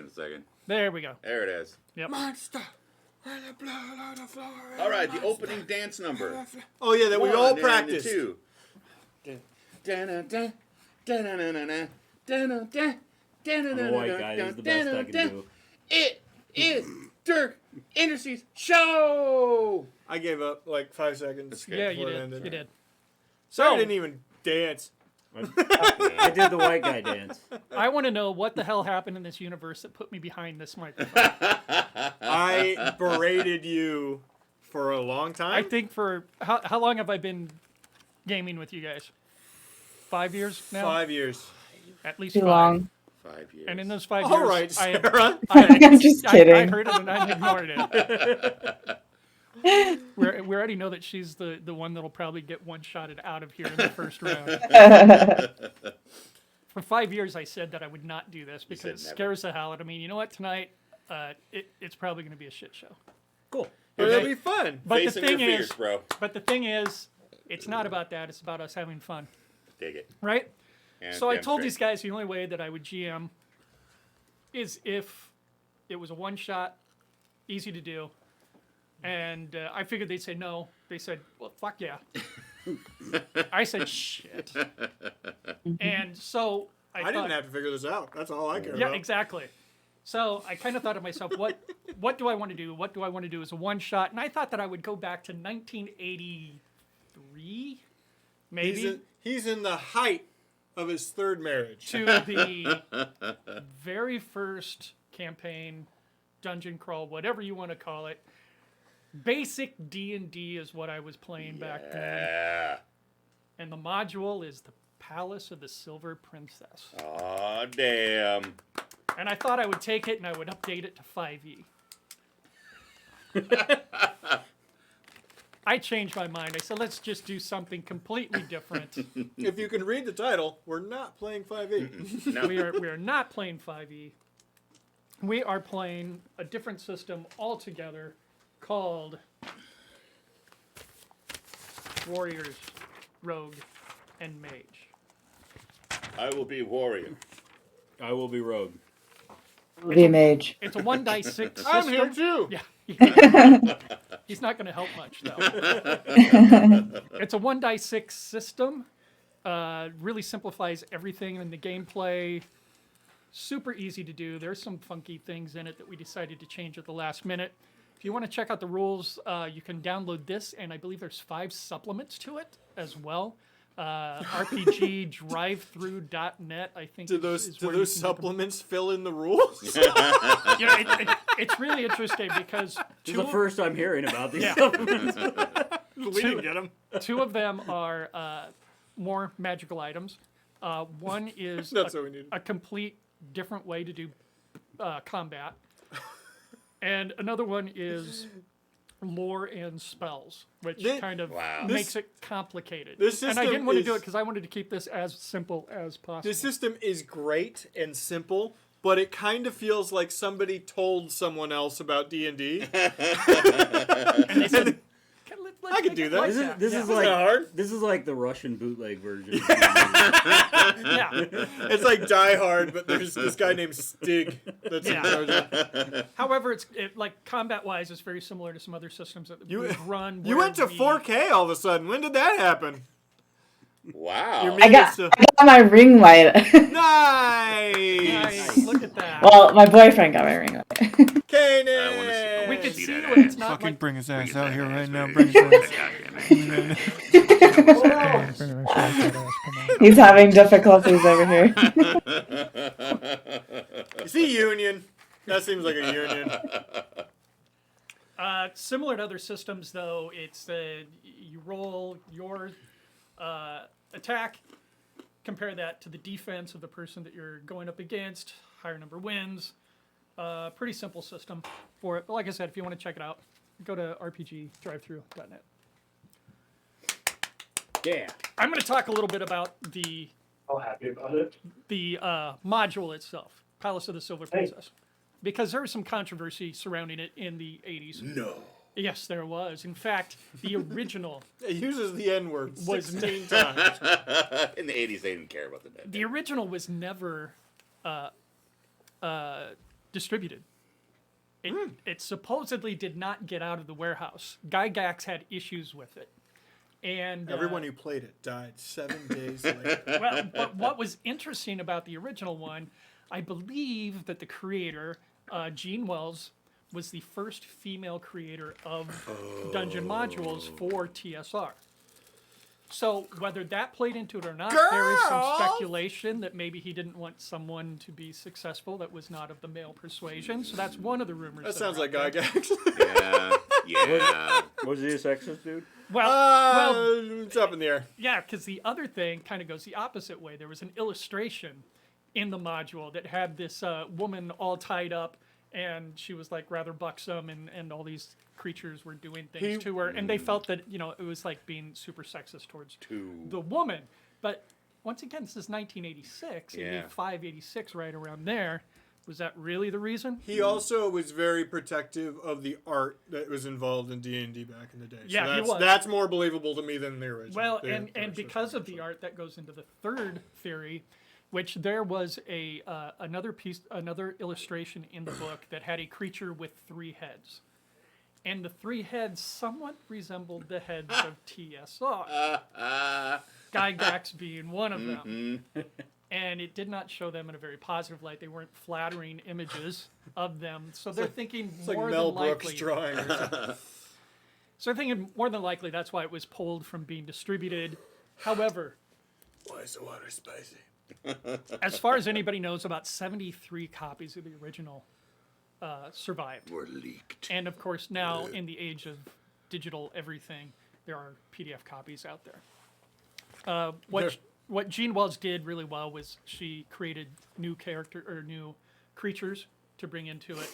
in a second. There we go. There it is. Yep. Monster. All right, the opening dance number. Oh yeah, that we all One and practiced. two. Da-da-da, da-da-da-da-da, da-da-da, I'm a white guy. This is the best I can do. It is Dirk Industries show. I gave up like 5 seconds. Yeah, you before it did. ended. You did. So I So- didn't even dance. I did the white guy dance. I want to know what the hell happened in this universe that put me behind this microphone. I berated you for a long time. I think for how long have I been gaming with you guys? 5 years now. 5 years. At least Too 5. long. 5 years. And in those 5 All years, right, I have, Sarah. I'm just I kidding. heard it and I ignored it. We already know that she's the one that'll probably get one-shotted out of here in the first round. For 5 years, I said that I would not do this because it said never. scares the hell out of me. You know what? Tonight, it's probably going to be a shit show. Cool. But it'll be fun. But Facing the thing your fears, is, bro. it's not about that. It's about us having fun, Dig it. right? And So I damn told straight. these guys the only way that I would GM is if it was a one-shot, easy to do, and I figured they'd say no. They said, "Well, fuck yeah." I said, "Shit," and so I I thought, didn't have to figure this out. That's all I care yeah, about. exactly. So I kind of thought to myself, what do I want to do? What do I want to do as a one-shot? And I thought that I would go back to 1983, maybe. He's in the height of his third marriage. To the very first campaign, dungeon crawl, whatever you want to call it. Basic D&D is what I was playing back then. Yeah. And the module is the Palace of the Silver Princess. Oh, damn. And I thought I would take it and I would update it to 5e. I changed my mind. I said, let's just do something completely different. If you can read the title, we're not playing 5e. No. We are not playing 5e. We are playing a different system altogether called Warriors, Rogue, and Mage. I will be warrior. I will be rogue. The mage. It's a 1 6 system. I'm here too. Yeah. He's not going to help much, though. It's a 1 6 system. Really simplifies everything in the gameplay. Super easy to do. There's some funky things in it that we decided to change at the last minute. If you want to check out the rules, you can download this, and I believe there's 5 supplements to it as well. RPGdrivethrough.net, I think. Do is those where you can get them. supplements fill in the rules? It's really interesting because This is the first I'm hearing about these. Yeah. supplements. We didn't get them. 2 of them are more magical items. One is That's what we need. a complete different way to do combat. And another one is lore and spells, which Thi- kind of Wow. makes it complicated. this And I system didn't want to do is- it because I wanted to keep this as simple as possible. The system is great and simple, but it kind of feels like somebody told someone else about D&D. And they said, I could do that. This is It's like not hard. this is like the Russian bootleg version. yeah. It's like Die Hard, but there's this guy named Stig that's in Yeah. charge of. However, like combat-wise, it's very similar to some other systems that You- we've run. You where went to we- 4K all of a sudden. When did that happen? Wow. Your I made got, it I got my ring light. Nice! Nice. Look at that. Well, my boyfriend got my ring light. Kanan! We could see see that when it's ass. not Fucking like bring his ass his out ass here right now. baby. Bring his ass. He's having difficulties over here. You see Union? That seems like a union. Similar to other systems, though, it's you roll your attack, compare that to the defense of the person that you're going up against. Higher number wins. Pretty simple system for it. But like I said, if you want to check it out, go to rpgdrivethrough.net. Yeah. I'm going to talk a little bit about the happy about it. module itself, Palace of the Silver Princess, because there was some controversy surrounding it in the 80s. No. Yes, there was. In fact, the original It uses the N word Was 16 times. In the 80s, they didn't care about the dead. the original was never distributed. It supposedly did not get out of the warehouse. Gygax had issues with it. And Everyone who played it died 7 days later. well, but what was interesting about the original one, I believe that the creator, Gene Wells, was the first female creator of dungeon modules for TSR. So whether that played into it or not, there is some speculation that maybe he didn't want someone to be successful that was not of the male persuasion. So that's one of the rumors. That that sounds are like out there. Yeah. Yeah. Was he a sexist dude? Well, It's up in the air. yeah, because the other thing kind of goes the opposite way. There was an illustration in the module that had this woman all tied up, and she was like rather buxom, and all these creatures were doing things to her, and they felt that it was like being super sexist towards the woman. But once again, this is 1986, Yeah. 85, 86, right around there. Was that really the reason? He also was very protective of the art that was involved in D&D back in the day. Yeah, so he was. that's more believable to me than the original. Well, the and first because of the original. art, that goes into the third theory, which there was another illustration in the book that had a creature with 3 heads, and the 3 heads somewhat resembled the heads of TSR. Gygax being one of them, and it did not show them in a very positive light. They weren't flattering images of them, so they're thinking It's like more Mel than Brooks likely. drawing or something. So they're thinking more than likely that's why it was pulled from being distributed. However, Why is the water spicy? as far as anybody knows, about 73 copies of the original survived. Were leaked. And of course, now in the age of digital everything, there are PDF copies out there. What Gene Wells did really well was she created new creatures to bring into it.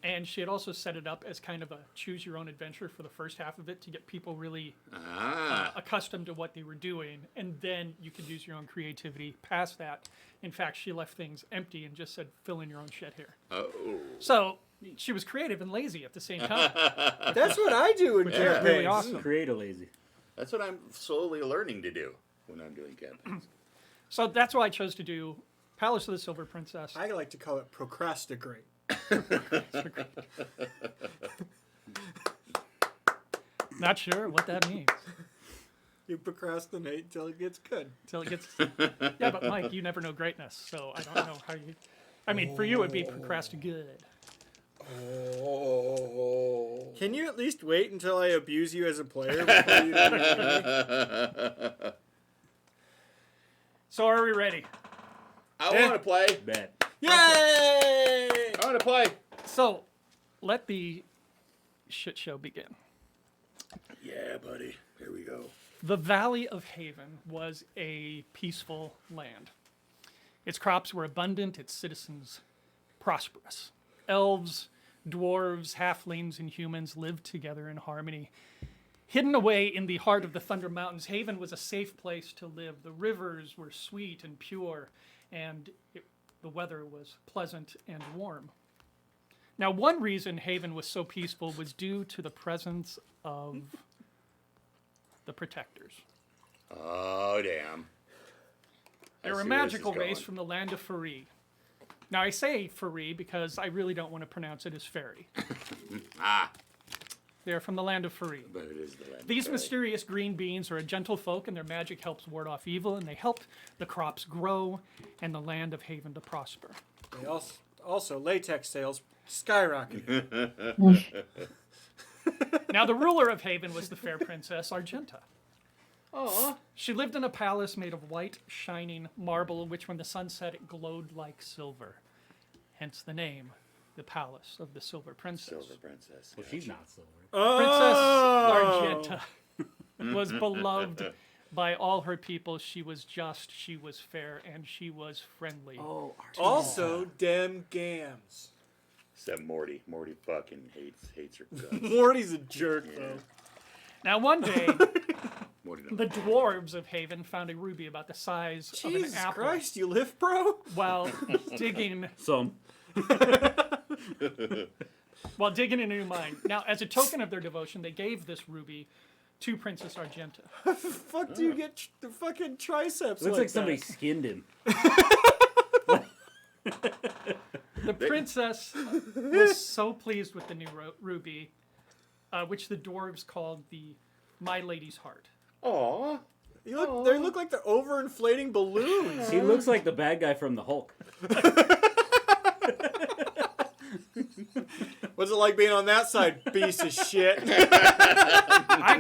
And she had also set it up as kind of a choose your own adventure for the first half of it to get people really accustomed to what they were doing, and then you could use your own creativity past that. In fact, she left things empty and just said, fill in your own shit here. Oh. So she was creative and lazy at the same time. That's what I do in is campaigns. really awesome. Create a lazy. That's what I'm slowly learning to do when I'm doing campaigns. So that's why I chose to do Palace of the Silver Princess. I like to call it procrastinate. Not sure what that means. You procrastinate until it gets good. Till it gets. Yeah, but Mike, you never know greatness, so I don't know how you. I mean, for you it'd be procrastinate. Can you at least wait until I abuse you as a player before you do anything? So are we ready? I want to play. Bet. Yay! I want to play. So, let the shit show begin. Yeah, buddy. Here we go. The Valley of Haven was a peaceful land. Its crops were abundant, its citizens prosperous. Elves, dwarves, halflings, and humans lived together in harmony. Hidden away in the heart of the Thunder Mountains, Haven was a safe place to live. The rivers were sweet and pure, and the weather was pleasant and warm. Now, one reason Haven was so peaceful was due to the presence of the Protectors. Oh, damn. They're a see where this magical is race going. from the land of Faerû. Now, I say Faerû because I really don't want to pronounce it as fairy. They're from the land of Faerû. But it is the land. These of mysterious green beings are a gentle folk, and their magic helps ward off evil, and they help the crops grow and the land of Haven to prosper. They also latex sales skyrocketed. Now, the ruler of Haven was the fair princess Argenta. Aw. She lived in a palace made of white, shining marble, which when the sun set, it glowed like silver. Hence the name, the Palace of the Silver Princess. Silver Princess. Well, she's not silver. Princess Oh! Argenta was beloved by all her people. She was just, she was fair, and she was friendly. Oh, Also, dem gams. Except Morty. Morty fucking hates her guts. Morty's a jerk, though. Now, one day, Morty the dwarves of Haven found a ruby about the size of an Jesus apple Christ, you lift, bro? while digging some. while digging in a new mine. Now, as a token of their devotion, they gave this ruby to Princess Argenta. Fuck do you get the fucking triceps Looks like somebody that? skinned him. The princess was so pleased with the new ruby, which the dwarves called the My Lady's Heart. Aw. They look like they're overinflating balloons. He looks like the bad guy from the Hulk. What's it like being on that side, piece of shit? I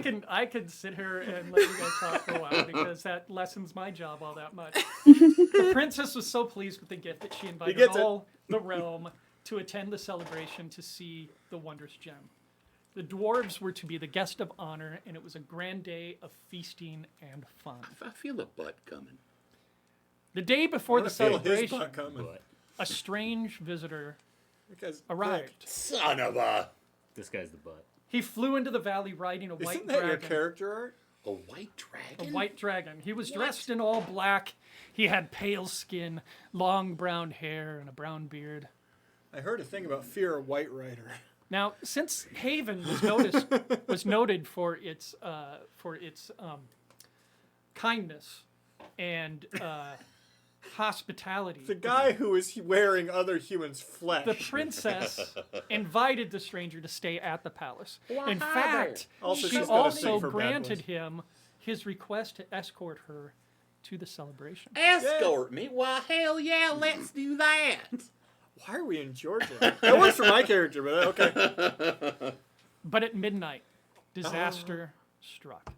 can sit here and let you guys talk for a while because that lessens my job all that much. The princess was so pleased with the gift that she invited gets it. all the realm to attend the celebration to see the wondrous gem. The dwarves were to be the guest of honor, and it was a grand day of feasting and fun. I feel the butt coming. The day before the I feel his celebration, butt coming. But a strange visitor That guy's arrived. Son of a... this guy's the butt. He flew into the valley riding a thick. white Isn't that your dragon. character art? A white dragon? A white dragon. He was dressed in all black. He had pale skin, long brown hair, and a brown beard. I heard a thing about Fear of White Rider. Now, since Haven was noted for its kindness and hospitality, The guy who is wearing other humans' flesh. the princess invited the stranger to stay at the palace. In Wow. fact, Also, she she's got a thing also for bad granted ones. him his request to escort her to the celebration. Escort me? Well, hell yeah, let's do that. Why are we in Georgia? That works for my character, but okay. But at midnight, disaster struck.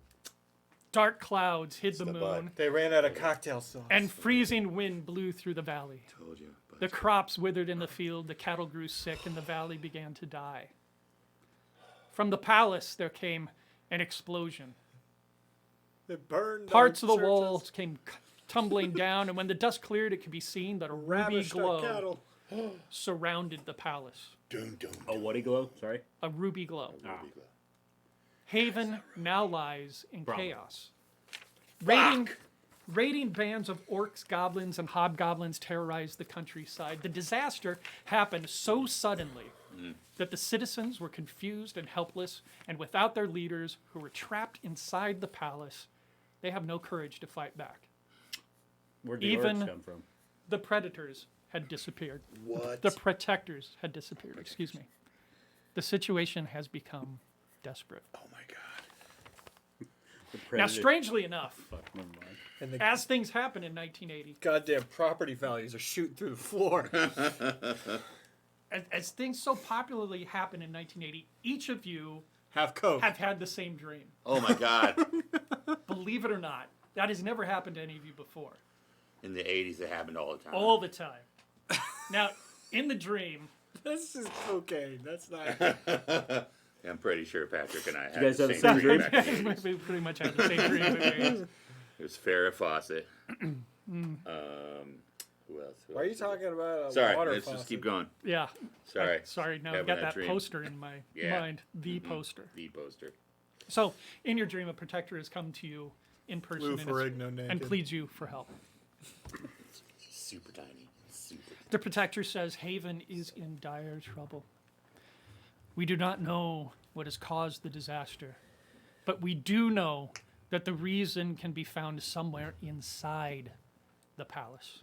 Dark clouds hid the the moon, bud. They ran out of cocktail sauce. and freezing wind blew through the valley. Told you. The crops withered in the field, the cattle grew sick, and the valley began to die. From the palace, there came an explosion. It burned Parts of our the churches, walls came tumbling down, and when the dust cleared, it could be seen that a ruby ravished our glow cattle. surrounded the palace. Dun, dun, Oh, what'd he glow? Sorry. A ruby glow. dun. Haven now lies in Bravo. chaos. Raiding bands of orcs, goblins, and hobgoblins terrorized the countryside. The disaster happened so suddenly that the citizens were confused and helpless, and without their leaders, who were trapped inside the palace, they have no courage to fight back. Where'd the Even- orcs come from? The predators had disappeared. What? The protectors had disappeared, excuse me. The situation has become desperate. Oh my god. The Now, predator- strangely enough, Fuck, never mind. And the as things happen in 1980, goddamn property values are shooting through the floor. as things so popularly happen in 1980, each of you Have coke. have had the same dream. Oh my god. Believe it or not, that has never happened to any of you before. In the 80s, it happened all the time. All the time. Now, in the dream, This is cocaine. That's not. I'm pretty sure Patrick and I had guys the have the same same dream. dream? back in the 80s. we pretty much had the same dream. It was Farrah Fawcett. Who else? Why are you talking about a Sorry, water let's faucet? just keep going. Yeah. Sorry. Sorry, now I've Having got that that dream. poster in my Yeah. mind. The poster. The poster. So, in your dream, a protector has come to you in person Lou and, Ferrigno and naked. pleads you for help. Super tiny. Super. The protector says Haven is in dire trouble. We do not know what has caused the disaster, but we do know that the reason can be found somewhere inside the palace.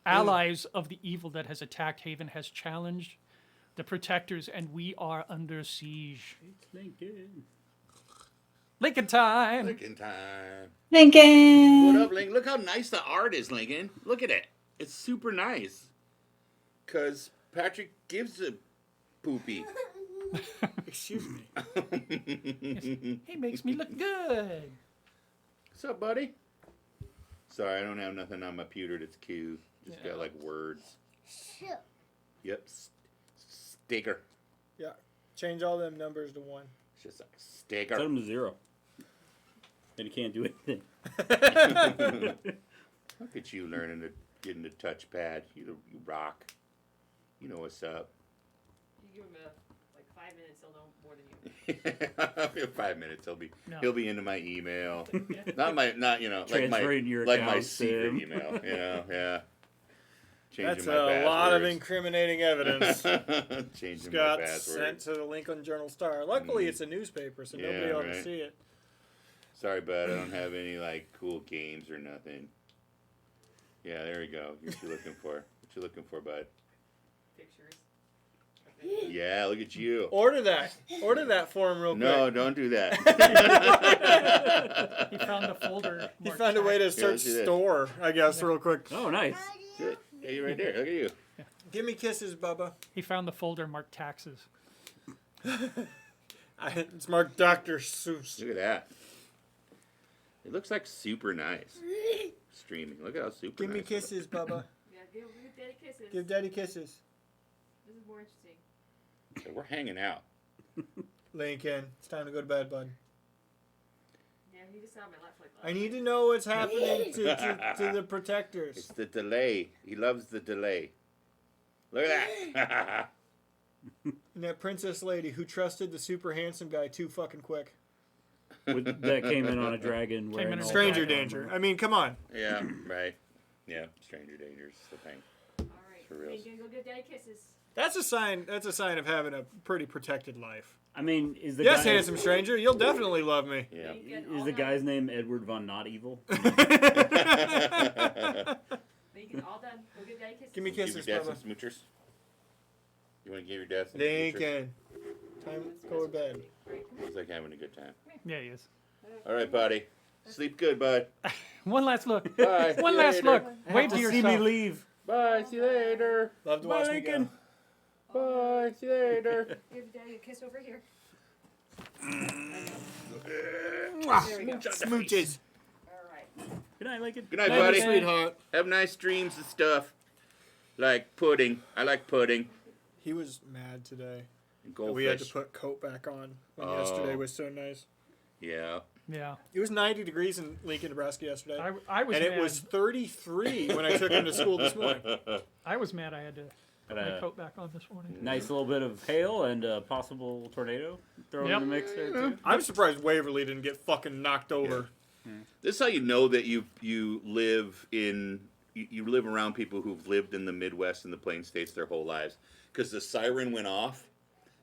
Allies of the evil that has attacked Haven has challenged the protectors, and we are under siege. It's Lincoln. Lincoln time! Lincoln time. Lincoln. What up, Lincoln? Look how nice the art is, Lincoln. Look at it. It's super nice. Because Patrick gives a poopy. Excuse me. He makes me look good. What's up, buddy? Sorry, I don't have nothing on my pewter that's cute. Just got like words. Yep. Sticker. Yeah. Change all them numbers to 1. It's just like Set sticker. him to 0. Then he can't do anything. Look at you learning to getting the touchpad. You rock. You know what's up. You give him like 5 minutes, he'll know more than you. In 5 minutes, No. he'll be into my email. not you know like Transferring your my account, secret Sam. email. You know, yeah. Changing That's my a lot of passwords. incriminating evidence. Changing my Got passwords. sent to the Lincoln Journal Star. Luckily, it's a newspaper, so Yeah, nobody ought to right. see it. Sorry, bud. I don't have any like cool games or nothing. Yeah, there we go. What you looking for? What you looking for, bud? Yeah, look at you. Order that. Order that for him real quick. No, don't do that. He found the folder. He marked found a way to tax. search let's do this. store, I guess, real quick. Oh, nice. Good. Yeah, you're right there. Look at you. Give me kisses, Bubba. He found the folder marked taxes. It's marked Dr. Seuss. Look at that. It looks like super nice. Streaming. Look at how super Give me nice. kisses, Bubba. Yeah, give Daddy kisses. Give Daddy kisses. This is more interesting. So we're hanging out. Lincoln, it's time to go to bed, bud. Yeah, he just sat on my lap for like I need to know what's happening to the protectors. It's the delay. He loves the delay. Look at that. And that princess lady who trusted the super handsome guy too fucking quick. That came in on a dragon. in wearing on a all Stranger black danger. armor. I mean, come on. Yeah, right. Yeah, stranger dangers. The thing. Alright. For reals. Lincoln, go give Daddy kisses. That's a sign. That's a sign of having a pretty protected life. I mean, is the Yes, guy, handsome stranger, you'll definitely love me. Yeah. Lincoln, Is all the done. guy's name Edward Von Not Evil? Lincoln, all done. Go give Daddy kisses. Give me Give your kisses, dad Bubba. some smoochers. You want to give your dad some smoochers? Lincoln, time to go to bed. He's like having a good time. Yeah, he is. All right, buddy. Sleep good, bud. One last look. Bye. See One you last later. look. Wave to See me yourself. leave. Bye. See you later. Love to Bye, watch me Lincoln. go. Bye. See you later. Give Daddy a kiss over here. Mwah. There we go. Smooches. Alright. Good night, Lincoln. Good night, Love buddy. you, sweetheart. Have nice dreams and stuff. Like pudding. I like pudding. He was mad today. And that We had to goldfish. put coat back on when Oh. yesterday was so nice. Yeah. Yeah. It was 90 degrees in Lincoln, Nebraska yesterday. I was and mad. it was 33 when I took him to school this morning. I was mad I had to put my coat back on this morning. Nice little bit of hail and a possible tornado thrown Yep. in the mix there too. I'm surprised Waverly didn't get fucking knocked over. This is how you know that you live in you live around people who've lived in the Midwest and the Plain States their whole lives. Because the siren went off,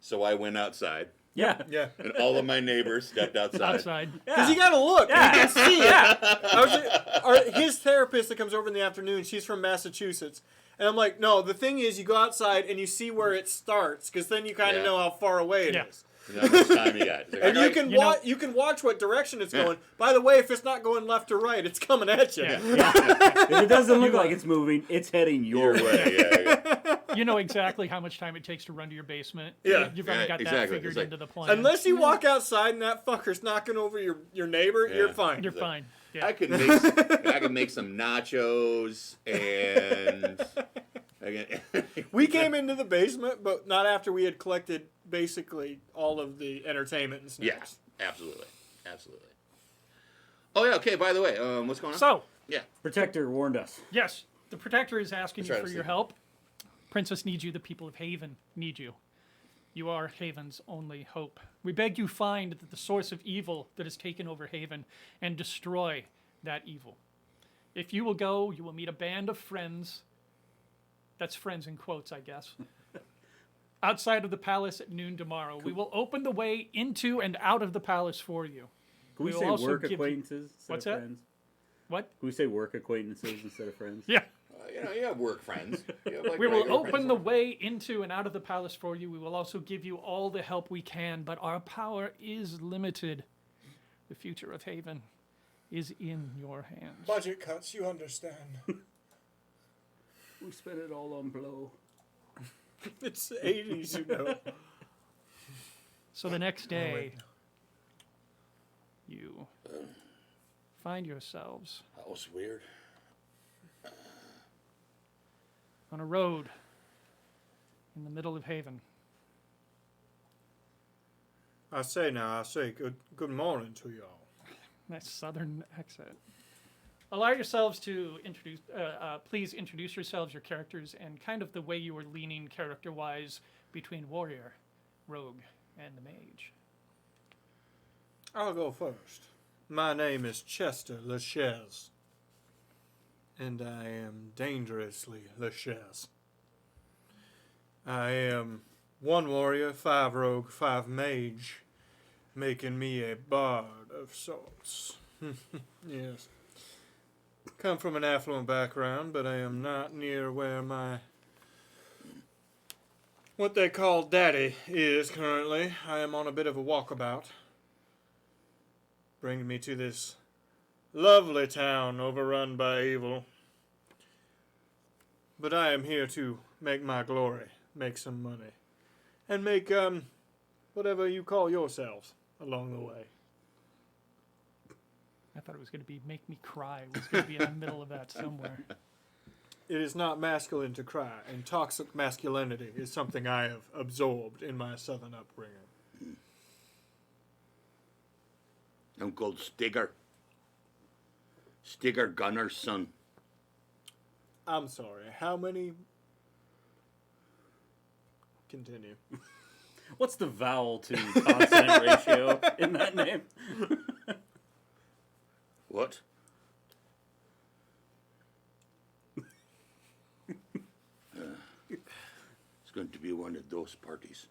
so I went outside, Yeah. Yeah. and all of my neighbors stepped outside. Outside. Because you gotta look. You can see it. His therapist that comes over in the afternoon, she's from Massachusetts. And I'm like, no, the thing is you go outside and you see where it starts, because then you kind of Yeah. know how far away it Yeah. is. You know how much time you got. It's like, And all you right. can You know- you can watch what direction it's going. By the way, if it's not going left or right, it's coming at you. Yeah. If it doesn't look like it's moving, it's heading your Your way. way, yeah. You know exactly how much time it takes to run to your basement. Yeah. You've already got that Exactly. figured It's like- into the plan. Unless you walk outside and that fucker's knocking over your neighbor, Yeah. you're fine. You're fine. Yeah. I could make some nachos and We came into the basement, but not after we had collected basically all of the entertainment and Yeah, snacks. absolutely. Oh yeah, okay, by the way, what's going on? So, Yeah. Protector warned us. yes, the Protector is asking That's you right, for I've your seen help. Princess needs you. The people of Haven need you. You are Haven's only hope. We beg you find the source of evil that has taken over Haven and destroy that evil. If you will go, you will meet a band of friends. That's friends in quotes, I guess. Outside of the palace at noon tomorrow. We will open the way into and out of the palace for you. Can we will say also work give you- acquaintances instead What's of that? friends? What? Can we say work acquaintances instead of friends? Yeah. You have work friends. You have, like, We will regular open friends. the way into and out of the palace for you. We will also give you all the help we can, but our power is limited. The future of Haven is in your hands. Budget cuts, you understand. We spent it all on blow. It's the 80s, you know. So the next day, you find yourselves That was weird. on a road in the middle of Haven. I say good morning to y'all. Nice southern accent. Allow yourselves to introduce, please introduce yourselves, your characters, and kind of the way you were leaning character-wise between warrior, rogue, and the mage. I'll go first. My name is Chester Lachaise, and I am dangerously Lachaise. I am 1 warrior, 5 rogue, 5 mage, making me a bard of sorts. Yes. Come from an affluent background, but I am not near where my what they call Daddy is currently. I am on a bit of a walkabout, bringing me to this lovely town overrun by evil. But I am here to make my glory, make some money, and make whatever you call yourselves along the way. I thought it was going to be make me cry. It was going to be in the middle of that somewhere. It is not masculine to cry, and toxic masculinity is something I have absorbed in my southern upbringing. I'm called Stigger. Stigger Gunner's son. I'm sorry, how many? Continue. What's the vowel to consonant ratio in that name? What? It's going to be one of those parties.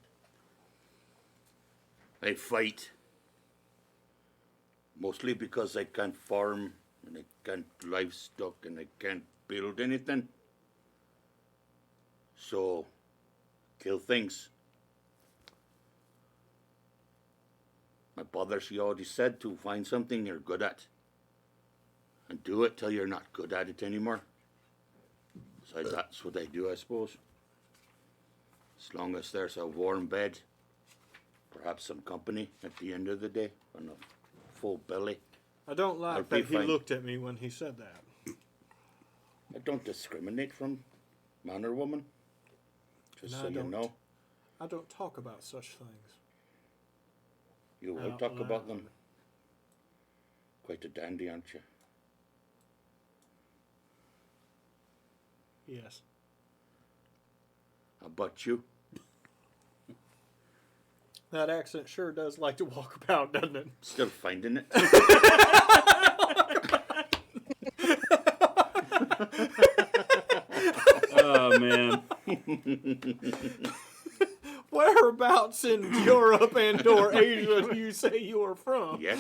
I fight. Mostly because I can't farm, and I can't livestock, and I can't build anything. So, kill things. My father, she already said to find something you're good at. And do it till you're not good at it anymore. So that's what I do, I suppose. As long as there's a warm bed, perhaps some company at the end of the day, and a full belly. I don't I'll like be that he fine. looked at me when he said that. I don't discriminate from man or woman. Just No, so I you don't. know. I don't talk about such things. You will Out talk about loud. them. Quite a dandy, aren't you? Yes. How about you? That accent sure does like to walk about, doesn't it? Still finding it? Oh man. Whereabouts in Europe and or Asia do you say you are from? Yes.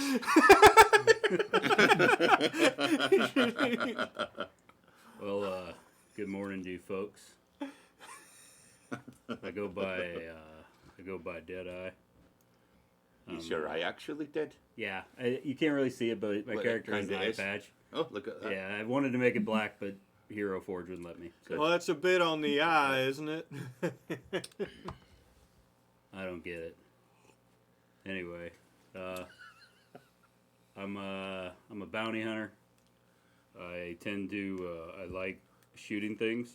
Well, good morning to you folks. I go by Deadeye. Is your eye actually dead? Yeah, you can't really see it, but my Well, it character has an kinda eye is. patch. Oh, look at that. Yeah, I wanted to make it black, but Hero Forge wouldn't let me. So Well, that's a bit on the eye, isn't it? I don't get it. Anyway, I'm a bounty hunter. I tend to I like shooting things.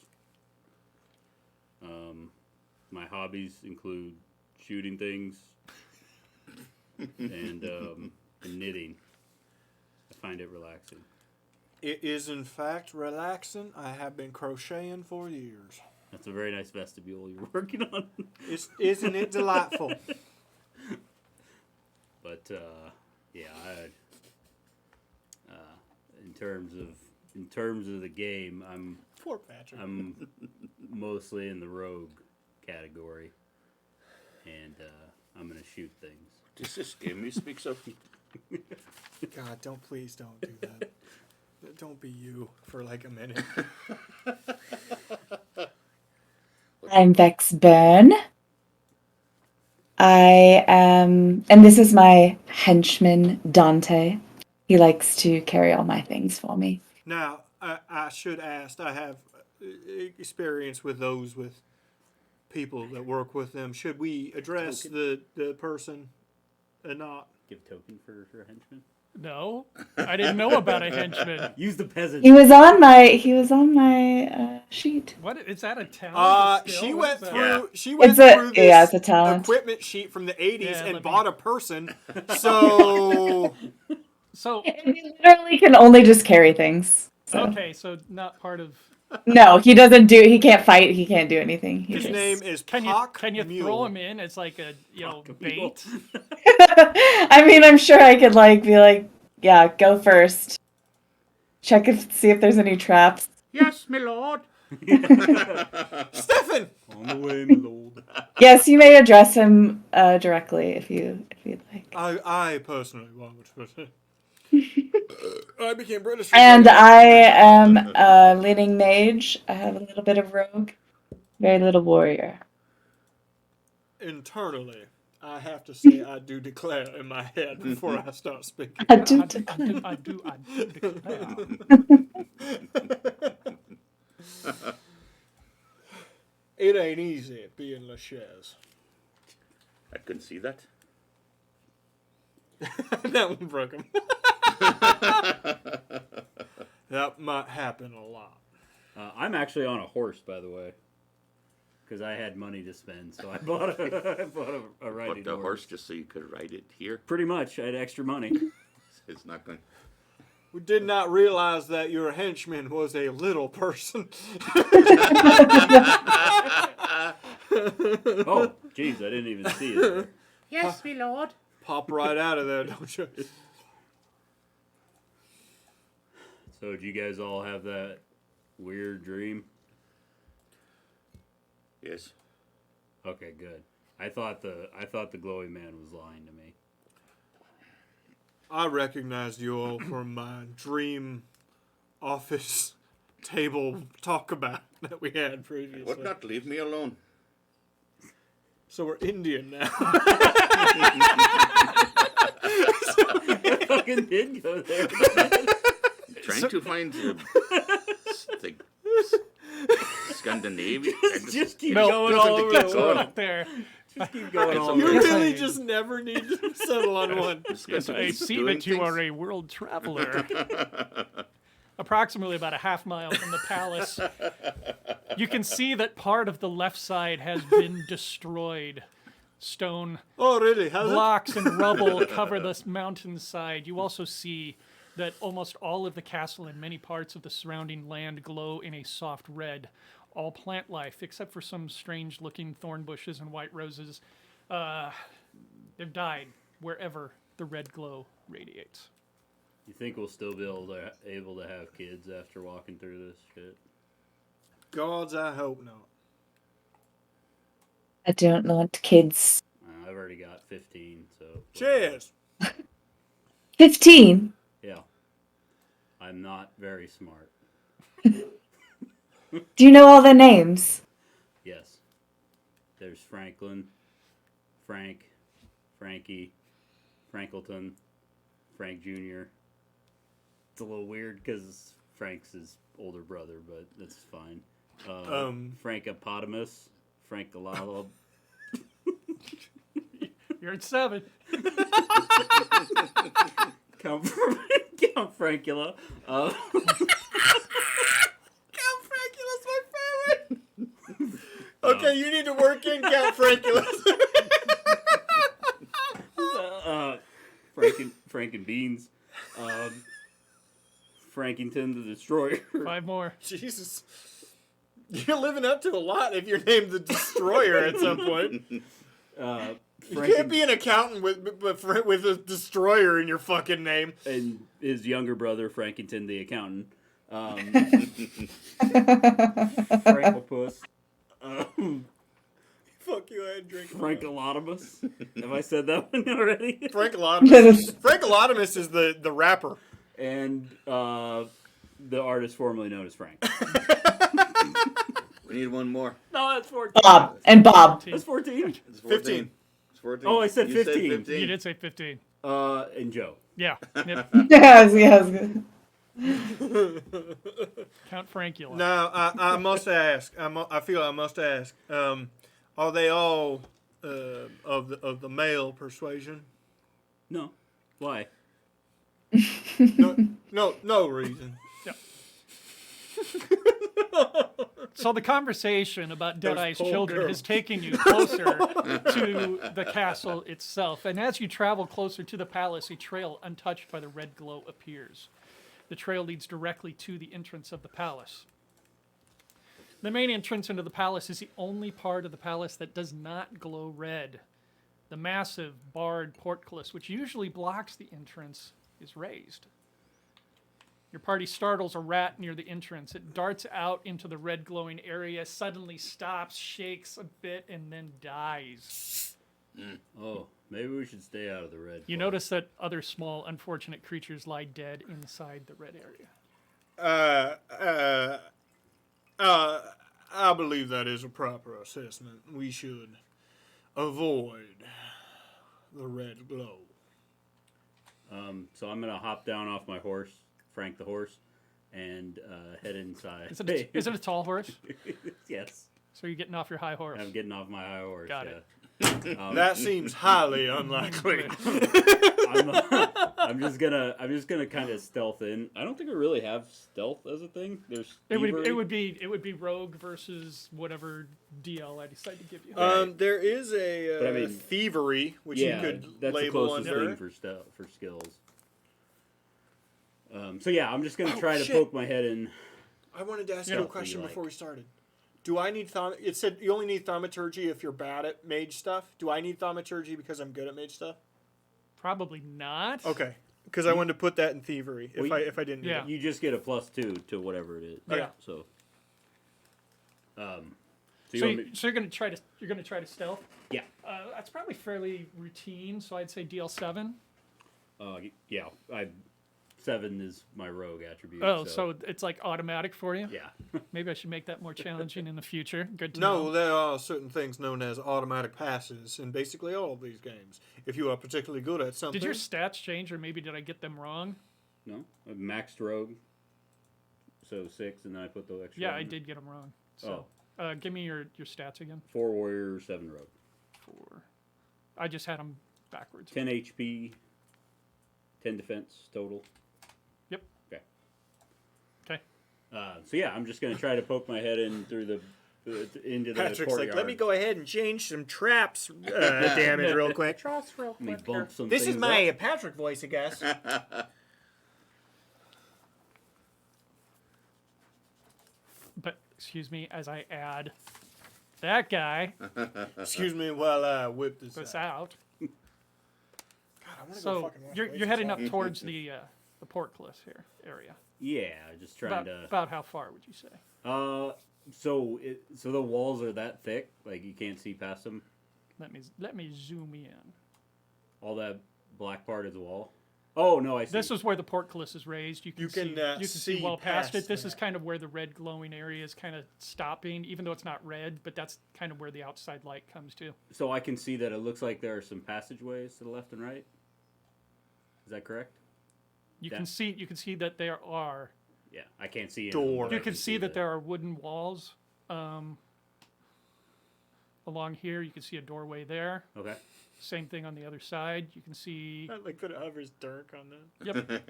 My hobbies include shooting things and knitting. I find it relaxing. It is, in fact, relaxing. I have been crocheting for years. That's a very nice vestibule you're working on. Isn't it delightful? But yeah, in terms of the game, Poor Patrick. I'm mostly in the rogue category, and I'm gonna shoot things. Does this game you speak of? God, please don't do that. Don't be you for like a minute. I'm Vex Byrne. I am, and this is my henchman, Dante. He likes to carry all my things for me. Now, I should ask, I have experience with those with people that work with them. Should we address the person and not? Give token for a henchman. No, I didn't know about a henchman. Use the peasant. He was on my sheet. What is that a talent? She went through. Yeah. She went It's a- through this yeah, it's a talent. equipment sheet from the '80s Yeah, and let bought me- a person. So So He literally can only just carry things. So. okay, so not part of. No, he doesn't do. He can't fight. He can't do anything. He his just- name is Can you Pock can you Mule. throw him in as like a Mule. bait? I mean, I'm sure I could be like, yeah, go first. See if there's any traps. Yes, my lord. Stefan. On the way, my lord. Yes, you may address him directly if you'd like. I personally won't. But I became British. And I am a leading mage. I have a little bit of rogue, very little warrior. internally, I have to say I do declare in my head before I start speaking. I do I do declare. It ain't easy being Lachaise. I couldn't see that. That one broke him. That might happen a lot. I'm actually on a horse, by the way, because I had money to spend, so I bought a riding But the horse just so you could ride it here. Pretty much, I had extra money. It's not going. We did not realize that your henchman was a little person. Oh, jeez, I didn't even see it. Yes, my lord. Pop right out of there, don't you? So, did you guys all have that weird dream? Yes. Okay, good. I thought the glowing man was lying to me. I recognized you all from my dream office table talk about that we had previously. Would not leave me alone. So we're Indian now. I fucking did go there. Trying to find the Scandinavian. Just keep No, going doesn't all over keep the going. world. Up there. Just keep going all It's You over. okay. really just never need to settle on one. Yes, I see that you are a world traveler. Approximately about a half mile from the palace, you can see that part of the left side has been destroyed. Stone Oh, really? How's it? blocks and rubble cover this mountainside. You also see that almost all of the castle and many parts of the surrounding land glow in a soft red. All plant life, except for some strange-looking thorn bushes and white roses, they've died wherever the red glow radiates. You think we'll still be able to have kids after walking through this shit? Gods, I hope not. I don't want kids. I've already got 15, so. Cheers. 15. Yeah. I'm not very smart. Do you know all the names? Yes. There's Franklin, Frank, Frankie, Frankleton, Frank Jr. It's a little weird because Frank's his older brother, but that's fine. Frankopotamus, Frankalala. You're at 7. Count Frankula. Count Frankula's my favorite. Okay, you need to work in Count Frankula. Frank and Beans. Frankington the Destroyer. 5 more. Jesus. You're living up to a lot if you're named the Destroyer at some point. You can't be an accountant with a Destroyer in your fucking name. And his younger brother, Frankington the Accountant. Franklepus. Fuck you, I had drink. Frankolotimus. Have I said that one already? Frankolotimus. Frankolotimus is the rapper. And the artist formerly known as Frank. We need one more. No, that's 14. Bob. And Bob. That's 14. It's 15. It's 14. Oh, I said You 15. You did say 15. And Joe. Yeah. Yep. Yes, yes. Count Frankula. Now, I must ask. I feel I must ask. Are they all of the male persuasion? No. Why? No reason. So the conversation about Those Deadeye's cold children girls. has taken you closer to the castle itself. And as you travel closer to the palace, a trail untouched by the red glow appears. The trail leads directly to the entrance of the palace. The main entrance into the palace is the only part of the palace that does not glow red. The massive barred portcullis, which usually blocks the entrance, is raised. Your party startles a rat near the entrance. It darts out into the red glowing area, suddenly stops, shakes a bit, and then dies. Oh, maybe we should stay out of the red. You club. notice that other small, unfortunate creatures lie dead inside the red area. I believe that is a proper assessment. We should avoid the red glow. So I'm gonna hop down off my horse, Frank the horse, and head inside. Is it a tall horse? Yes. So you're getting off your high horse. I'm getting off my high horse. Got it. That seems highly unlikely. I'm just gonna kind of stealth in. I don't think we really have stealth as a thing. There's It thievery. would be rogue versus whatever DL I decide to give you. There is a But I mean- thievery, which yeah, you could that's the label closest under. thing for skills. So yeah, I'm just gonna try to shit. poke my head in. I wanted to ask you a Stealthy, question like. before we started. Do I need It said you only need thaumaturgy if you're bad at mage stuff. Do I need thaumaturgy because I'm good at mage stuff? Probably not. Okay, because I wanted to put that in thievery Well, if I didn't. Yeah. Do You just get a +2 to whatever it is. Yeah. So. So, you want me- you're gonna try to stealth. yeah. That's probably fairly routine. So I'd say DL7. Yeah. 7 is my rogue attribute. Oh, so it's like automatic for you. yeah. Maybe I should make that more challenging in the future. Good to No, know. there are certain things known as automatic passes in basically all of these games. If you are particularly good at something, Did your stats change, or maybe did I get them wrong? No, I maxed rogue. So 6, and then I put the extra. Yeah, one. I did get them wrong. So, give me your stats again. 4 warrior, 7 rogue. 4. I just had them backwards. 10 HP, 10 defense total. Yep. Okay. Okay. So yeah, I'm just gonna try to poke my head in through the into the Patrick's courtyard. like, let me go ahead and change some traps damage real quick. Let me bump some This is things my up. Patrick voice, I guess. But excuse me, as I add that guy Excuse me while I whip this out. out. God, I want to go So fucking watch you're Blazing heading Saddles. up towards the portcullis here area. Yeah, just trying About how far would you say? to. So the walls are that thick, like you can't see past them. Let me zoom in. All that black part is the wall. Oh no, I see. This is where the portcullis is raised. You can see see well past it. past This is that. kind of where the red glowing area is kind of stopping, even though it's not red. But that's kind of where the outside light comes to. So I can see that it looks like there are some passageways to the left and right. Is that correct? You Yeah. can see that there are. Yeah, I can't see into them, Door. but You I can see that there are wooden walls along here. You can see a doorway there. Okay. Same thing on the other side. You can see. I like that it hovers dark on that. Yep.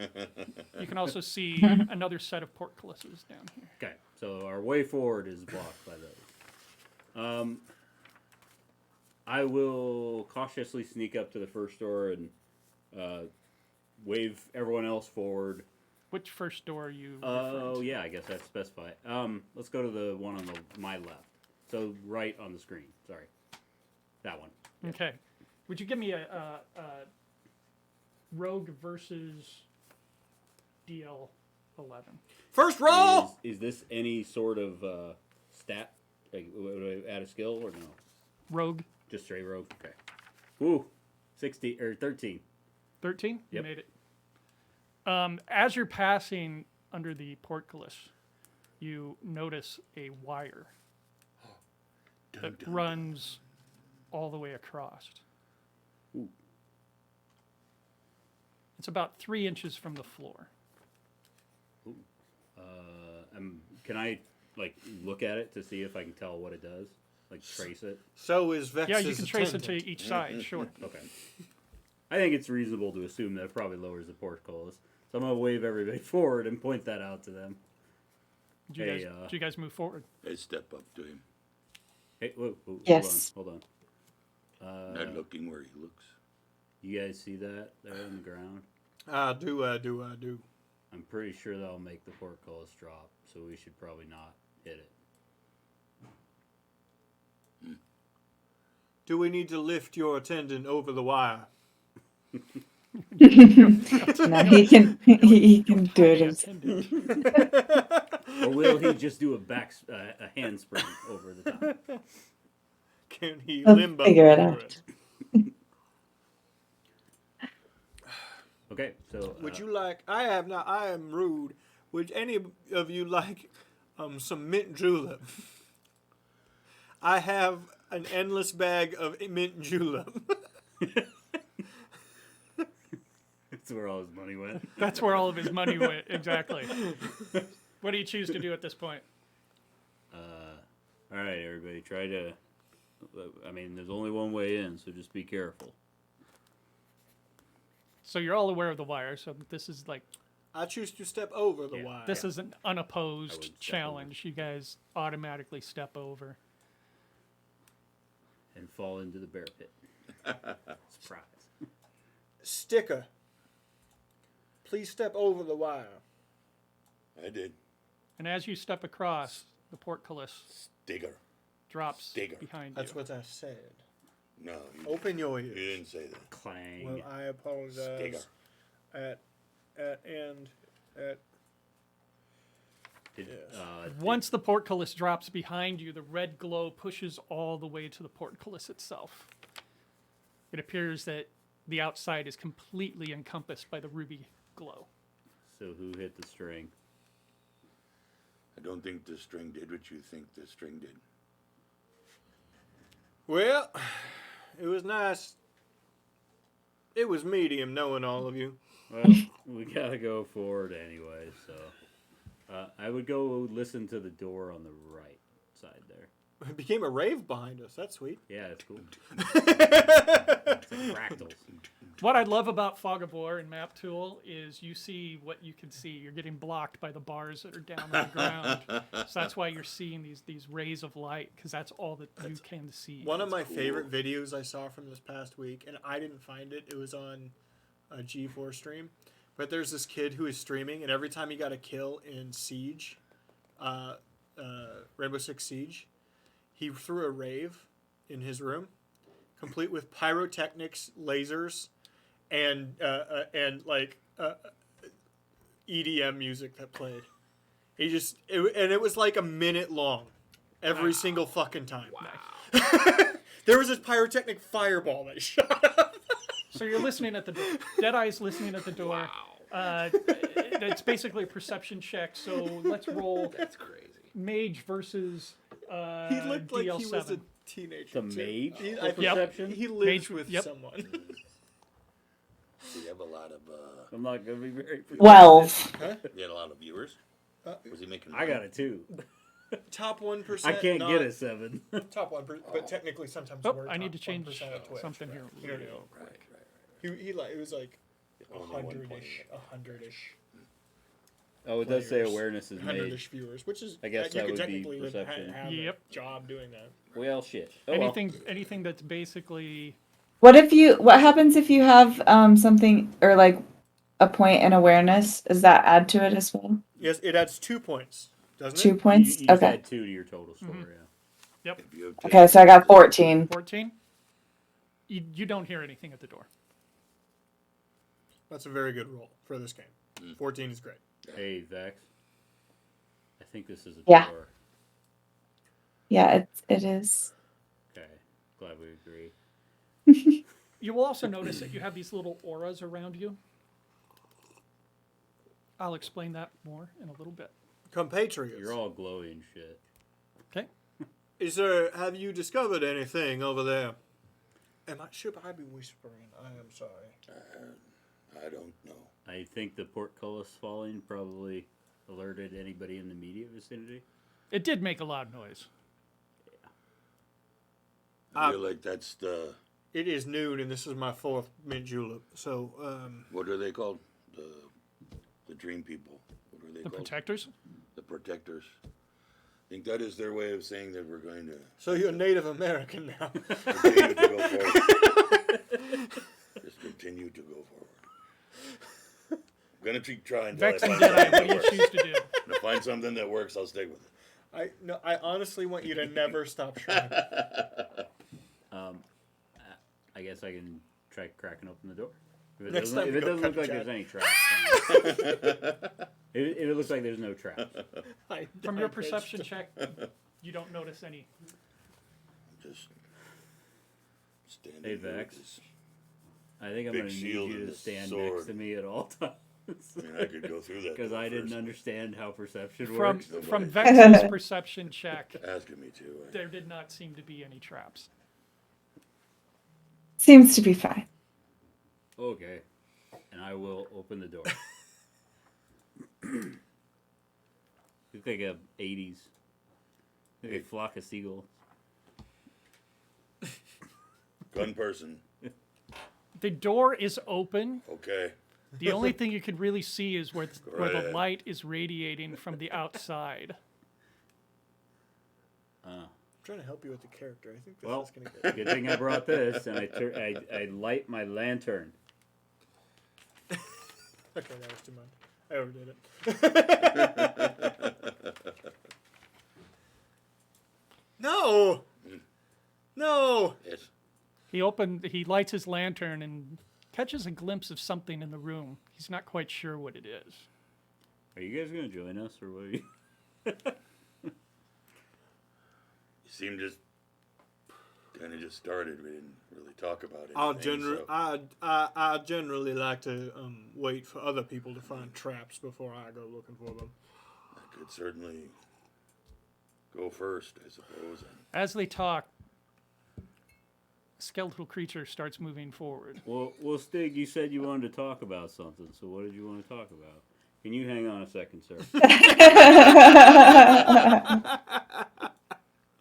You can also see another set of portcullises down here. Okay. So our way forward is blocked by those. I will cautiously sneak up to the first door and wave everyone else forward. Which first door are you? Oh referring to? yeah, I guess that's specified. Let's go to the one on my left. So right on the screen. Sorry, that one. Okay. Would you give me a rogue versus DL 11? First roll. Is this any sort of stat? Like, would I add a skill or no? Rogue Just straight rogue. Okay. Ooh, 60 or 13. 13. You Yep. made it. As you're passing under the portcullis, you notice a wire that runs all the way across. Ooh. It's about 3 inches from the floor. Can I like look at it to see if I can tell what it does? Like trace it? So is Vex's Yeah, you can trace it to attendant. each side, sure. Okay. I think it's reasonable to assume that it probably lowers the portcullis. So I'm gonna wave everybody forward and point that out to them. Did you, Hey, guys, did you guys move forward? I step up to him, Hey, whoa, Yes. hold on. not looking where he looks. You guys see that there on the ground? I do. I'm pretty sure that'll make the portcullis drop, so we should probably not hit it. Do we need to lift your attendant over the wire? No, he can do it himself. Or will he just do a handspring over the top? Can he He'll limbo figure it over out. Okay, so Would you like? I am rude. Would any of you like some mint julep? I have an endless bag of mint julep. That's where all his money went. That's where all of his money went. Exactly. What do you choose to do at this point? All right, everybody, try to. I mean, there's only one way in, so just be careful. So you're all aware of the wire. So this is like I choose to step over the Yeah. wire. this is an I unopposed would step challenge. You guys automatically step over. And fall into the bear pit. Surprise. Sticker. Please step over the wire. I did. And as you step across, the portcullis Digger. drops Digger. behind That's you. what I said. No, Open your you ears. didn't say that. Clang. Well, I apologize. Digger. At Did, did- Once the portcullis drops behind you, the red glow pushes all the way to the portcullis itself. It appears that the outside is completely encompassed by the ruby glow. so who hit the string? I don't think the string did what you think the string did. Well, it was nice. It was medium knowing all of you. Well, we gotta go forward anyway, so I would go listen to the door on the right side there. It became a rave behind us. That's sweet. Yeah, it's cool. It's like fractals. What I love about Fog of War and Map Tool is you see what you can see. You're getting blocked by the bars that are down on the ground. So that's why you're seeing these rays of light, because that's all that you can see. One of my favorite videos I saw from this past week, and I didn't find it. It was on a G4 stream. But there's this kid who is streaming, and every time he got a kill in Siege, Rainbow Six Siege, he threw a rave in his room, complete with pyrotechnics, lasers, and EDM music that played. He just and it was like a minute long, every single fucking time. Wow. There was this pyrotechnic fireball that shot up. So you're listening at the door. Deadeye's listening at the door. It's basically a perception check. So let's roll. That's crazy. Mage versus He looked like DL7. he was a teenager. The too. mage He, for I, perception? he lives Mage- with yep. someone. Did you have a lot of I'm not gonna be very. 12. you had a lot of viewers? Was he making I got a 2. Top 1%. I can't not get a 7. Top 1%, but technically sometimes Oh, we're I need top to change 1% of Twitch, something here. You know what I mean? Right. He like it was like Only 100-ish, 100-ish, Oh, it does say Players. awareness is made. 100-ish viewers, which is I guess you that could would be technically perception. have Yep. a job doing that. Well, shit. Oh, well. Anything that's basically What happens if you have something or like a point in awareness? Does that add to it as well? Yes, it adds 2 points, doesn't 2 it? You, points? you just Okay. add 2 to your total score, yeah. If you have Okay, so I got 14. 14. You don't hear anything at the door. That's a very good roll for this game. 14 is great. Hey, Vex. I think this is a Yeah. door. Yeah, it is. Okay. Glad we agree. You will also notice that you have these little auras around you. I'll explain that more in a little bit. Compatriots. You're all glowy and shit. Okay. Have you discovered anything over there? Should I be whispering? I am sorry. I don't know. I think the portcullis falling probably alerted anybody in the immediate vicinity. It did make a loud noise. I feel like that's the It is noon, and this is my 4th mint julep. So, what are they called? The dream people. What are they The called? protectors. The protectors. I think that is their way of saying that we're going to so you're Native American now. continue to go forward. Just continue to go forward. I'm gonna keep trying. Until Vex I and find Deadeye, something what do that you works. choose to do? And if I find something that works, I'll stick with it. I honestly want you to never stop trying. I guess I can try cracking open the door. If it Next doesn't, time if we it go doesn't look cut like chat. there's any traps. If it looks like there's no traps. From your perception check, you don't notice any. Just standing Hey, here with Vex. this- I think I'm Big going to need shield you and to this stand sword. next to me at all times. I mean, I could go through that. Because door I didn't first. understand how perception From works. from Vex's perception check, Asking me to. there did not seem to be any traps. Seems to be fine. Okay. And I will open the door. You think of 80s. Like a flock of seagulls. Gun person. The door is open. Okay. The only thing you can really see is where the ahead. light is radiating from the outside. I'm trying to help you with the character. I think this Well, is gonna get. good thing I brought this, and I light my lantern. Okay, that was too much. I overdid it. No. No. Yes. He lights his lantern and catches a glimpse of something in the room. He's not quite sure what it is. Are you guys gonna join us, or what? Are you... You seem just kind of just started. We didn't really talk about it. I generally like to wait for other people to find traps before I go looking for them. I could certainly go first, I suppose. As they talk, a skeletal creature starts moving forward. Well, Stig, you said you wanted to talk about something. So what did you want to talk about? Can you hang on a second, sir?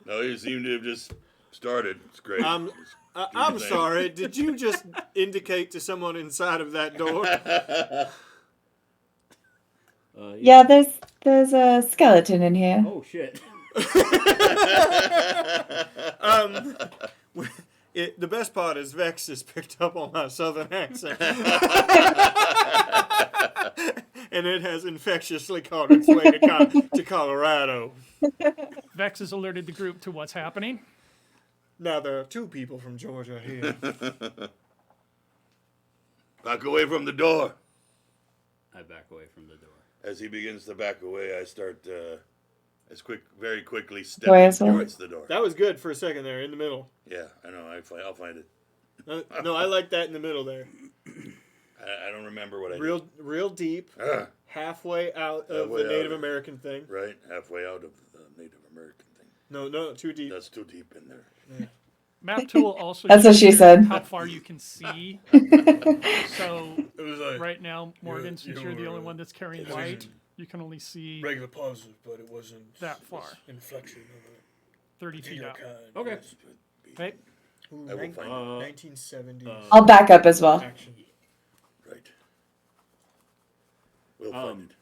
No, you seem to have just started. It's great. I'm thing. sorry. Did you just indicate to someone inside of that door? Yeah, there's a skeleton in here. Oh shit. The best part is Vex has picked up on my southern accent. And it has infectiously caught its way to Colorado. Vex has alerted the group to what's happening. Now there are two people from Georgia here. Back away from the door. I back away from the door. As he begins to back away, I start very quickly Boy, stepping as well. towards the door. That was good for a second there, in the middle. Yeah, I know. I'll find it. No, I like that in the middle there. I don't remember what I Real deep, did. halfway out of Halfway the out. Native American thing. Right, halfway out of the Native American thing. No, too deep. That's too deep in there. Map tool also That's what shows she you said. how far you can see. So It was like right now, Morgan, since you're the were, only one that's carrying light, you can only see regular positive, but it wasn't that far, inflection of 30 feet out. Okay. Okay. I will find it. 1970s I'll back up as well. action. Right. We'll find it.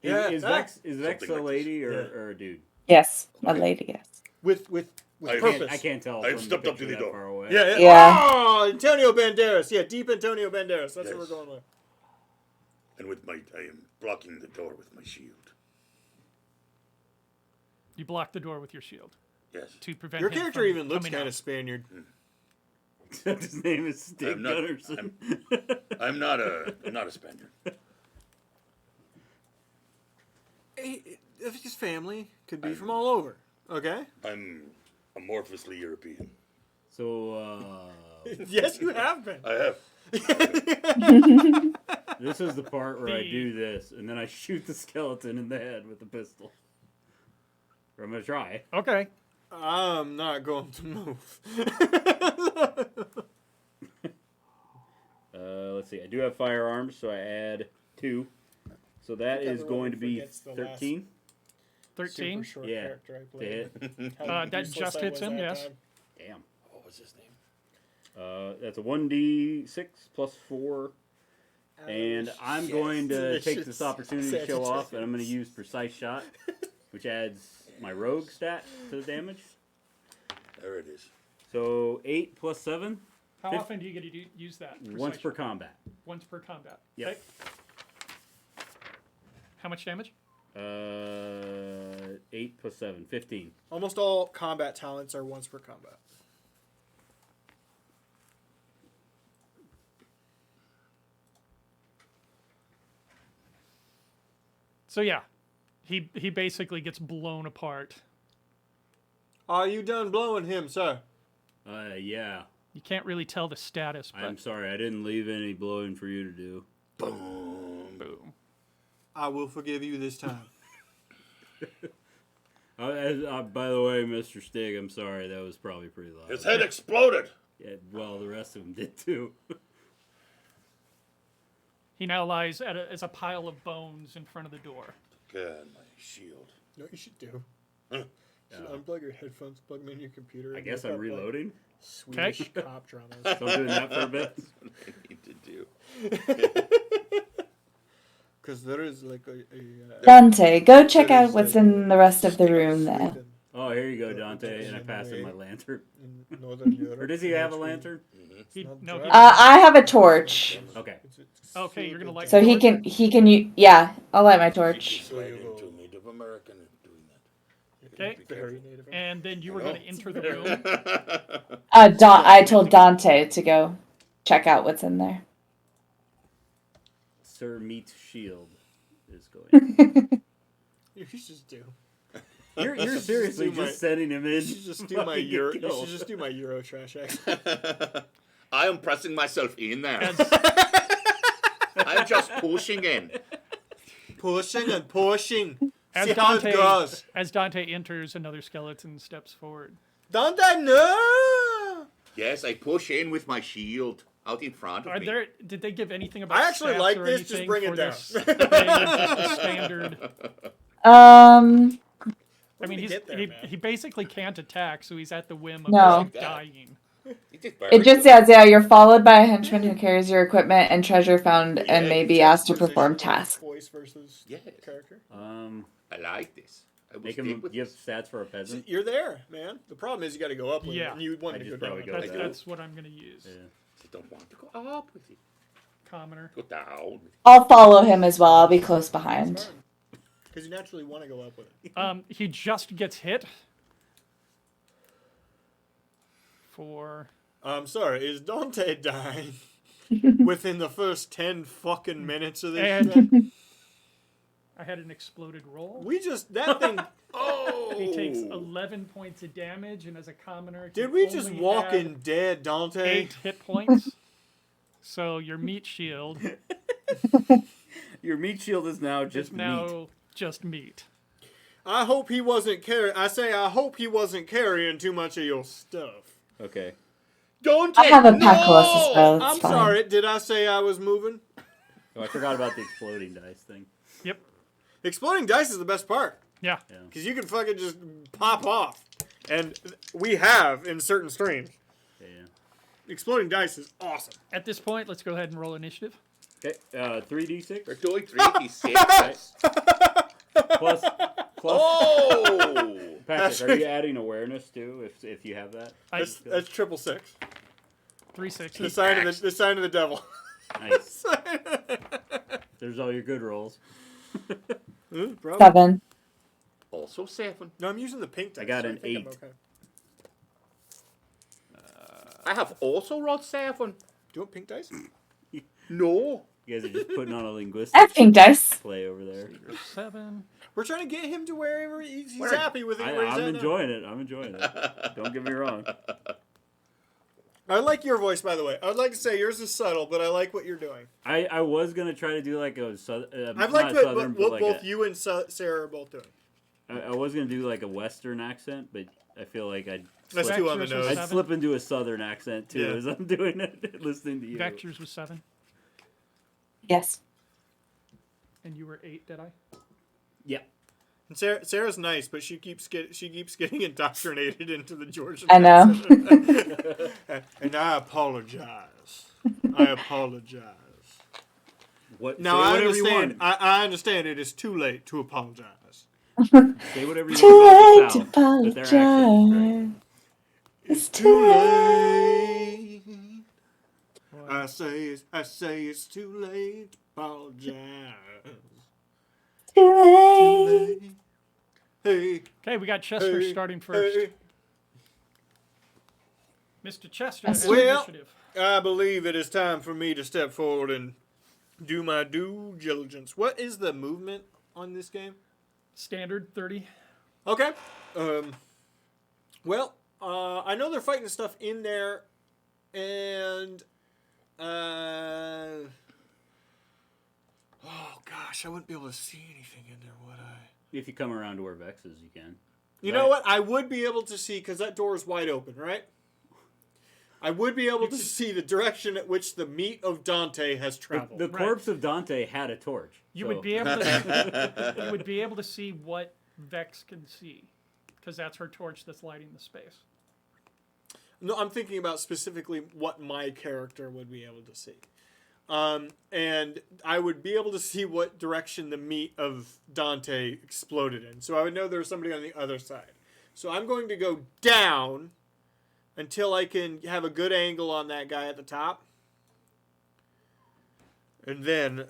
Yeah, Is Vex a Something like lady this. or a dude? Yes, a lady, yes. With I purpose. I can't tell. I've from stepped up to picture the that door. Far away. Yeah. Yeah. Oh, Antonio Banderas. Yeah, deep Antonio Banderas. That's what we're Yes. going with. And I am blocking the door with my shield. You block the door with your shield Yes. to prevent Your him character from even looks coming kind out. of Spaniard. His name is Stig I'm not- Gunnarsson. I'm not a Spaniard. If his family could be from all over. Okay. I'm amorphously European. So Yes, you have been. I have. this is the part where I do this, and then I shoot the skeleton in the head with a pistol. Or I'm gonna try. Okay. I'm not going to move. Let's see. I do have firearms, so I add 2. So that is going to be 13 13. Super short Yeah, character I to played. hit. How That useless just I hits was him, that yes. time. Damn. What was his name? That's a 1d6 plus 4. And I'm going to take this opportunity to show off, and I'm going to use Precise Shot, which adds my rogue stat to the damage. There it is. So 8 plus 7, How Fif- often do you get to use that? once per Precise- combat. Once per combat. Yep. Okay. How much damage? 8 plus 7, 15. Almost all combat talents are once per combat. So yeah, he basically gets blown apart. Are you done blowing him, sir? Yeah. You can't really tell the status, but I'm sorry, I didn't leave any blowing for you to do. Boom. Boom. I will forgive you this time. By the way, Mr. Stig, I'm sorry. That was probably pretty loud. His head exploded. Yeah, well, the rest of them did too. He now lies as a pile of bones in front of the door. God, my shield. You know what you should do? Huh. You should unplug your headphones, plug them in your computer. I and guess look I'm up, like, reloading. Swedish cop dramas. So I'm doing that for a bit. That's what I need to do. Because there is like a Dante, go check there out is, what's like, in the rest of the state room there. Sweden Oh, here you go, Dante. And I pass him my lantern. in Northern Europe. Or does he have a lantern? No, he- I have a torch, Okay. Okay, you're gonna light so the he torch? can yeah. I'll light my torch. He's right into Native American and doing that. Okay. Very native. And then you were I know. going to enter the room. I told Dante to go check out what's in there. Sir Meat Shield is going. You should just do. You're seriously do my- just sending him in. You should just do my fucking Euro. get You killed. should just do my Euro trash accent. I am pressing myself in there. As, I'm just pushing in. Pushing and pushing. as See how it Dante goes. as Dante enters, another skeleton steps forward. Don't I know? Yes, I push in with my shield out in front of Are me. there? Did they give anything about? I actually stats like or this, just anything bring it for down. this thing, or just a standard. I mean, we get there, he man? basically can't attack, so he's at the whim of No. just dying. You just It just says, yeah, you're followed by a henchman who carries your equipment and treasure found and Yeah, may be Just asked to perform position of tasks. Voice versus Yes. character. I like this. I will Make stick him with give this. stats for a peasant. You're there, man. The problem is you got to go up with Yeah. it, and you want I to just go probably down. go with down. it. That's what I'm going to use. Yeah. I don't want to go up with it. Commoner. Go down with it. I'll follow him as well. I'll be close behind. Because you naturally want to go up with it. He just gets hit. For I'm sorry, is Dante dying within the first 10 fucking minutes of this shit? and I had an exploded roll. We just, that thing, Oh! He takes 11 points of damage, and as a commoner, did he we just only walk had in dead, Dante? 8 hit points. So your meat shield Your meat shield is now is just now meat. just meat. I hope he wasn't I hope he wasn't carrying too much of your stuff. Okay. Don't I take have a pack colossus spell. I'm It's fine. sorry, did I say I was moving? Oh, I forgot about the exploding dice thing. Yep. Exploding dice is the best part. Yeah. Because you can fucking just pop off. And we have in certain streams. Yeah. Exploding dice is awesome. At this point, let's go ahead and roll initiative. Okay. 3d6 We're doing 3d6. plus. Oh! Patrick, are you adding awareness too? If you have that. That's 666. 3 The 6s. sign of the devil. Nice. There's all your good rolls. Probably. 7. Also 7. No, I'm using the pink dice. I got so an think I'm 8. okay. I have also rolled 7. Do you want pink dice? No. You guys are just putting on a I have linguistic pink dice. play over there. 7. We're trying to get him to wherever he's Where? happy with it. where he's I'm at now. enjoying it. I'm enjoying it. Don't get me wrong. I like your voice, by the way. I would like to say yours is subtle, but I like what you're doing. I was gonna try to do like a southern. I've not liked what southern, but like both you and Sarah are both doing. I was gonna do like a western accent, but I feel like I'd That's slip, two on the Vectors nose. was I'd 7. slip into a southern accent too Yeah. as I'm doing it, listening to you. Vectors was 7. Yes. And you were 8, did I? Yeah. And Sarah's nice, but she keeps getting indoctrinated into the Georgian. I know. accent. And I apologize. I apologize. What? Now say I whatever you understand. want. I understand. It is too late to apologize. Say whatever you Too want late about to the South, but their accent is great. apologize. It's too late. I say it's too late to apologize. Too late. Hey, Okay, we got Chester hey, starting first. hey. Mr. Chester has Well- initiative. I believe it is time for me to step forward and do my due diligence. What is the movement on this game? Standard 30. Okay. Well, I know they're fighting stuff in there, and Gosh, I wouldn't be able to see anything in there, would I? If you come around to where Vex is, you can. You know what? I would be able to see, because that door is wide open, right? I would be able to see the direction at which the meat of Dante has traveled. The corpse of Dante had a torch. You so- would be able to. You would be able to see what Vex can see, because that's her torch that's lighting the space. No, I'm thinking about specifically what my character would be able to see. And I would be able to see what direction the meat of Dante exploded in. So I would know there was somebody on the other side. So I'm going to go down until I can have a good angle on that guy at the top. And then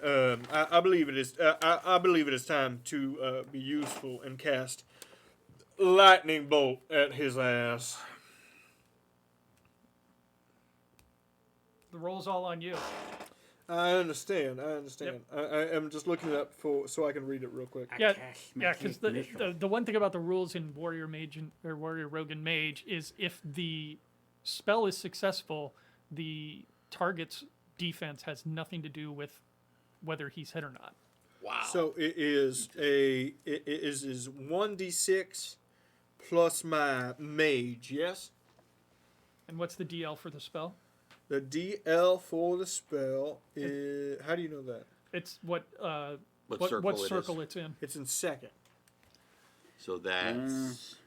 I believe it is. I believe it is time to be useful and cast lightning bolt at his ass. The roll's all on you. I understand. I am just looking it up so I can read it real quick. Yeah, because the one thing about the rules in Warrior Mage or Warrior Rogue and Mage is if the spell is successful, the target's defense has nothing to do with whether he's hit or not. Wow. So it is 1d6 plus my mage. Yes. And what's the DL for the spell? The DL for the spell is. How do you know that? It's what circle it circle is. it's in. It's in second. So that's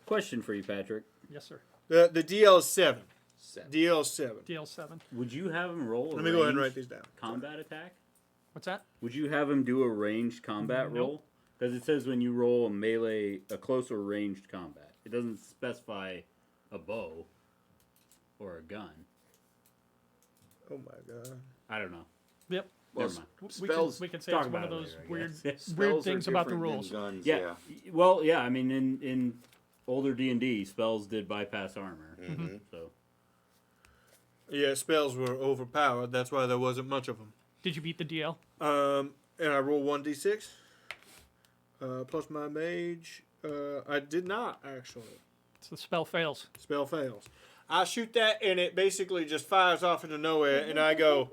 Question for you, Patrick. Yes, sir. The DL is 7. 7. DL is 7. DL 7. Would you have him roll a Let me go ahead and ranged write these down. combat attack? What's that? Would you have him do a ranged combat Nope. roll? Because it says when you roll a close or ranged combat. It doesn't specify a bow or a gun. Oh my god. I don't know. Yep. Well, Never mind. We can say talk it's one of about it those later, I guess. weird spells are things about the different than rules. Guns, Yeah. Well, yeah. I mean, in older D&D, spells did bypass armor. Mhm. So Yeah, spells were overpowered. That's why there wasn't much of them. Did you beat the DL? And I roll 1d6 plus my mage. I did not actually. So the spell fails. Spell fails. I shoot that and it basically just fires off into nowhere, and I go,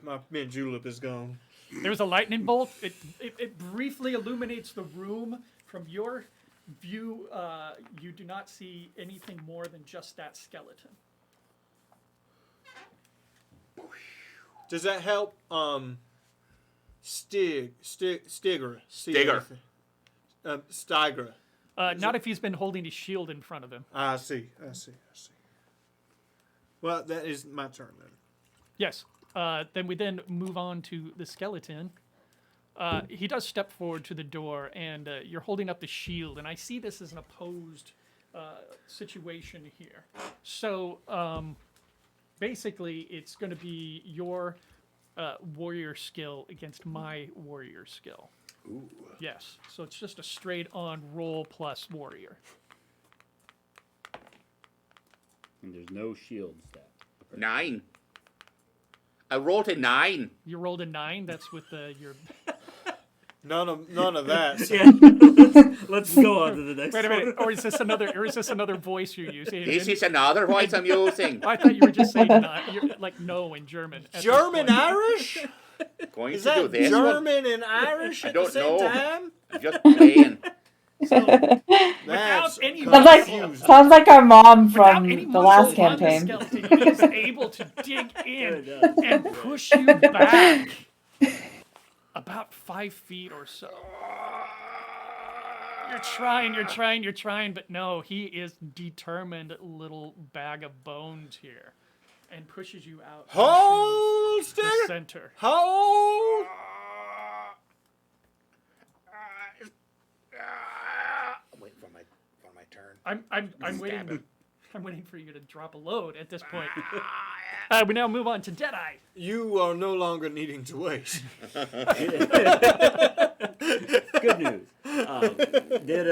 my mint julep is gone. There's a lightning bolt. It briefly illuminates the room. From your view, you do not see anything more than just that skeleton. Does that help? Stigra. Stigra. Not if he's been holding his shield in front of him. I see. Well, that is my turn then. Yes. Then we move on to the skeleton. He does step forward to the door, and you're holding up the shield, and I see this as an opposed situation here. So basically, it's going to be your warrior skill against my warrior skill. Ooh. Yes. So it's just a straight-on roll plus warrior. and there's no shield stat. 9. I rolled a 9. You rolled a 9. That's with your. None of that. So. Yeah. Let's go on to the next Wait a one. minute. Or is this another voice you're using? This is another voice I'm using. I thought you were just saying like no in German. at this German point. Irish? Going Is to do that this one. German and Irish I at the don't same know. time? I'm just playing. That's any- confusing. Sounds like our mom Without from any the last muscle on the campaign. skeleton, he is able to dig in It does. and push you back about 5 feet or so. You're trying, but no, he is determined little bag of bones here, and pushes you out Hold, into the stick. center. Hold. Wait for my turn. I'm waiting. I'm waiting for you to drop a load at this point. We now move on to Deadeye. You are no longer needing to wait. Good news. Did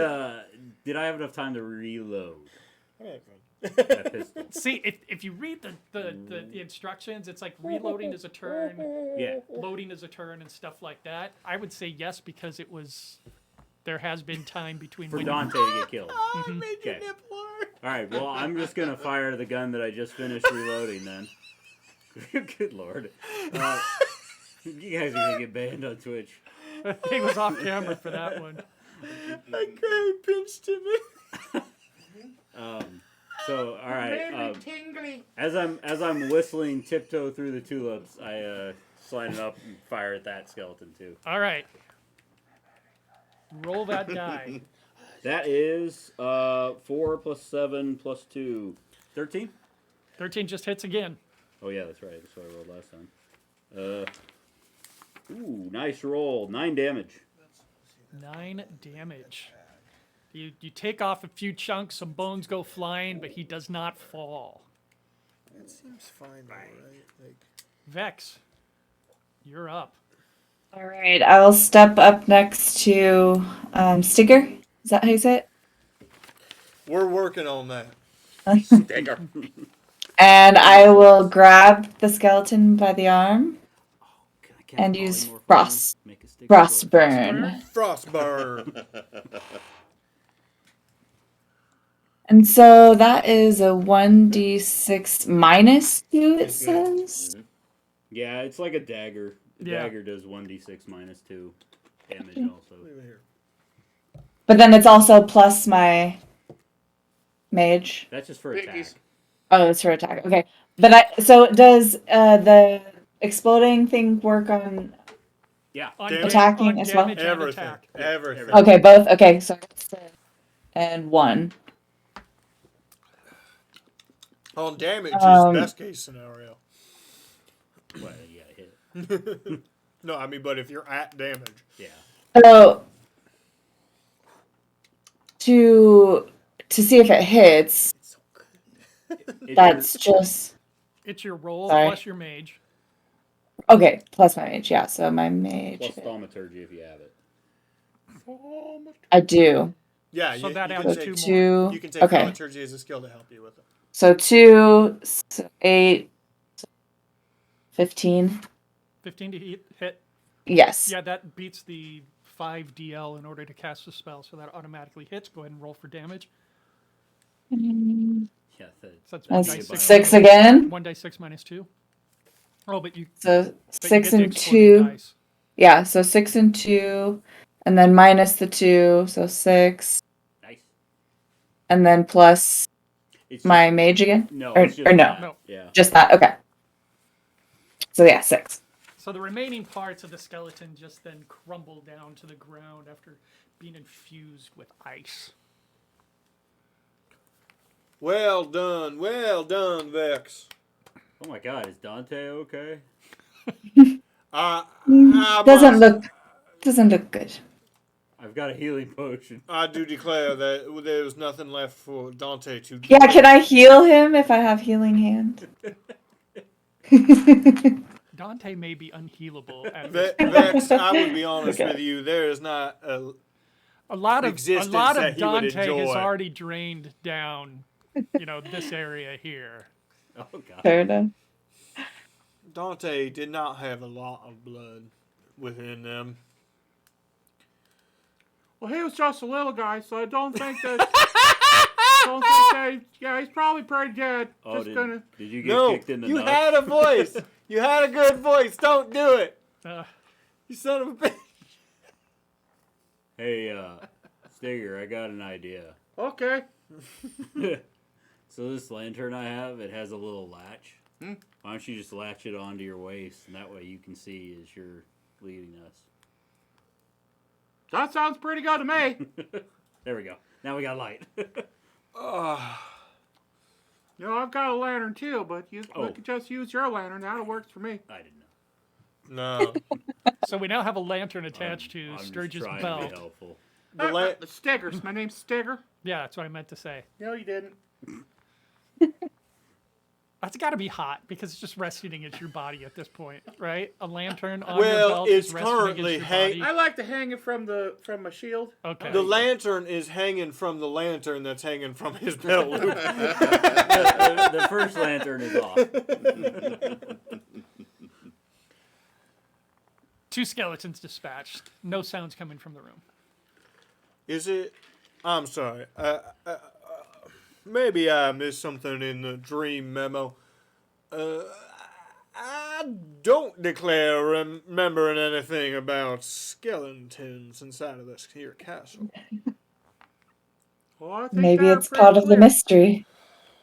I have enough time to reload that pistol? See, if you read the instructions, it's like reloading is a turn, Yeah. loading is a turn, and stuff like that. I would say yes because there has been time between For when Dante to get killed. I made your Okay. nipple hurt. All right. Well, I'm just gonna fire the gun that I just finished reloading. Then. Good lord. You guys are gonna get banned on Twitch. He was off camera for that one. I can't pinched him. So all right. As I'm whistling tiptoe through the tulips, I slide it up and fire at that skeleton too. All right. Roll that die. That is 4 plus 7 plus 2. 13? 13 just hits again. Oh yeah, that's right. That's what I rolled last time. Ooh, nice roll. 9 damage. 9 damage. You take off a few chunks, some bones go flying, but he does not fall. That seems fine, though, right? Like, Vex, you're up. All right, I'll step up next to Stigger. Is that how you say it? we're working on that. Dagger. And I will grab the skeleton by the arm Can I and cast use polymorph on frost him? Make a stick burn. Frostburn. And so that is a 1d6 minus 2, it says. Yeah, it's like a dagger. The Yeah. dagger does 1d6 minus 2 damage also. Leave it here. But then it's also plus my mage. That's just for attack. Oh, it's for attack. Okay. But so does the exploding thing work on... Yeah. On Damage. Attacking on as well? damage and Everything. attack. Everything. Okay, both. Okay, so... And 1. On damage Um, is best case scenario. Well, you gotta hit it. No, I mean, but if you're at damage. Yeah. So... To see if it hits, If that's just... It's your roll Sorry. plus your mage. Okay, plus my mage, yeah. So my you're- mage... plus thaumaturgy if you have it. I do. Yeah, So you, that you adds can two take, more. 2... you can take Okay. thaumaturgy as a skill to help you with it. So 2, 8, 15. 15 to hit. Yes. Yeah, that beats the 5 DL in order to cast the spell, so that automatically hits. Go ahead and roll for damage. Yeah, that's So that's 1 That's die 6. 6 again. 1 die 6 minus 2. Oh, but you, So but you 6 get the and exploding 2. dice. Yeah, so 6 and 2. And then minus the 2. So 6. nice. And then plus It's my mage again. just, no, or- it's just or no. that. No. Yeah. Just that. Okay. So yeah, 6. So the remaining parts of the skeleton just then crumble down to the ground after being infused with ice. Well done, Vex. Oh my God, is Dante okay? Doesn't look good. I've got a healing potion. I do declare that there was nothing left for Dante to do. Yeah, can I heal him if I have healing hand? Dante may be unhealable at Vex, I would be honest Okay. with you. There is not a lot of existence that that he would Dante has enjoy. already drained down, this area here. Oh God. Fair enough. Dante did not have a lot of blood within them. Well, he was just a little guy, so I don't think that. Yeah, he's probably pretty good. Oh, Just did, gonna. did you get No, kicked in the you nuts? had a voice. You had a good voice. Don't do it. Uh, You son of a bitch. Hey, Stigger, I got an idea. Okay. So this lantern I have, it has a little latch. Why don't you just latch it onto your waist, and that way you can see as you're leading us. That sounds pretty good to me. There we go. Now we got light. I've got a lantern too, but you Oh. could just use your lantern. That'll work for me. I didn't know. No. so we now have a lantern attached I'm to just Sturgis' trying to belt. be helpful. The la- Stiggers. My name's Stigger. Yeah, that's what I meant to say. No, you didn't. That's got to be hot because it's just resting against your body at this point, right? A lantern on your Well, belt it's is resting currently against your body. I like to hang it from my shield. Okay. the lantern is hanging from the lantern that's hanging from his belt loop. The first lantern is off. 2 skeletons dispatched. No sounds coming from the room. Is it? I'm sorry. Maybe I missed something in the dream memo. I I don't declare remembering anything about skeletons inside of this here castle. Well, I think Maybe they're it's pretty part of the clear. mystery.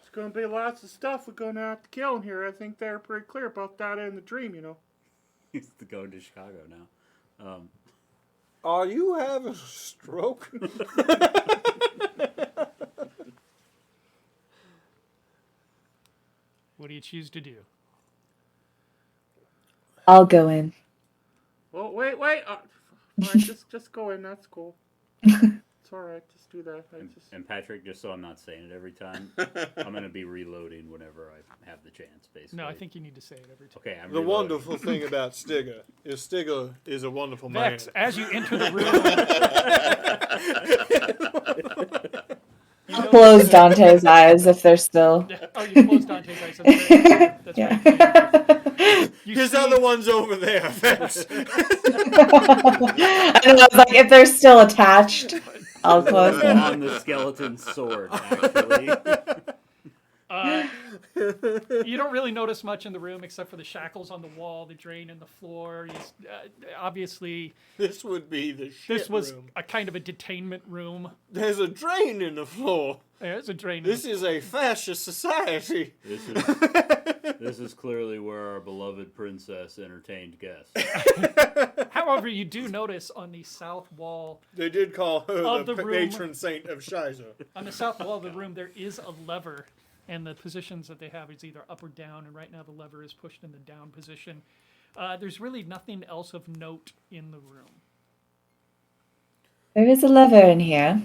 It's gonna be lots of stuff we're gonna have to kill in here. I think they're pretty clear about that in the dream, you know. He's going to Chicago now. Are you having a stroke? What do you choose to do? I'll go in. Well, wait. All right, just go in. That's cool. It's all right. Just do that. And Patrick, just so I'm not saying it every time, I'm going to be reloading whenever I have the chance, basically. No, I think you need to say it every time. Okay, I'm The reloading. wonderful thing about Stigger is a wonderful man. Vex, as you enter the room, Close Dante's eyes if they're still. oh, you closed Dante's eyes. That's right. That's Yeah. right. You His see- other one's over there. Vex. I don't know, like if they're still attached, I'll close them. On the skeleton sword, actually. You don't really notice much in the room except for the shackles on the wall, the drain in the floor. Obviously, This would be the shit this was room. a kind of a detainment room. There's a drain in the floor. There's a drain. This is a fascist society. This is clearly where our beloved princess entertained guests. However, you do notice on the south wall, They did call her Of the the room. patron saint of Shiza. on the south wall of the room, there is a lever, and the positions that they have is either up or down. And right now, the lever is pushed in the down position. There's really nothing else of note in the room. There is a lever in here.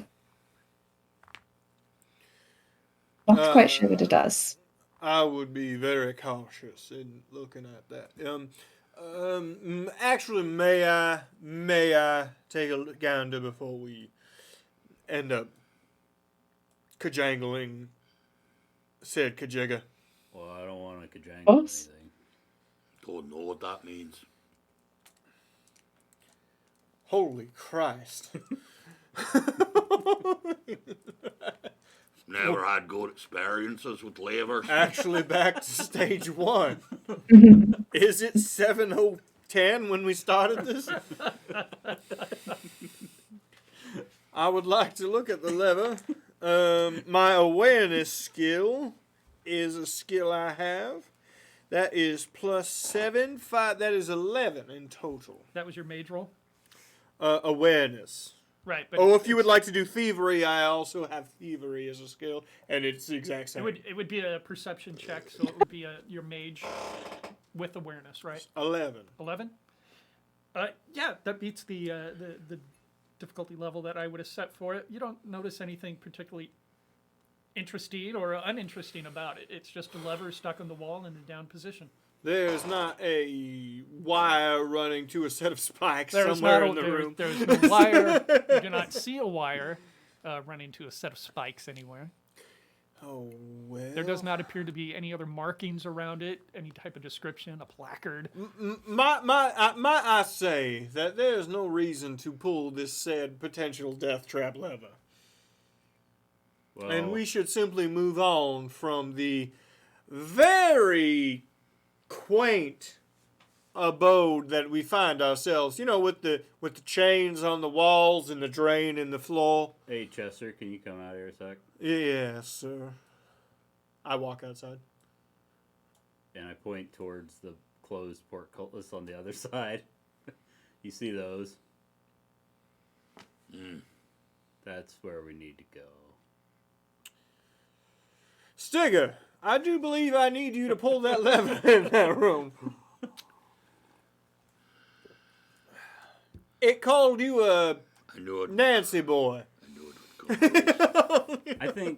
Not quite sure what it does. I would be very cautious in looking at that. Actually, may I take a gander before we end up kajangling said kajigga? Well, I don't want to kajangle Oops. anything. Don't know what that means. Holy Christ. Never had good experiences with levers. Actually, back to stage one. Is it 7:10 when we started this? I would like to look at the lever. My awareness skill is a skill I have. That is +7, 5. That is 11 in total. That was your mage roll? Awareness. Right. But Oh, if you would like to do thievery, I also have thievery as a skill, and it's the exact same. it would be a perception check, so it would be your mage with awareness, right? 11. 11? Yeah, that beats the difficulty level that I would have set for it. You don't notice anything particularly interesting or uninteresting about it. It's just a lever stuck on the wall in the down position. There's not a wire running to a set of spikes There's somewhere not in the room. There's no wire. You do not see a wire running to a set of spikes anywhere. Oh, well. There does not appear to be any other markings around it, any type of description, a placard. I say that there's no reason to pull this said potential death trap lever. Well, And we should simply move on from the very quaint abode that we find ourselves, you know, with the chains on the walls and the drain in the floor. hey, Chester, can you come out here a sec? Yes, sir. I walk outside. And I point towards the closed portcullis on the other side. You see those? That's where we need to go. Stigger, I do believe I need you to pull that lever in that room. It called you a I knew it. Nancy boy. I knew it would come.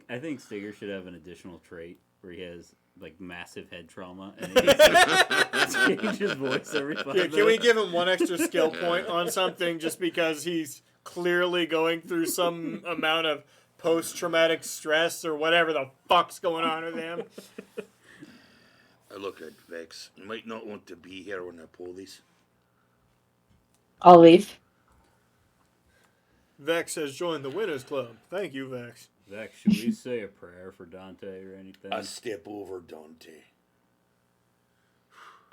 I think Stiger should have an additional trait where he has like massive head trauma and he changes his voice every 5 Yeah, minutes. can we give him one extra skill point on something just because he's clearly going through some amount of post-traumatic stress or whatever the fuck's going on with him? I look at Vex. You might not want to be here when I pull these. I'll leave. Vex has joined the Winners Club. Thank you, Vex. Zach, should we say a prayer for Dante or anything? I step over Dante.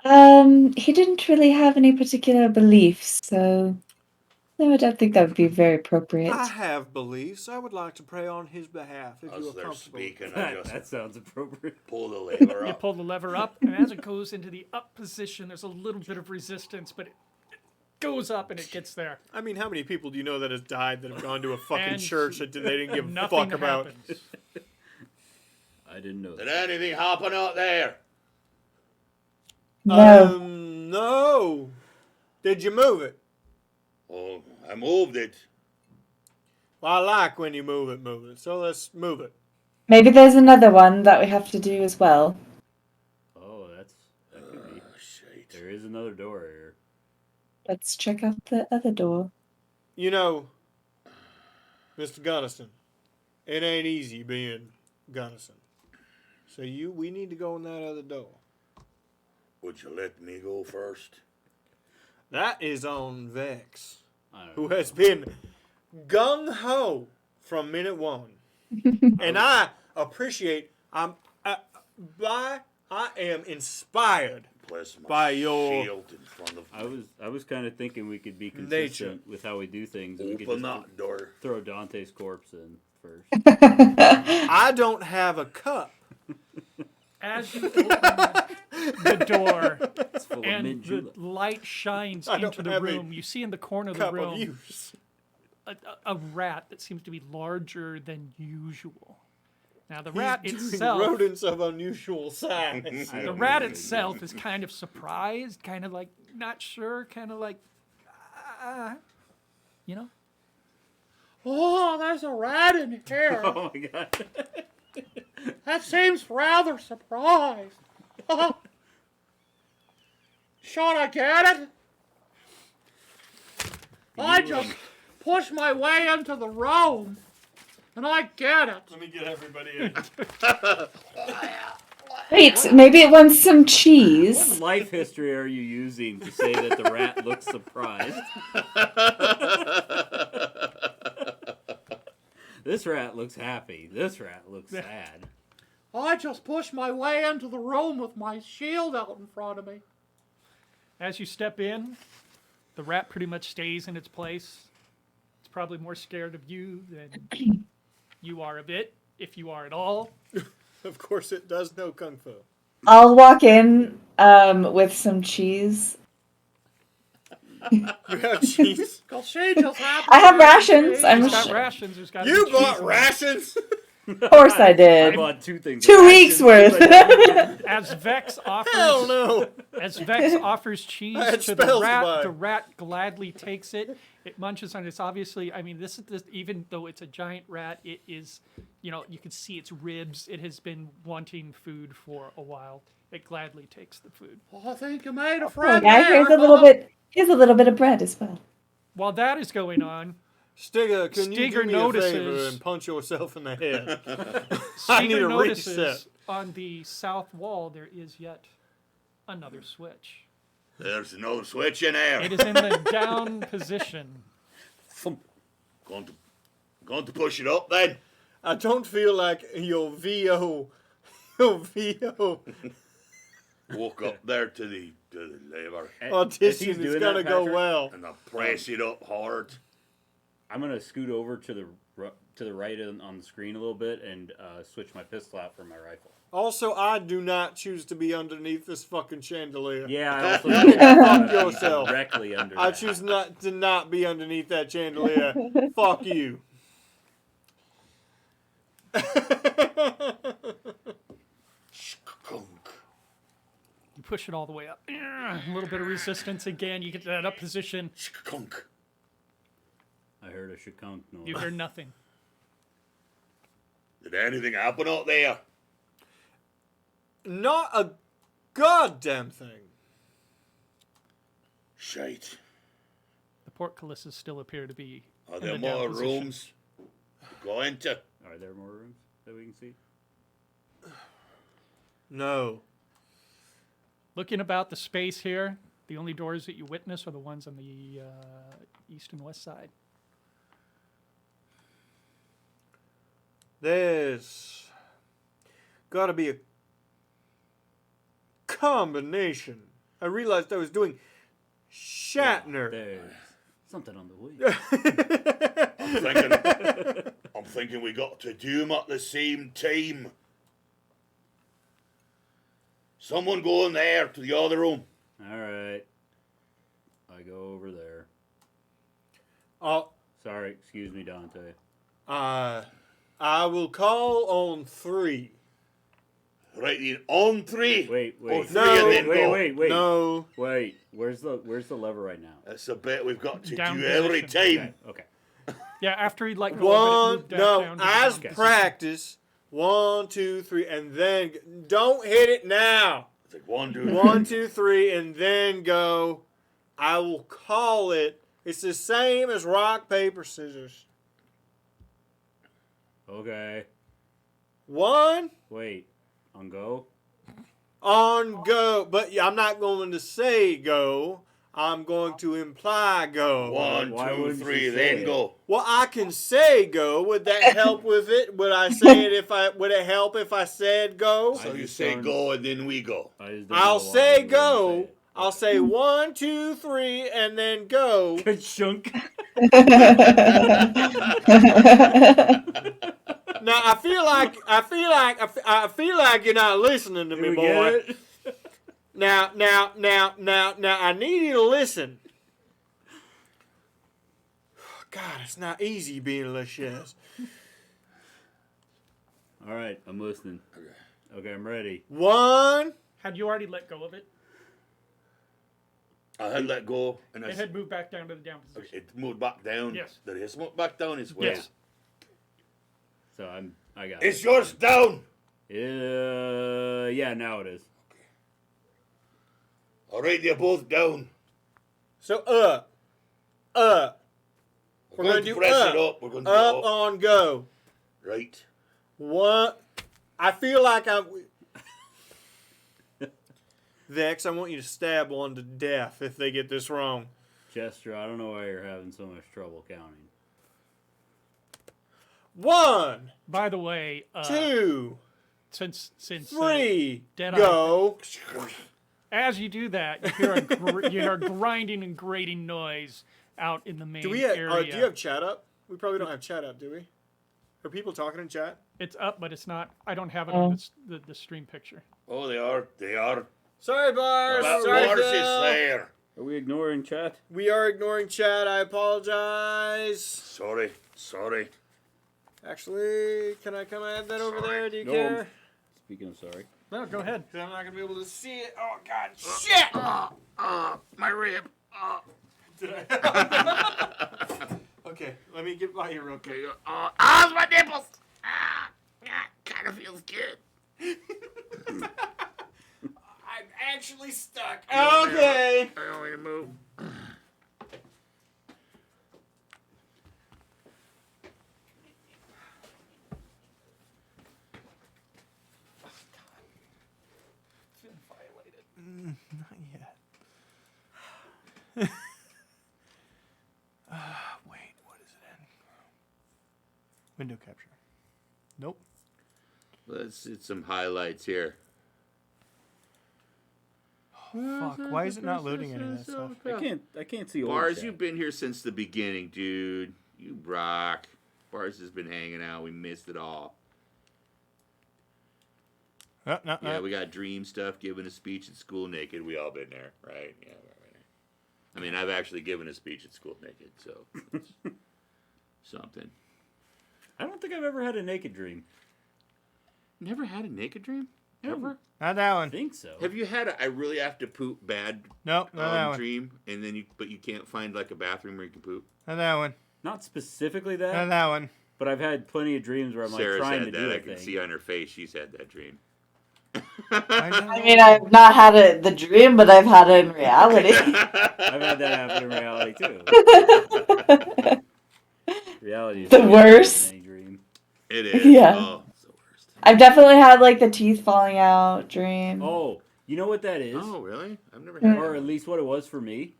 He didn't really have any particular beliefs, so no, I don't think that would be very appropriate. I have beliefs. I would like to pray on his behalf if you As are they're comfortable. speaking, I just That sounds appropriate. pull the lever You up. pull the lever up, and as it goes into the up position, there's a little bit of resistance, but it goes up and it gets there. I mean, how many people do you know that has died that have gone to a fucking And church that they didn't give a Nothing fuck about? happens. I didn't know Did that. anything happen out there? No. No. Did you move it? Oh, I moved it. Well, I like when you move it. So let's move it. Maybe there's another one that we have to do as well. Oh, that could be. Shit. There is another door here. Let's check out the other door. You know, Mr. Gunnison, it ain't easy being Gunnison. So we need to go in that other door. Would you let me go first? That is on Vex, I don't who know. has been gung ho from minute one, and I appreciate. I am inspired. Bless my By your- shield in front of I was kind of thinking we could be Nature. consistent with how we do things. And we could Open just that door. throw Dante's corpse in first. I don't have a cup. As you open the door It's full of and mint the julep. light shines I don't into the have a room, you see in the corner of the Cup of room use. a rat that seems to be larger than usual. Now the rat He's doing itself, rodents of unusual size. I the don't rat really itself is kind of surprised, kind of like not sure, kind of like, you know. Oh, there's a rat in here. Oh my god. That seems rather surprised. Should I get it? I just push my way into the room, and I get it. Let me get everybody in. Wait, maybe it wants some cheese. What life history are you using to say that the rat looks surprised? This rat looks happy. This rat looks sad. I just push my way into the room with my shield out in front of me. As you step in, the rat pretty much stays in its place. It's probably more scared of you than you are of it, if you are at all. Of course, it does know kung fu. I'll walk in with some cheese. You have cheese. Cause she just happened. I have to rations. I'm It's got sure. rations. There's got You got rations. Of course I I did. bought 2 things. 2 weeks worth. As Vex offers, Hell no. as Vex offers cheese had to the spells to buy. rat gladly takes it. It munches on it. It's obviously, I mean, this even though it's a giant rat, it is, you know, you can see its ribs. It has been wanting food for a while. It gladly takes the food. Oh, I think you made a Oh, friend. yeah, there. here's a little bit of bread as well. While that is going on, Stigger, can you Stigger do me a favor notices- and punch yourself in the head? I need Stigger a notices reset. on the south wall there is yet another switch. There's another switch in there. It is in the down position. Going to push it up then. I don't feel like your VO Walk up there to the lever As he's audition is doing gonna that, go Patrick, well. and I press it up hard. I'm gonna scoot over to the right on the screen a little bit and switch my pistol out for my rifle. Also, I do not choose to be underneath this fucking chandelier. Yeah, I also Fuck yourself. directly under. I that. choose not to be underneath that chandelier. Fuck you. Skunk. You push it all the way up. A little bit of resistance again. You get to that up position. Skunk. I heard a shakunk noise. You hear nothing. Did anything happen out there? Not a goddamn thing. Shite. The portcullises still appear to be Are in there the down more position. rooms to go into? Are there more rooms that we can see? No. Looking about the space here, the only doors that you witness are the ones on the east and west side. There's gotta be a combination I realized I was doing Shatner. There's something on the way. I'm thinking we got to do them at the same time. Someone go in there to the other room. All right. I go over there. Oh, Sorry, excuse me, Dante. I will call on 3. Right then, on 3. Wait, On wait. 3 No. and then go. Wait. No. Wait, where's the lever right now? That's a bit we've got to Down do every position. time. Okay. Yeah, after he let go of it, it One, moved no, down to as the down practice. 1, 2, 3, and then don't hit it now. It's like 1, 2, 1, 2, 3, and then go. I will call it. It's the same as rock, paper, scissors. Okay. 1 Wait. On go? on go, but I'm not going to say go. I'm going to imply go. 1, Why 2, wouldn't 3, you say then it? go. Well, I can say go. Would that help with it? Would I say it if I? Would it help if I said go? So you just say don't- go and then we go. I just don't I'll know why say you wouldn't go. say it. I'll say 1, 2, 3, and then go. Good shunk. Now I feel like you're not listening to Did me, we boy. get it? Now, I need you to listen. God, it's not easy being a Lachez. All right, I'm listening. Okay, I'm ready. 1, Had you already let go of it? I had let go and It had moved back down to the down position. it moved back down. Yes. Did it move back down as well? Yes. So I got Is it. yours down? Yeah, now it is. All right, they're both down. so up. We're gonna going do to press up. it up. We're going to Up go up. on go. Right. 1. I feel like I'm. Vex, I want you to stab one to death if they get this wrong. Chester, I don't know why you're having so much trouble counting. 1, By the way, 2, since 3, Deadeye- go. as you do that, you hear you hear a grinding and grating noise out in the main Do we have? area. Do you have chat up? We probably don't have chat up, do we? Are people talking in chat? It's up, but it's not. I don't have it Oh. on the stream picture. Oh, they are. They are. Sorry, Bars. But Sorry, Lars is Phil. there. Are we ignoring chat? We are ignoring chat. I apologize. Sorry. Sorry. Actually, can I come add that over there? Do you No, care? Speaking of sorry. No, go ahead. 'Cause I'm not gonna be able to see it. Oh God, shit! My rib. Okay, let me get by you real quick. My nipples. Kind of feels good. I'm actually stuck. Okay. I don't want to move. Not yet. Wait, what is it in? Window capture. Nope. Let's see some highlights here. Fuck. Why is it not loading any of that stuff? I can't see old Bars, chat. you've been here since the beginning, dude. You rock. Bars has been hanging out. We missed it all. Yeah, we got dream stuff, giving a speech at school naked. We all been there, right? Yeah, right. I mean, I've actually given a speech at school naked, so it's something. I don't think I've ever had a naked dream. Never had a naked dream? Ever? Not that I one. think so. Have you had a I really have to poop bad Nope, not that one. dream, and then but you can't find like a bathroom where you can poop? Not that one. Not specifically Not that, that one. but I've had plenty of dreams where I'm like Sarah's trying had to that. do I a can thing. see on her face she's had that dream. I mean, I've not had it the dream, but I've had it in reality. I've had that happen in reality too. Reality is The way better worst. than any dream. It is. Yeah. Oh, it's the worst. I've definitely had like the teeth falling out dream. Oh, you know what that is? Oh, really? I've never had Or that. at least what it was for me.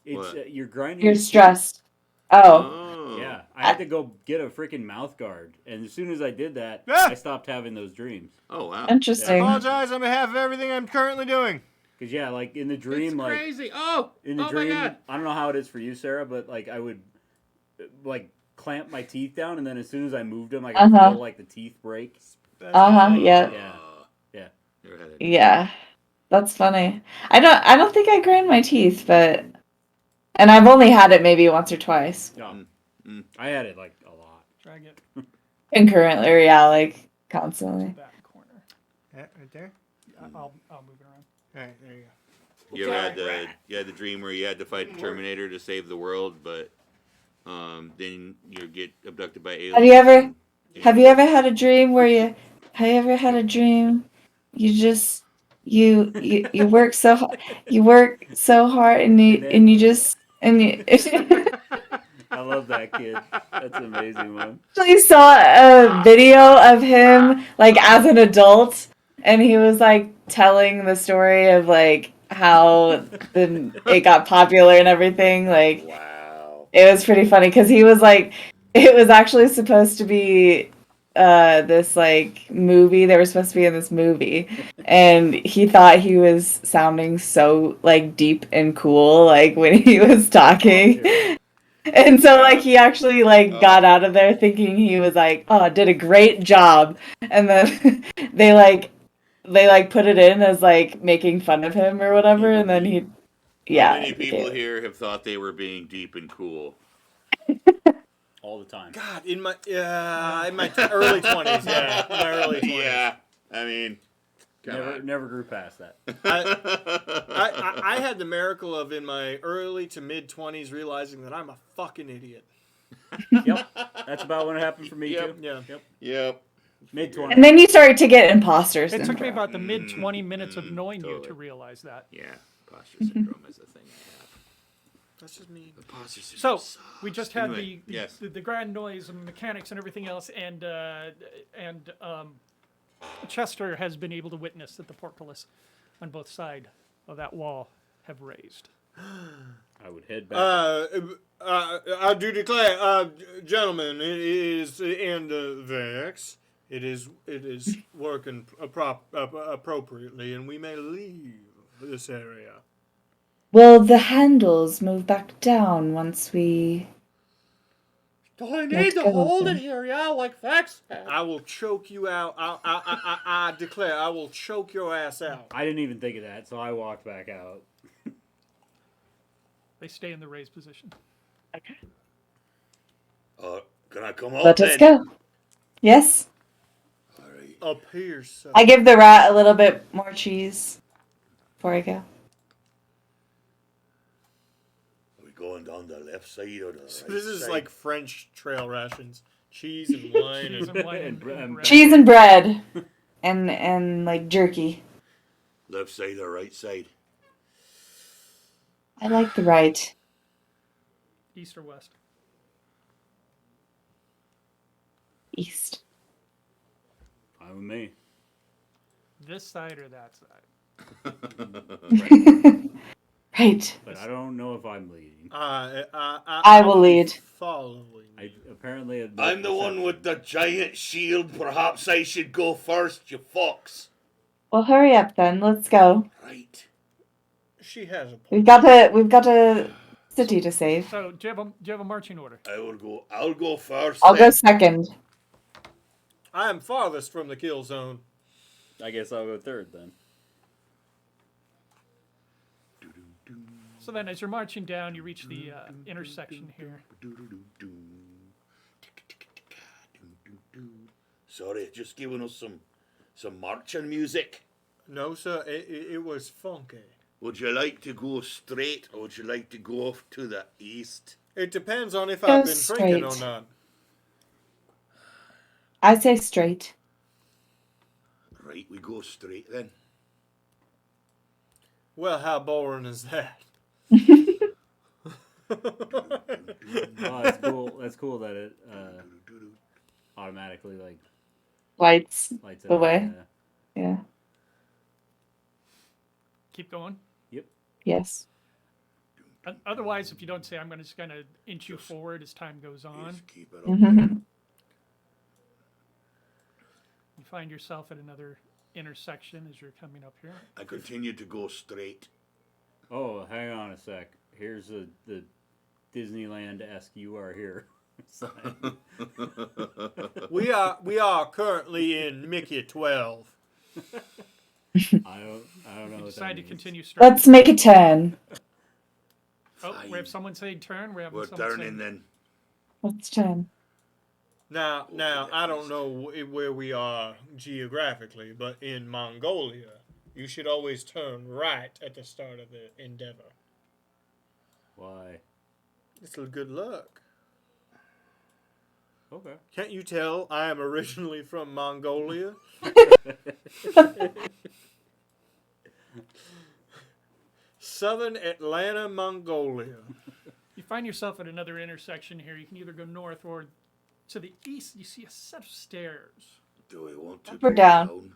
It's What? you're grinding. You're your teeth. stressed. Oh. Oh. Yeah, I had to go get a freaking mouth guard, and as soon as I did that, Ah! I stopped having those dreams. Oh, wow. I Interesting. apologize on behalf of everything I'm currently doing. Because yeah, like in the dream, It's like crazy. Oh, in the oh dream, my God. I don't know how it is for you, Sarah, but like I would like clamp my teeth down, and then as soon as I moved them, I could Uh-huh. feel like the teeth break. Yeah. Yeah. Never had it. Yeah. That's funny. I don't think I grind my teeth, but and I've only had it maybe once or twice. No, Mm. I had it like a lot. Drag it Concurrently, or yeah, like constantly. to that corner. Yeah, right there. I'll move it around. All right, there you go. You ever had the dream where you had to fight the Terminator to save the world, but then you get abducted by aliens? Have you ever had a dream where you just you work so hard and you just and you I love that kid. That's an amazing one. actually saw a video of him like as an adult, and he was like telling the story of like how it got popular and everything. Like Wow. it was pretty funny because he was like, it was actually supposed to be this like movie. They were supposed to be in this movie, and he thought he was sounding so like deep and cool like when he was talking. And so like he actually like got out of there thinking he was like, oh, did a great job. And then they put it in as like making fun of him or whatever, and then How yeah. many people here have thought they were being deep and cool? All the time. God, in my early 20s, yeah, in my early 20s. Yeah, I mean, come on. Never grew past that. I had the miracle of in my early to mid 20s realizing that I'm a fucking idiot. Yep. That's about when it happened for me Yep. too. Yeah. Yep. Mid 20s. And then you started to get imposter It took me syndrome. about the mid 20 minutes of knowing you to totally. realize that. Yeah, imposter syndrome is a thing I have. That's just me. Imposter So syndrome we just sucks. had Anyway, yes. the grand noise and mechanics and everything else, and Chester has been able to witness that the portcullis on both sides of that wall have raised. I would head back. I do declare, gentlemen, it is and Vex. It is working appropriately, and we may leave this area. Will the handles move back down once we... Do I Let's need to go hold then. it here, yeah, like Vex? I will choke you out. I declare, I will choke your ass out. I didn't even think of that, so I walked back out. They stay in the raised position. Can I come out Let us then? go. Yes. All right. Up here, sir. I give the rat a little bit more cheese before I go. Are we going down the left side or the right This is side? like French trail rations. Cheese and wine. Cheese and wine and And bread. Cheese and bread. And like jerky. Left side or right side? I like the right. East or west. East. Fine with me. This side or that side. Right. But I don't know if I'm leading. I will lead. Following. I apparently have I'm the one with the giant shield. Perhaps I should go first, you fox. Well, hurry up then. Let's go. Right. She has a point. We've got a city to save. So do you have a marching order? I'll go first. I'll go then. second. I am farthest from the kill zone. I guess I'll go third then. So then, as you're marching down, you reach the intersection here. Sorry, just giving us some marching music. No, sir. It was funky. Would you like to go straight or would you like to go off to the east? It depends on if Go I've been drinking or straight. not. I say straight. Right, we go straight then. Well, how boring is that? Oh, that's cool. That's cool that it automatically like Lights lights the up. way. Yeah. Keep going. Yes. Otherwise, if you don't say, I'm just going to inch you forward as time goes on. Just keep it up. Mhm. You find yourself at another intersection as you're coming up here. I continue to go straight. Oh, hang on a sec. Here's the Disneyland-esque "You Are Here" sign. We are currently in Mickey 12. I don't know. You What decide that to means. continue straight. Let's make a turn. Oh, we have someone saying turn. We're someone turning saying then. Let's turn. Now, I don't know where we are geographically, but in Mongolia, you should always turn right at the start of the endeavor. Why? It's a good luck. Okay. Can't you tell I am originally from Mongolia? Southern Atlanta, Mongolia. You find yourself at another intersection here. You can either go north or to the east. You see a set of stairs. Do we want to Up or go down?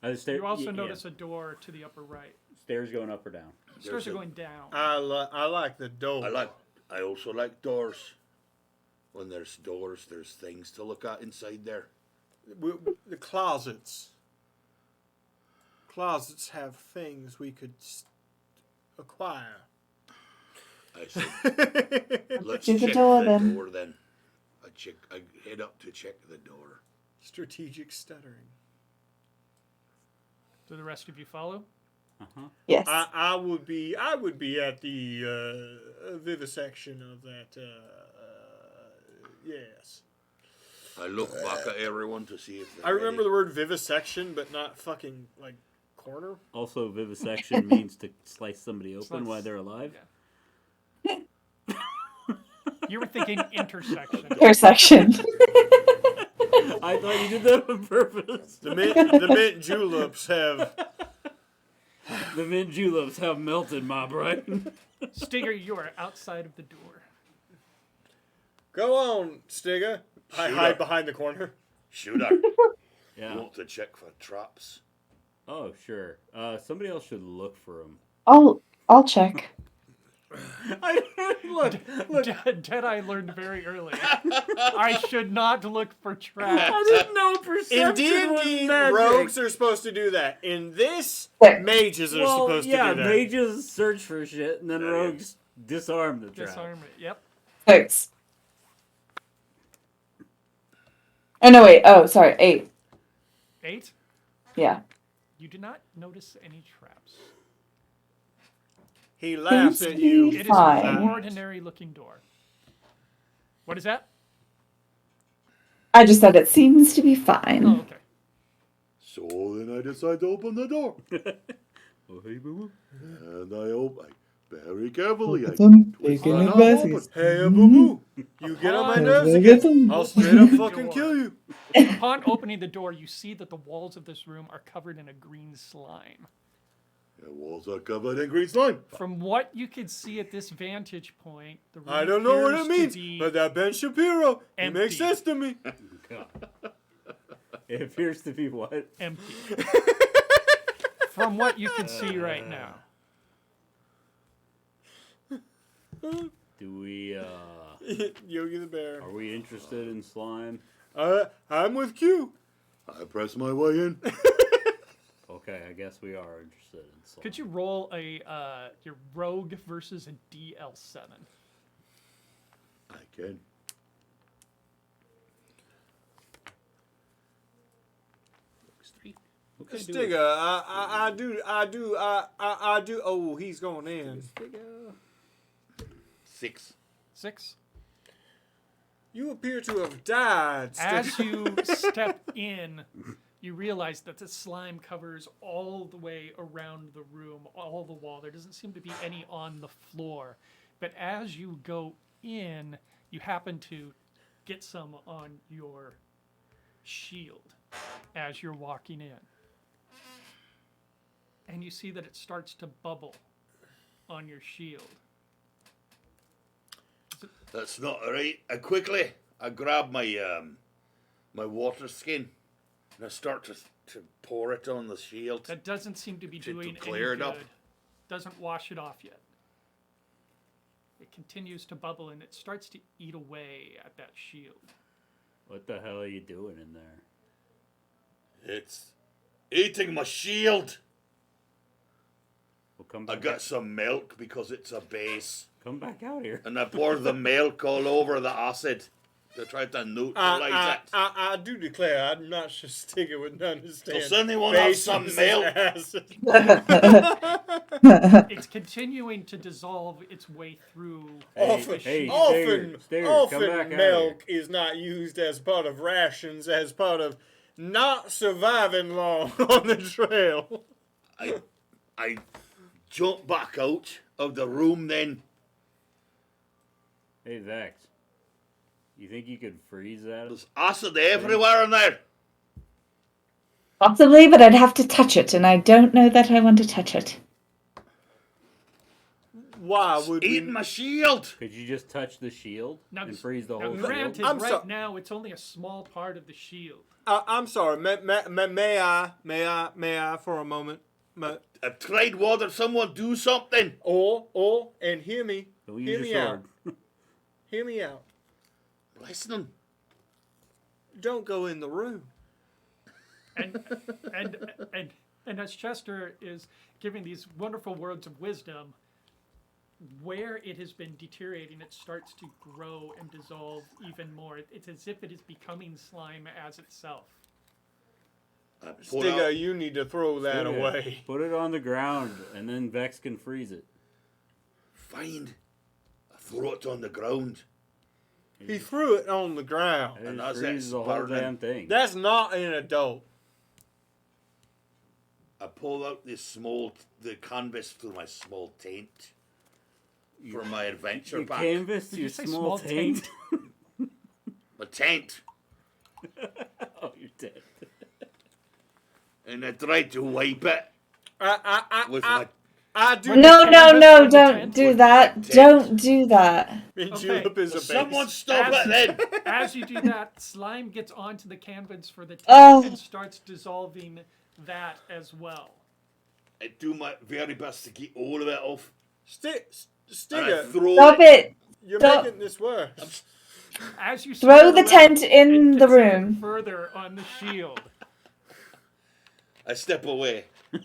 You also notice a door to the upper right. Stairs going up or down. Stairs are going down. I like the door. I also like doors. When there's doors, there's things to look at inside there. The closets. Closets have things we could acquire. I said, let's Do the check door, the then. door then. I head up to check the door. Strategic stuttering. Do the rest of you follow? Yes. I would be at the vivisection of that. Yes. I look back at everyone to see if they're I remember the ready. word vivisection, but not fucking like corner. Also, vivisection means to slice somebody open Slice. while they're alive. You were thinking intersection. Intersection. I thought you did that on purpose. The mint juleps have. The mint juleps have melted, my brain. Stinger, you are outside of the door. Go on, Stigger. I Shoot hide up. behind the corner. Shooter, Yeah. want to check for traps? Oh, sure. Somebody else should look for him. I'll check. Look. Deadeye learned very early. I should not look for traps. I didn't know In perception was D&D, magic. rogues are supposed to do that. In this, There. mages are supposed to do that. mages search for shit, and then There rogues disarm the trap. Disarm it. Yep. 6. Oh no! Wait. Oh, sorry. 8. 8. Yeah. You do not notice any traps. He laughs at you. It is Fine. an ordinary looking door. What is that? I just said it seems to be fine. Oh, okay. So then I decide to open the door. Oh, hey, boo. And I open very carefully. I Some twist bacon the and knob biscuits. open. Hey, boo boo. You get on my nerves again. I'll straight up fucking kill you. Upon opening the door, you see that the walls of this room are covered in a green slime. The walls are covered in green slime. From what you can see at this vantage point, the room I don't know what it appears to means, be but that Ben Shapiro, it empty. makes sense to me. God. It appears to be what? empty. From what you can see right now. Do we, Yogi the Bear. are we interested in slime? I'm with Q. I press my way in. Okay, I guess we are interested in slime. Could you roll a your rogue versus a DL7? I can. Okay, do it. Stigger, I do. Oh, he's going in. 6. 6. You appear to have died, As Stigger. you step in, you realize that the slime covers all the way around the room, all the wall. There doesn't seem to be any on the floor. But as you go in, you happen to get some on your shield as you're walking in. And you see that it starts to bubble on your shield. That's not right. I grab my my water skin and I start to pour it on the shield. That doesn't seem to be To doing clear any it good. up. Doesn't wash it off yet. It continues to bubble and it starts to eat away at that shield. What the hell are you doing in there? It's Eating my shield. We'll come I back. got some milk because it's a base. Come back out here. And I poured the milk all over the acid to try to neutralize it. I do declare, I'm not just sticking with none to stand. Does anyone have some bases milk? acid. It's continuing to dissolve its way through. Often, hey, often, Stinger, come often back out milk is not used as part of rations, as part of not surviving long on the trail. I jumped back out of the room then. Hey, Vex. You think you could freeze that? There's acid everywhere in there. Possibly, but I'd have to touch it, and I don't know that I want to touch it. Why would we? Eating my shield. Could you just touch the shield Now, and freeze the now whole granted, shield? I'm right now it's only a small part of the shield. I'm sorry. May I for a moment? I've tried water. Someone do something. And hear me. Don't Hear use me your out. sword. Hear me out. Listening. Don't go in the room. And as Chester is giving these wonderful words of wisdom, where it has been deteriorating, it starts to grow and dissolve even more. It's as if it is becoming slime as itself. I pull Stigger, out- you need to throw that Stinger, away. Put it on the ground, and then Vex can freeze it. Fine. I throw it on the ground. He threw it on the ground. And that's it freezes it, the whole burning. damn thing. That's not an adult. I pull out the canvas for my small tent. For my adventure You pack. canvas Did your you say small small taint. My tent. Oh, you're dead. And I tried to wipe it with my... I do. No, the no, canvas no, for the don't tent? do With that. the tent. Don't do that. And Okay. Julep is a Someone base. stop it then. As you do that, slime gets onto the canvas for the tent Oh. and starts dissolving that as well. I do my very best to get all of it off. And I Stigger, throw Stop it. it. you're Stop. making this worse. As you Throw spin the around, tent in it the gets even room. further on the shield. I step away. Do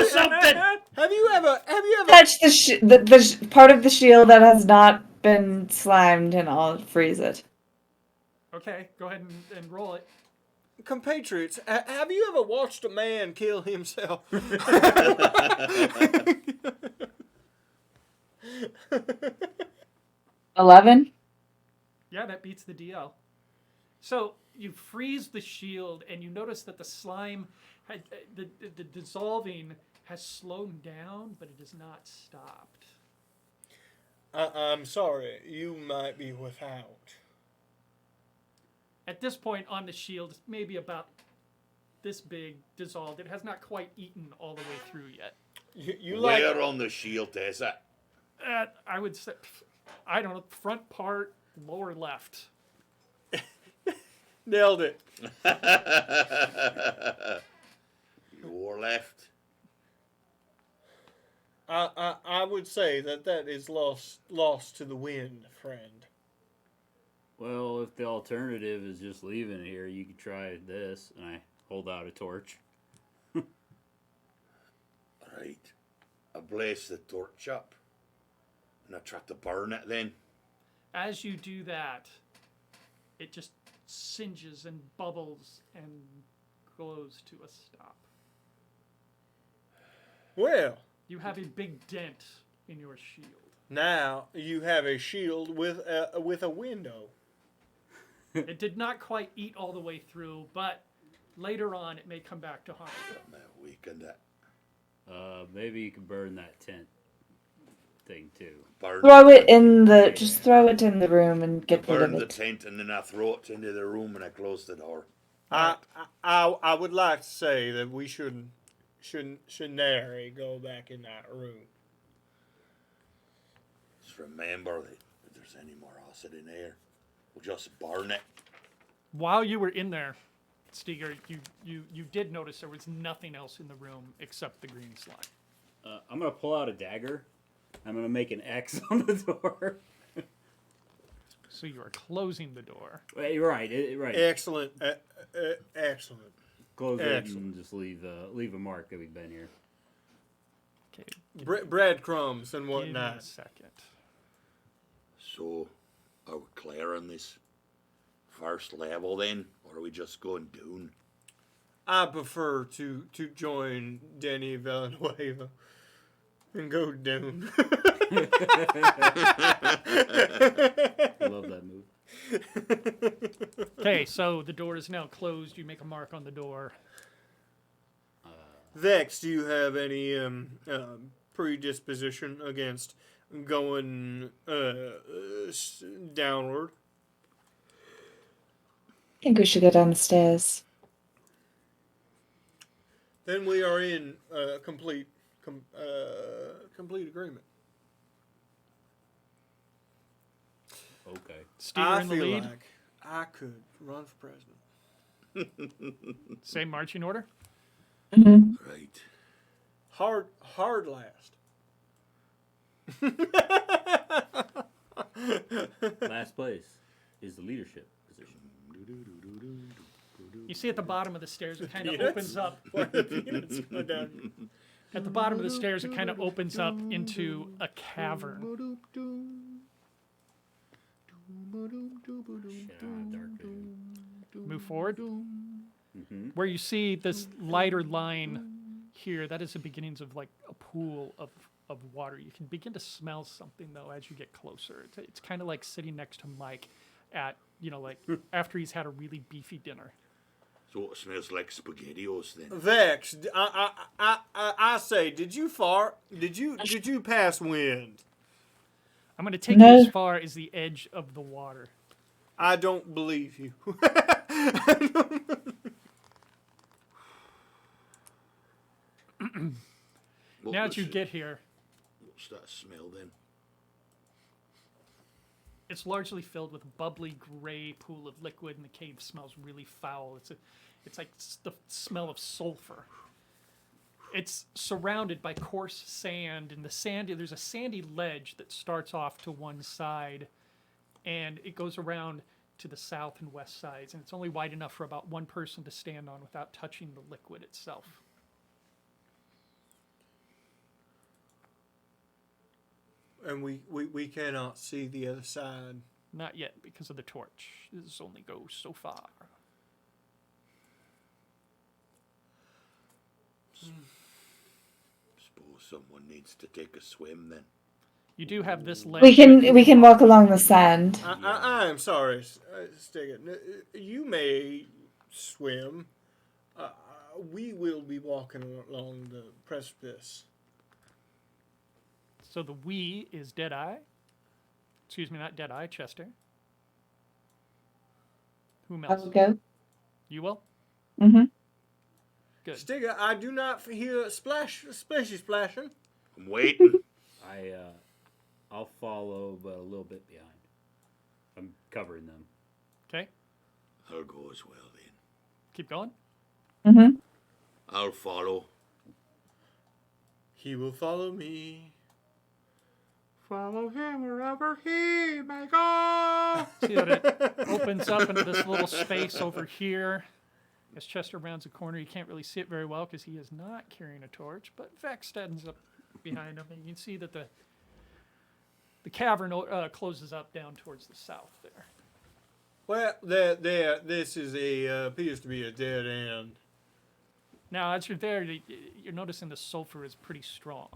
something. Have you ever? Touch the part of the shield that has not been slimed, and I'll freeze it. Okay, go ahead and roll it. Compatriots, have you ever watched a man kill himself? 11. Yeah, that beats the DL. So you freeze the shield, and you notice that the slime, the dissolving has slowed down, but it has not stopped. I'm sorry, you might be without. At this point on the shield, it's maybe about this big dissolved. It has not quite eaten all the way through yet. You like? Where on the shield is it? I would say, I don't know, front part, lower left. Nailed it. Your left. I would say that is lost to the wind, friend. Well, if the alternative is just leaving it here, you could try this. And I hold out a torch. Right. I blaze the torch up. And I try to burn it then. As you do that, it just singes and bubbles and glows to a stop. Well, You have a big dent in your shield. now you have a shield with a window. It did not quite eat all the way through, but later on it may come back to haunt you. I'm weakened it. Maybe you can burn that tent thing too. Burn, Throw it in the. Just throw it in the room and get rid burn of the it. tent and then I throw it into the room and I close the door. I would like to say that we shouldn't nary go back in that room. Just remember that if there's any more acid in there, we'll just burn it. While you were in there, Steger, you did notice there was nothing else in the room except the green slime. I'm gonna pull out a dagger. I'm gonna make an X on the door. So you are closing the door. Wait, you're right. Right. Excellent, excellent. close it Excellent. and just leave a mark that we've been here. Okay, Breadcrumbs and give me a whatnot. second. So, are we clear on this first level then? Or are we just going down? I prefer to join Denny Villanueva and go down. I love that move. Okay, so the door is now closed. You make a mark on the door. Vex, do you have any predisposition against going downward? I think we should go down the stairs. Then we are in complete agreement. Okay. Steve, you're I in the feel lead. like I could run for president. Same marching order. Right. Hard last. Last place is the leadership position. You see at the bottom of the stairs, it kind of Peanuts? opens up. Why the peanuts go down? At the bottom of the stairs, it kind of opens up into a cavern. Shit, I don't have dark vision. Move forward. Mm-hmm. Where you see this lighter line here, that is the beginnings of like a pool of water. You can begin to smell something though as you get closer. It's kind of like sitting next to Mike at, like after he's had a really beefy dinner. So it smells like SpaghettiOs then. Vex, I say, did you fart? Did you pass wind? I'm going to take No. you as far as the edge of the water. I don't believe you. What Now was that you it? get here, What's that smell then? it's largely filled with a bubbly gray pool of liquid, and the cave smells really foul. It's like the smell of sulfur. It's surrounded by coarse sand, and there's a sandy ledge that starts off to one side, and it goes around to the south and west sides, and it's only wide enough for about one person to stand on without touching the liquid itself. And we cannot see the other side. Not yet, because of the torch. This only goes so far. Suppose someone needs to take a swim then. You do have this ledge. We can walk along the sand. I am sorry, Stiggett. You may swim. We will be walking along the precipice. So the we is Deadeye. Excuse me, not Deadeye, Chester. Whom else? I'll go. You will? Mm-hmm. Good. Stiggett, I do not hear splashy splashing. I'm waiting. I'll follow, but a little bit behind. I'm covering them. Okay, I'll go as well then. keep going. Mm-hmm. I'll follow. He will follow me. Follow him wherever he may go. See that it opens up into this little space over here. As Chester rounds a corner, you can't really see it very well because he is not carrying a torch, but Vex stands up behind him, and you can see that the cavern closes up down towards the south there. Well, this is appears to be a dead end. Now, as you're there, you're noticing the sulfur is pretty strong.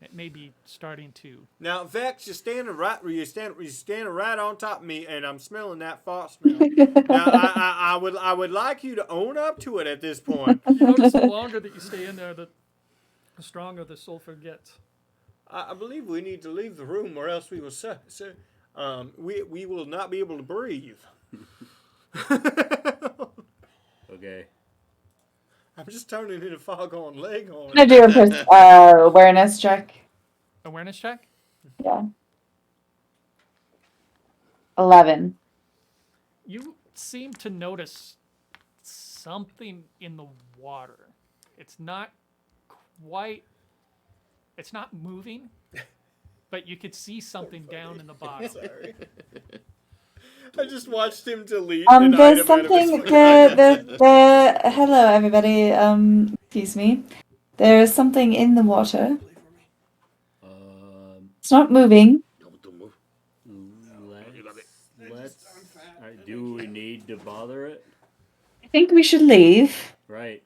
It may be starting to. Now, Vex, you're standing right on top of me, and I'm smelling that fart smell. Now, I would like you to own up to it at this point. You notice the longer that you stay in there, the stronger the sulfur gets. I believe we need to leave the room, or else we will we will not be able to breathe. Okay. I'm just turning into Foghorn Leghorn. I'm gonna do a awareness check. Awareness check? Yeah. 11. You seem to notice something in the water. It's not moving, but you could see something down in the bottom. Sorry. I just watched him delete an There's item out of his something. fucking- Hello, everybody. Excuse me. There is something in the water. It's not moving. Don't move. Let's. Alright, do we need to bother it? I think we should leave Right.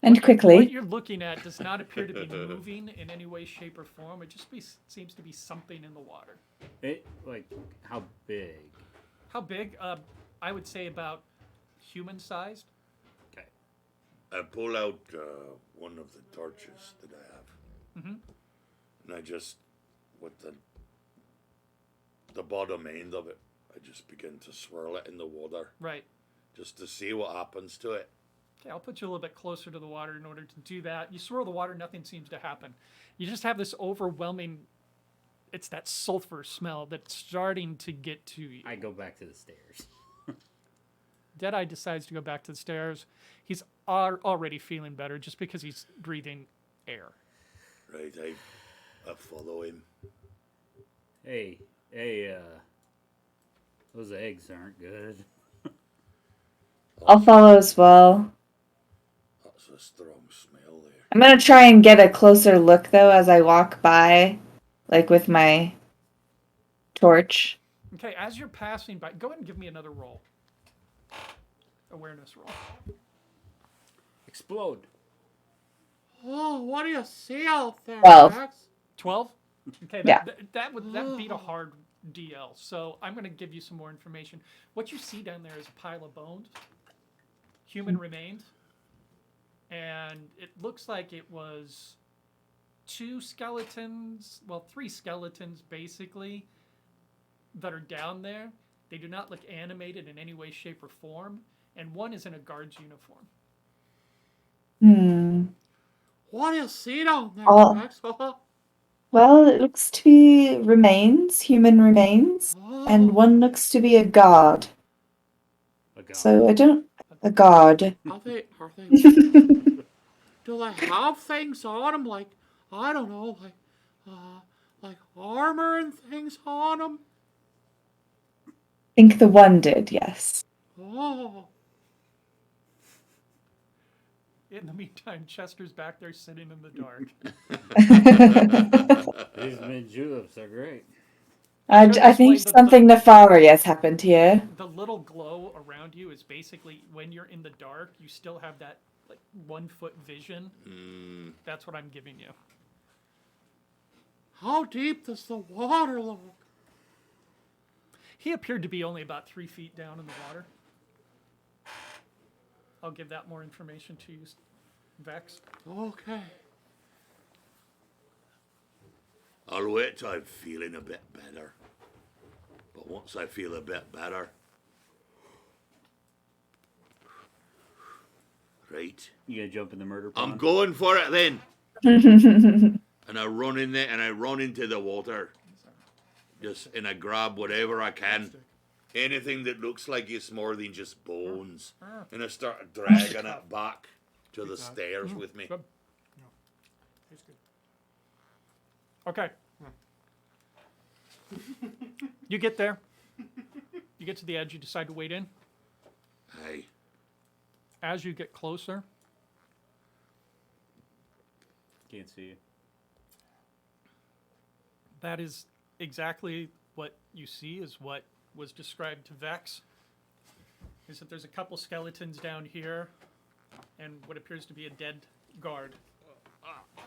and What quickly. you're looking at does not appear to be moving in any way, shape, or form. It just seems to be something in the water. It like how big? How big? I would say about human-sized. Okay. I pull out one of the torches that I have, and I just, with the bottom end of it, I just begin to swirl it in the water, Right. just to see what happens to it. Okay, I'll put you a little bit closer to the water in order to do that. You swirl the water, nothing seems to happen. You just have this overwhelming, it's that sulfur smell that's starting to get to you. I go back to the stairs. Deadeye decides to go back to the stairs. He's already feeling better just because he's breathing air. Right, I follow him. Hey, those eggs aren't good. I'll follow as well. That's a strong smell there. I'm gonna try and get a closer look though as I walk by, like with my torch. Okay, as you're passing by, go ahead and give me another roll. Awareness roll. Explode. Oh, what do you see out there, 12. Max? 12? Okay, Yeah. that would beat a hard DL. So I'm going to give you some more information. What you see down there is a pile of bones, human remains, and it looks like it was three skeletons basically that are down there. They do not look animated in any way, shape, or form, and one is in a guard's uniform. What do you see down there, Oh. Max? Well, it looks to be remains, human remains, and one looks to be a god. A god. So a god. Are they, do they have things on them, like, I don't know, like armor and things on them? I think the one did, yes. Oh, In the meantime, Chester's back there sitting in the dark. These mint juleps are great. I think something nefarious happened here. The little glow around you is basically when you're in the dark, you still have that like 1 foot vision. That's what I'm giving you. how deep does the water look? He appeared to be only about 3 feet down in the water. I'll give that more information to you, Vex. Okay. I'll wait till I'm feeling a bit better. But once I feel a bit better, right, You gonna jump in the murder pond? I'm going for it then. And I run in there and I run into the water. And I grab whatever I can. Anything that looks like it's more than just bones. And I start dragging it back to the stairs with me. Good. Okay. You get there. You get to the edge. You decide to wade in. Aye. As you get closer, Can't see you. that is exactly what you see, is what was described to Vex. Is that there's a couple skeletons down here and what appears to be a dead guard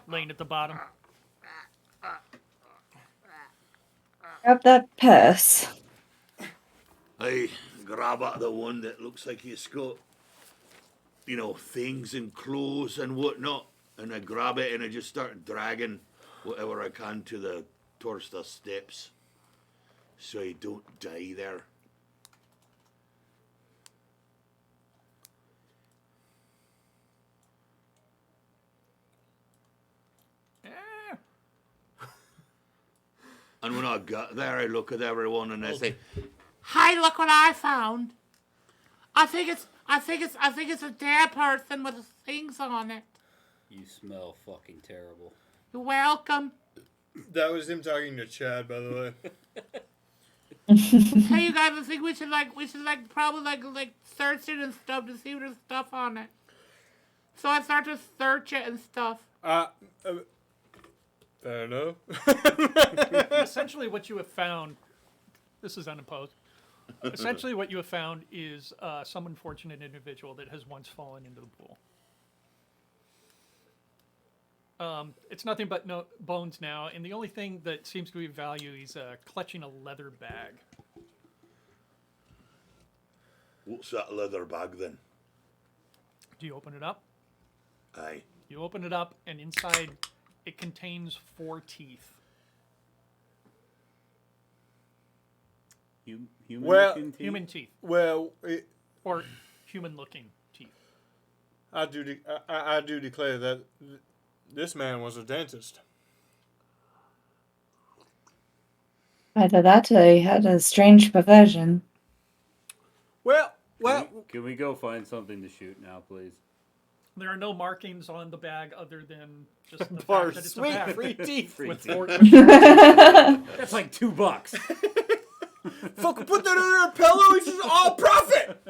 laying at the bottom. Grab that purse. I grab at the one that looks like it's got, things and clothes and whatnot. And I grab it and I just start dragging whatever I can towards the steps. So I don't die there. Eh, And when I got there, I look at everyone and I say, Hey, look what I found. I think it's a dead person with things on it. You smell fucking terrible. You're welcome. That was him talking to Chad, by the way. Hey, you guys, I think we should probably search it and stuff to see if there's stuff on it. So I start to search it and stuff. I don't know. Essentially, what you have found, this is unopposed. Essentially, what you have found is some unfortunate individual that has once fallen into the pool. It's nothing but bones now, and the only thing that seems to be of value is clutching a leather bag. What's that leather bag then? Do you open it up? Aye. You open it up, and inside it contains 4 teeth. Human Well, looking teeth? Human teeth. Well, Or human-looking teeth. I do declare that this man was a dentist. Either that or he had a strange perversion. Well, Can we go find something to shoot now, please? There are no markings on the bag other than just the for fact that it's a sweet bag. free teeth. With teeth. 4 That's like $2. Fucking put that under a pillow. It's just all profit.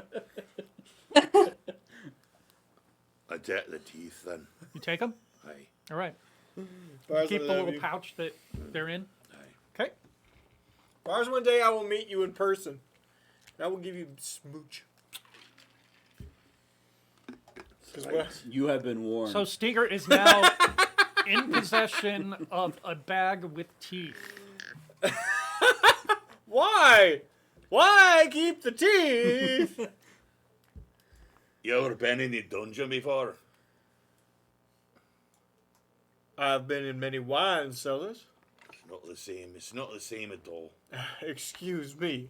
I take the teeth then. You take them? Aye. All right. Bars, Keep I the love little you. pouch that they're in. Aye. Okay. Bars, one day I will meet you in person. And I will give you a smooch. 'Cause what? You have been warned. So Steger is now in possession of a bag with teeth. Why? Why keep the teeth? You ever been in the dungeon before? I've been in many wine cellars. It's not the same. It's not the same at all. Excuse me,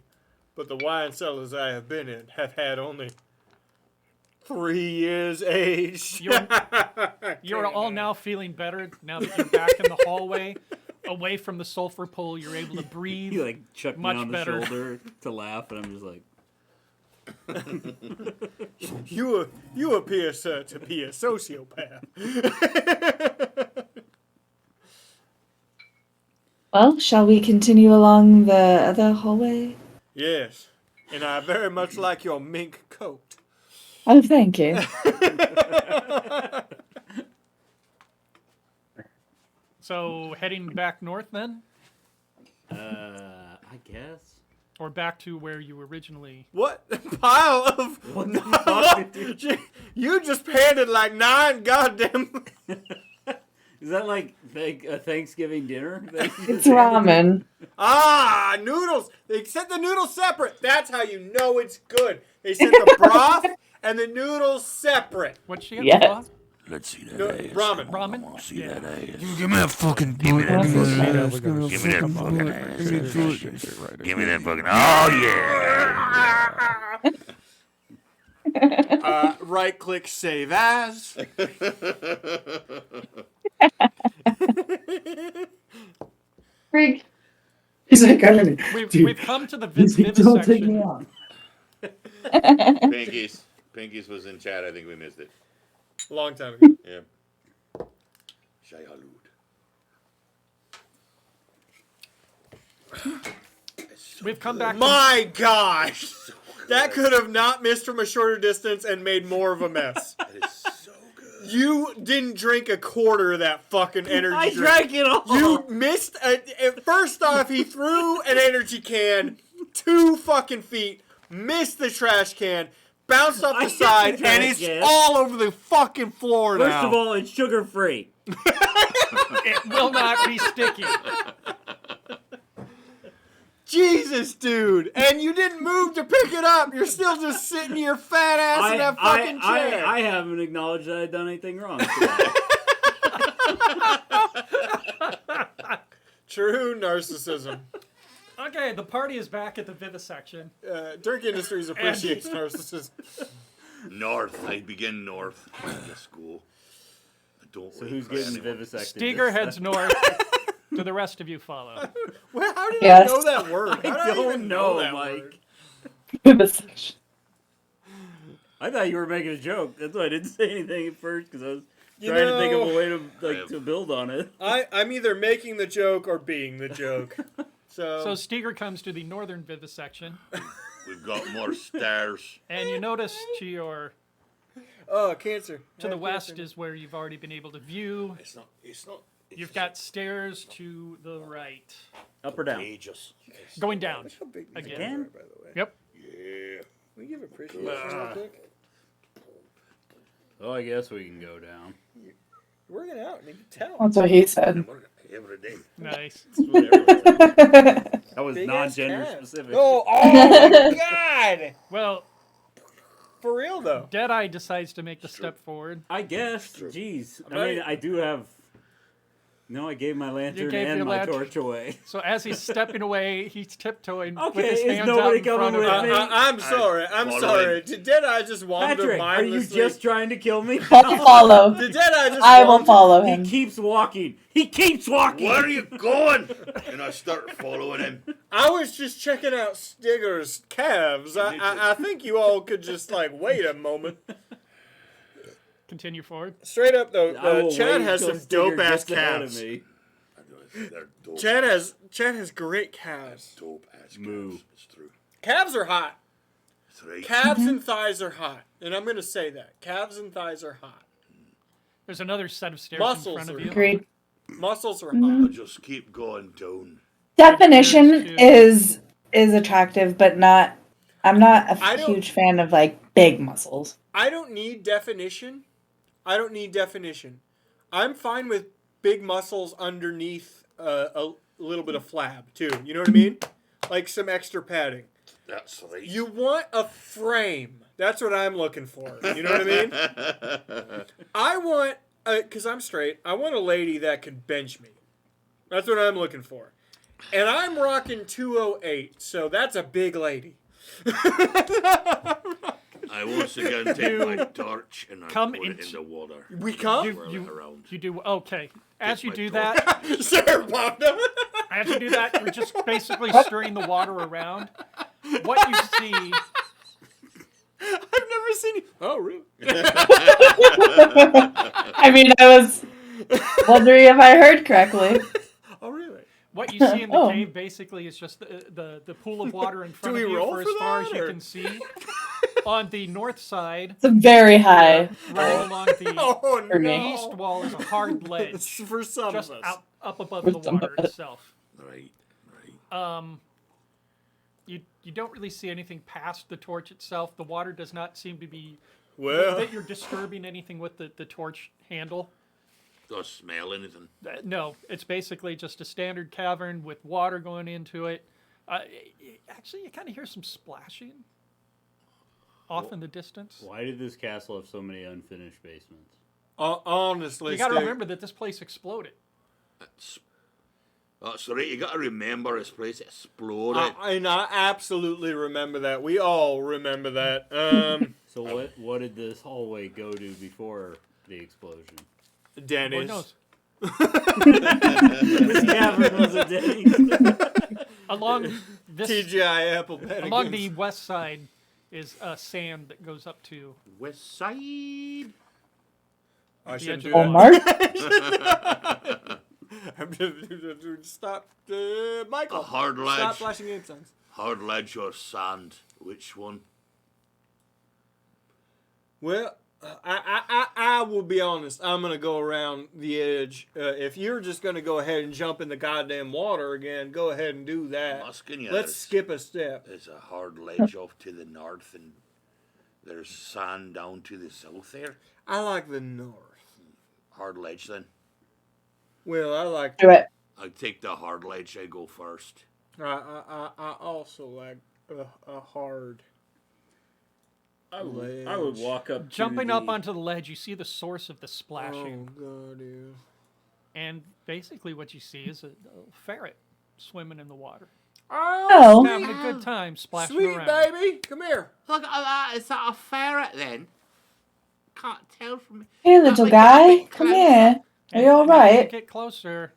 but the wine cellars I have been in have had only 3 years age. You're all now feeling better now that you're back in the hallway, away from the sulfur pool. You're able to breathe. you like chuck Much me on the better. shoulder to laugh, and I'm just like, You appear, sir, to be a sociopath. Well, shall we continue along the other hallway? Yes, and I very much like your mink coat. Oh, thank you. So heading back north then, I guess. or back to where you originally. What pile of... What the fuck, dude? You just handed like 9 goddamn... Is that like a Thanksgiving dinner? It's ramen. Ah, noodles. They set the noodles separate. That's how you know it's good. They set the broth and the noodles separate. What'd she get? Yes. Bob? Let's see that No, ass. ramen. Ramen? I want to see Yeah. that ass. Give me that fucking. Give me that. Give me that fucking ass. Give me that fucking. Oh yeah. Right click save as. Freak. He's like, We've come to the vivisection. Pinkies was in chat. I think we missed it. Long time ago. Yeah. Shai Halud. We've come back. My gosh. That could have not missed from a shorter distance and made more of a mess. That is so good. You didn't drink a quarter of that fucking energy I drink. drank it all. You missed. First off, he threw an energy can 2 fucking feet, missed the trash can, bounced off I the hit the side, and trash it's can. all over the fucking floor First now. of all, it's sugar free. It will not be sticky. Jesus, dude. And you didn't move to pick it up. You're still just sitting your fat ass in that fucking chair. I haven't acknowledged that I've done anything wrong. True narcissism. Okay, the party is back at the vivisection. Dirk Industries appreciates narcissism. North. I begin north. The school. I don't So really who's cry getting anymore. vivisected? Steger heads north. To the rest of you follow. Well, how did Yes. you know that word? How I did don't even know, that Mike. word? Vivisection. I thought you were making a joke. That's why I didn't say anything at first, because I was You trying to think of know- a way to to build on it. I'm either making the joke or being the joke. So Steger comes to the northern vivisection, We've got more stairs. and you notice to your Oh, cancer. to the west is where you've already been able to view. It's not. You've got stairs to the right, Up or down? Ages. going down. How big these Again? guys are, by the way. Yep. Yeah. Can we give appreciation real quick? Oh, I guess we can go down. Working out, and you can tell. That's what he said. Every day. Nice. That was Big non-gender ass calves. specific. Oh my god! Well, For real though. Deadeye decides to make the step forward. I guess. Jeez. I Right. mean, I do have. No, I gave my lantern gave and your my lantern. torch away. So as he's stepping away, he's tiptoeing with Okay, his is hands out nobody in coming front of with him. me? I'm sorry. I'm Following. sorry. Did Deadeye just wander Patrick, are you mindlessly? just trying to kill me? I'll follow. Did Deadeye just I will wander? follow He him. keeps walking. He keeps walking. Where are you going? And I start following him. I was just checking out Stigger's calves. I think you all could just like wait a moment. Continue forward. Straight up though, I will Chad wait has till some Stinger dope ass gets ahead of calves. me. They're dope. Chad has great calves. Dope ass Moo. calves. It's true. Calves are hot. It's right. Calves and thighs are hot, and I'm gonna say that calves and thighs are hot. There's another set of stairs Muscles in front of are you. Agreed. Muscles are Mm-hmm. hot. I just keep going down. Definition There's is attractive, but not. I'm not I a don't- huge fan of like big muscles. I don't need definition. I'm fine with big muscles underneath a little bit of flab too. You know what I mean? Like some extra padding. That's right. You want a frame. That's what I'm looking for. You know what I mean? I want, because I'm straight, I want a lady that can bench me. That's what I'm looking for. And I'm rocking 208, so that's a big lady. I once again take my torch and I come put it into- in the water. We come? Swirl it around. You do okay. As you my do torch. that, Sir, Pablo. as you do that, you're just basically stirring the water around. What you see, I've never seen you. Oh, really? I mean, I was wondering if I heard correctly. Oh, really? what you see in the Oh. cave basically is just the pool of water in front we of you roll for as for far that, as you or- can see. On the north side, It's very high. running along the Oh, For me. no. east wall is a hard It's ledge, for some just of us. up above For the some of water us. itself. Right. You don't really see anything past the torch itself. The water does not seem to be Well, that you're disturbing anything with the torch handle. Don't smell anything. No, it's basically just a standard cavern with water going into it. Actually, you kind of hear some splashing off in the distance. Why did this castle have so many unfinished basements? honestly, You got to Stig, remember that this place exploded. That's right. You got to remember this place exploded. and I absolutely remember that. We all remember that. So what did this hallway go to before the explosion? Lord Dennis. knows. This cavern was a Denny's. Along this, TGI Apple Pettigans. along the west side is sand that goes up to. West Side. I shouldn't edge do of that. Mark? Stop, Michael. A hard Stop ledge. flashing incense. Hard ledge or sand? Which one? Well, I will be honest. I'm gonna go around the edge. If you're just gonna go ahead and jump in the goddamn water again, go ahead and do that. I'm asking you. Let's skip a step. There's a hard ledge off to the north, and there's sand down to the south there. I like the north. Hard ledge then. Well, I like. Do it. I take the hard ledge. I go first. I also like a hard. I would walk up. Jumping to up the- onto the ledge, you see the source of the splashing. Oh god, yeah. And basically, what you see is a ferret swimming in the water. Oh. Having a good time splashing Sweet around. baby, come here. Look at that. Is that a ferret then? Can't tell from me. Hey, little we got a guy. bit Come closer. here. Are And- you all and as you right? get closer.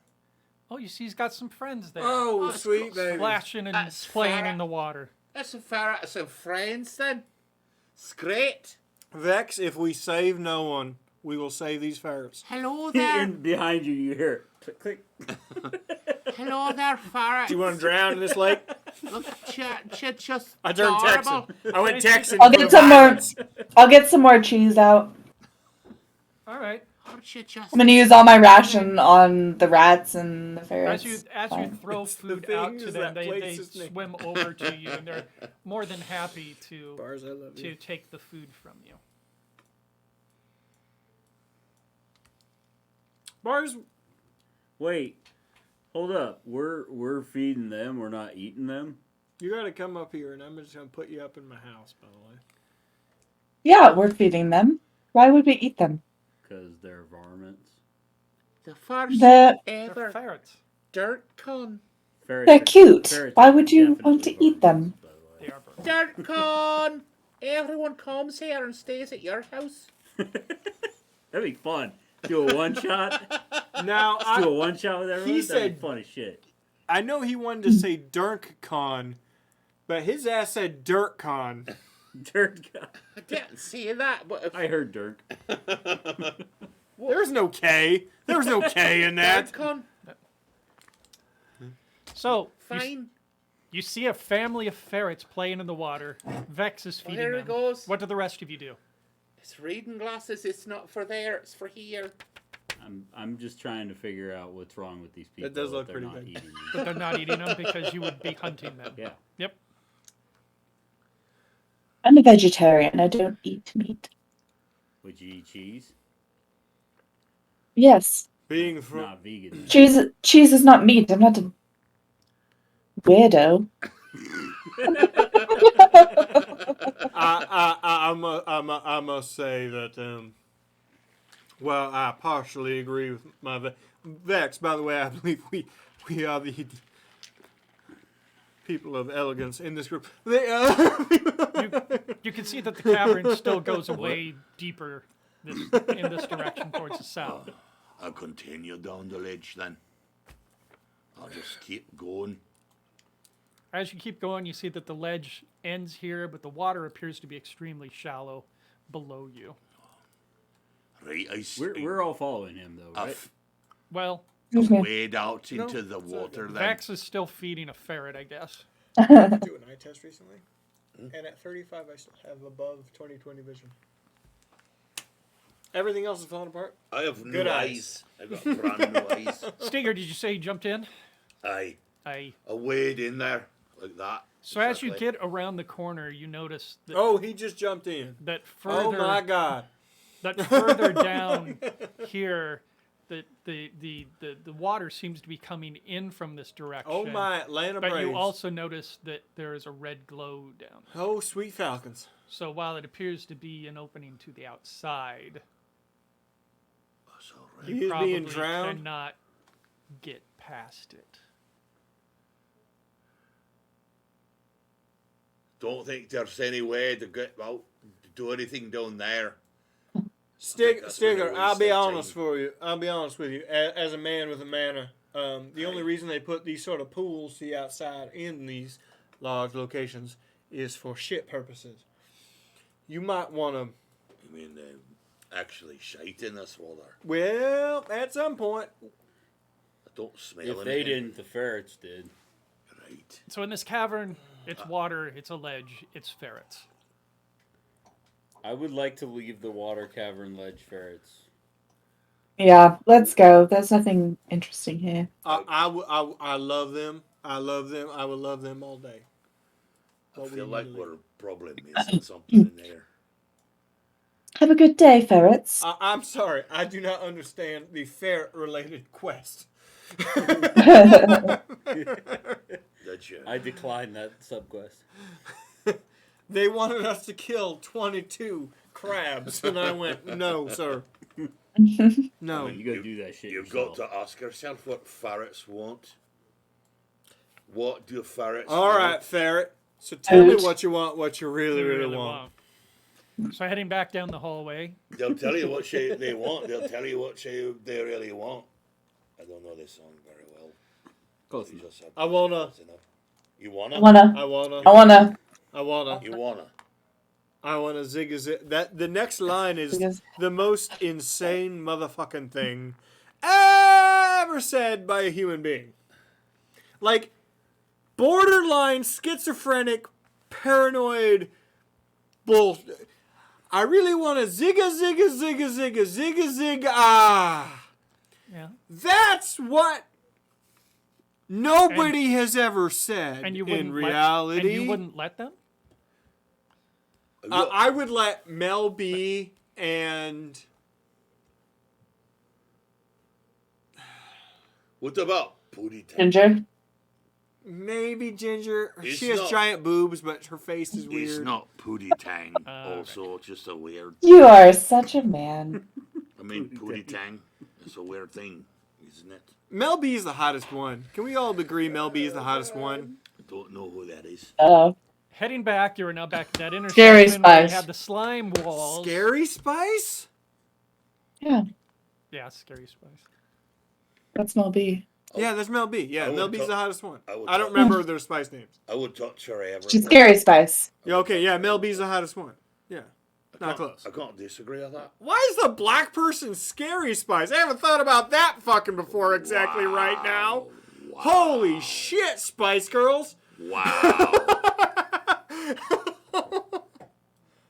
Oh, you see he's got some friends there. Oh, it's sweet got baby. Splashing and That's playing ferret. in the water. That's a ferret. Some friends then. It's great. Vex, if we save no one, we will save these ferrets. Hello there. And behind you, you hear click click. Hello there, ferret. Do you want to drown in this lake? Look, just I turned adorable. Texan. I went Texan. I'll for get the some more. violence. I'll get some more cheese out. All right. Aren't you just I'm gonna use all my ration on the rats and the ferrets. As you Fine. throw It's the food out thing to is them, that they place is named- swim over to you, and they're more than happy to Bars, I love you. take the food from you. Bars, Wait, hold up. We're feeding them. We're not eating them. you gotta come up here, and I'm just gonna put you up in my house. By the way, Yeah, we're feeding them. Why would we eat them? Because they're varmints. the first They're They're ever ferrets. dirt con? Ferrets they're are- cute. ferrets Why are would you definitely want to eat them? varmints, by the way. They are birds. Dirt con. Everyone comes here and stays at your house. That'd be fun. Do a one shot. now Do a one shot with everyone. That'd said- be fun as shit. I know he wanted to say DirkCon, but his ass said DirtCon. Dirk. I didn't see that, but if I heard Dirk. There's no K. There's no K in that. dirt con, So fine. you see a family of ferrets playing in the water. Vex is feeding here them. it goes. What do the rest of you do? It's reading glasses. It's not for there. It's for here. I'm just trying to figure out what's wrong with these people. does look they're pretty not good. eating them. But they're not eating them because you would be hunting them. Yeah. Yep. I'm a vegetarian. I don't eat meat. Would you eat cheese? Yes, Being from Not vegan. cheese is not meat. I'm not a weirdo. I must say that, well, I partially agree with my Vex. By the way, I believe we are the people of elegance in this group. You can see that the cavern still goes away deeper in this direction towards the south. I'll continue down the ledge then. I'll just keep going. As you keep going, you see that the ledge ends here, but the water appears to be extremely shallow below you. Right, We're all following him though, right? Well, wade out into the water then. Vax is still feeding a ferret, I guess. Do an eye test recently, and at 35, I still have above 20/20 vision. Everything else is falling apart. I have Good no eyes. eyes. I got brand new eyes. Stinger, did you say you jumped in? I I. wade in there like that. So as you Exactly. get around the corner, you notice that, Oh, he just jumped in. that Oh further my God! that further down here, the water seems to be coming in from this direction. Oh my Atlanta But Braves! you also notice that there is a red glow down. Oh, sweet Falcons! So while it appears to be an opening to the outside, That's all right. He you is probably being drowned. cannot get past it. Don't think there's any way to get out, to do anything down there. that's Stigger, really I'll be wasted honest time. for you. I'll be honest with you. As a man with a manner, the only reason they put these sort of pools to the outside in these large locations is for shit purposes. You might want to. I mean, actually shite in this water. Well, at some point, I don't smell If anything. they didn't, the ferrets did. Right. So in this cavern, it's water, it's a ledge, it's ferrets. I would like to leave the water cavern ledge ferrets. Yeah, let's go. There's nothing interesting here. I love them. I love them. I would love them all day. I But feel we like need to we're probably missing something in there. Have a good day, ferrets. I'm sorry. I do not understand the ferret-related quest. Did you? I declined that subquest. They wanted us to kill 22 crabs, and I went, no, sir. No. You gotta do that shit You've yourself. got to ask yourself what ferrets want. What do ferrets All want? right, ferret. So tell me Oat. what you want, what you really, really want. So heading back down the hallway, They'll tell you what shape they want. They'll tell you what shape they really want. I don't know this song very well. Close You enough. just said I wanna, close enough. You wanna? I wanna. I wanna, I wanna. I wanna, You wanna? I wanna zig a zig. That the next line is Because- the most insane motherfucking thing ever said by a human being. like borderline schizophrenic, paranoid bullshit. I really want to zigga zigga zigga zigga zigga zigga ah. Yeah. That's what nobody has ever said And you in wouldn't reality. and you wouldn't let them? I would let Mel B and What about Pootie Tang? Ginger. maybe Ginger. It's She has not- giant boobs, but her face is weird. It's not Pootie Tang. Also, it's just a weird. You are such a man. I mean, Pootie Tang. It's a weird thing, isn't it? Mel B is the hottest one. Can we all agree Mel B is the hottest one? I don't know who that is. Heading back, you are now back at that intersection Scary where you Spice. have the slime walls. Scary Spice? Yeah, Yeah, Scary Spice. that's Mel B. Yeah, that's Mel B. Yeah, I would Mel B's talk- the hottest one. I would I don't talk- remember their spice names. I would touch her ever. She's Scary Spice. Yeah, okay, yeah, Mel B's the hottest one. Yeah, not close. I can't disagree with that. Why is the black person Scary Spice? I haven't thought about that fucking before exactly right now. Wow. Holy shit, Spice Girls. Wow.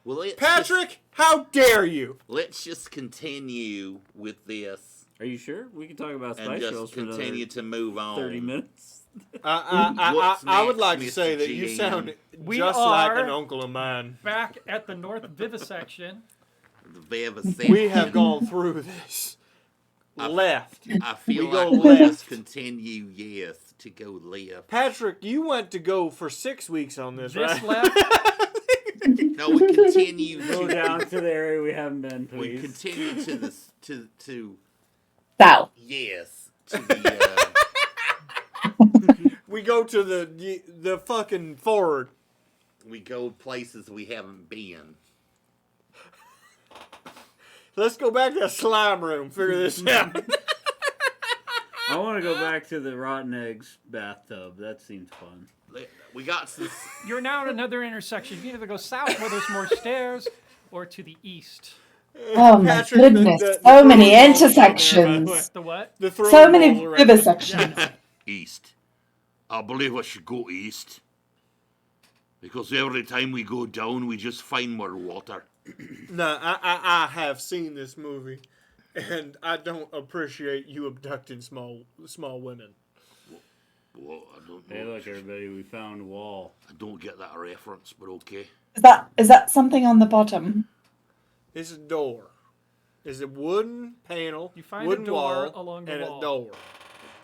Well, Patrick, how dare you? let's just continue with this Are you sure? We can talk about and Spice just Girls for another continue to move on. 30 minutes. I would like to next, say Mr. that you GM? sound We just like are- an uncle of mine. Back at the North Vivisection. The Viva We have gone through this. Left. I feel we go like we left. just continue, yes, to go left. Patrick, you went to go for 6 weeks on this, This right? left. No, we continue Go to down to the area we haven't been, we please. continue to this to South. yes to the We go to the fucking forward. we go places we haven't been. Let's go back to the slime room. Figure this out. I want to go back to the rotten eggs bathtub. That seems fun. We got some. You're now at another intersection. You can either go south where there's more stairs or to the east. Oh my Patrick, goodness. the So many throwing balls are out there, by the way. intersections. The what? The throwing So many balls are right there. vivisections. East. I believe I should go east. Because every time we go down, we just find more water. No, I have seen this movie, and I don't appreciate you abducting small women. Well, I don't know. Hey, look, everybody, we found a wall. I don't get that reference, but okay. Is that something on the bottom? It's a door. It's a wooden panel, You find a wooden door wall, along the and wall. a door.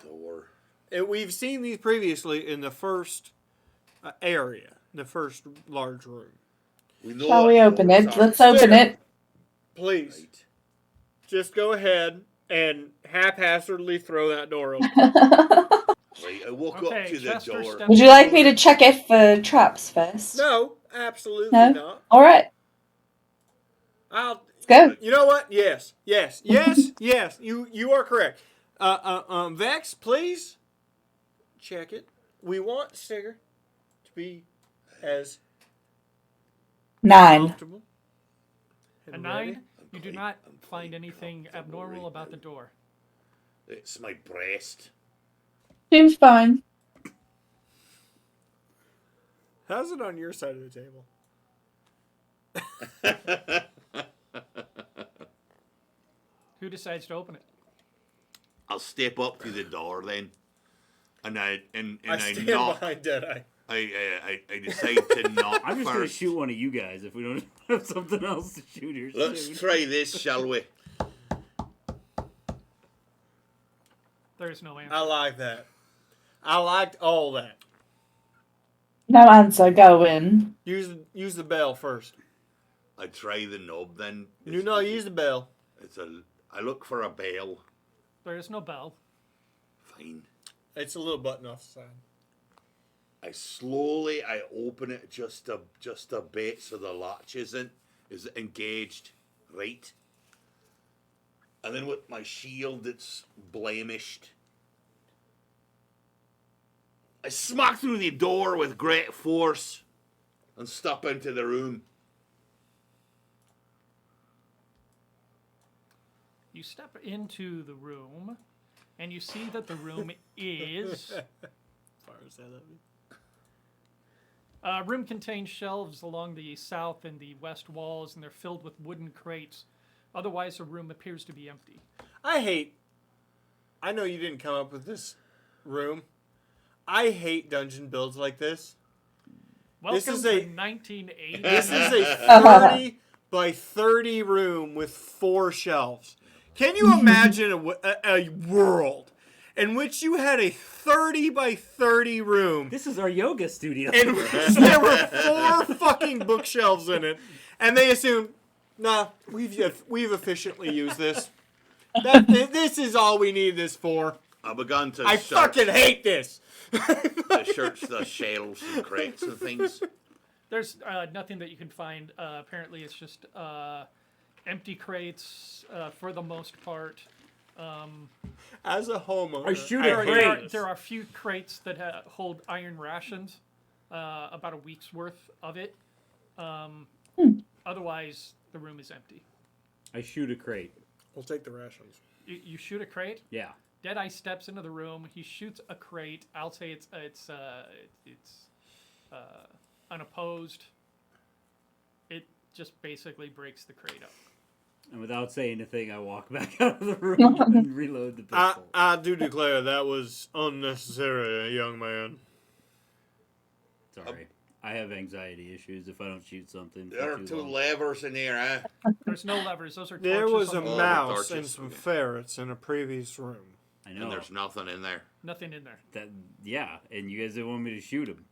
Door. And we've seen these previously in the first area, the first large room. We know Shall what we open doors it? are. Let's open it. Please, Right. just go ahead and haphazardly throw that door open. Right, I walk Okay, up to the Chester door. steps Would you like me to check it for traps first? No, absolutely No? not. All right, I'll. let's go. You know what? Yes. Yes. You are correct. Vex, please check it. We want Stinger to be as 9. comfortable. A and 9. ready. You do quite- not I'm quite find anything comfortable abnormal right about the now. door. It's my breast. Seems fine. How's it on your side of the table? Who decides to open it? I'll step up to the door then, and I I stand knock. behind Deadeye. I decide to knock I'm just going to first. shoot one of you guys if we don't have something else to shoot here Let's soon. try this, shall we? There's no answer. I like that. I liked all that. No answer. Go in. Use the bell first. I try the knob then. You know, use the bell. I look for a bell. There is no bell. Fine. It's a little button off the side. I open it just a bit so the latch is engaged, right? And then with my shield that's blemished, I smack through the door with great force and step into the room. You step into the room, and you see that the room is fire is that? Room contains shelves along the south and the west walls, and they're filled with wooden crates. Otherwise, the room appears to be empty. I know you didn't come up with this room. I hate dungeon builds like this. Welcome is to a- 1980. This is a 30 by 30 room with 4 shelves. Can you imagine a world in which you had a 30 by 30 room This is our yoga studio. in which there were 4 fucking bookshelves in it, and they assumed, nah, we've efficiently used this. This is all we need this for. I begun to I search fucking hate this. the shelves and crates and things. There's nothing that you can find. Apparently, it's just empty crates for the most part. As a homeowner, I shoot I a hate crate. this. There are a few crates that hold iron rations, about a week's worth of it. Otherwise, the room is empty. I shoot a crate. We'll take the rations. You shoot a crate. Yeah. Deadeye steps into the room. He shoots a crate. I'll say it's unopposed. It just basically breaks the crate up. And without saying anything, I walk back out of the room and reload the pistol. I do declare that was unnecessary, young man. Sorry. I have anxiety issues if I don't shoot something. There are for 2 too long. levers in here, huh? There's no levers. Those are There torches was a on the wall. mouse torches, and some okay. ferrets in a previous room. I know. And there's nothing in there. Nothing in there. Yeah, and you guys didn't want me to shoot him.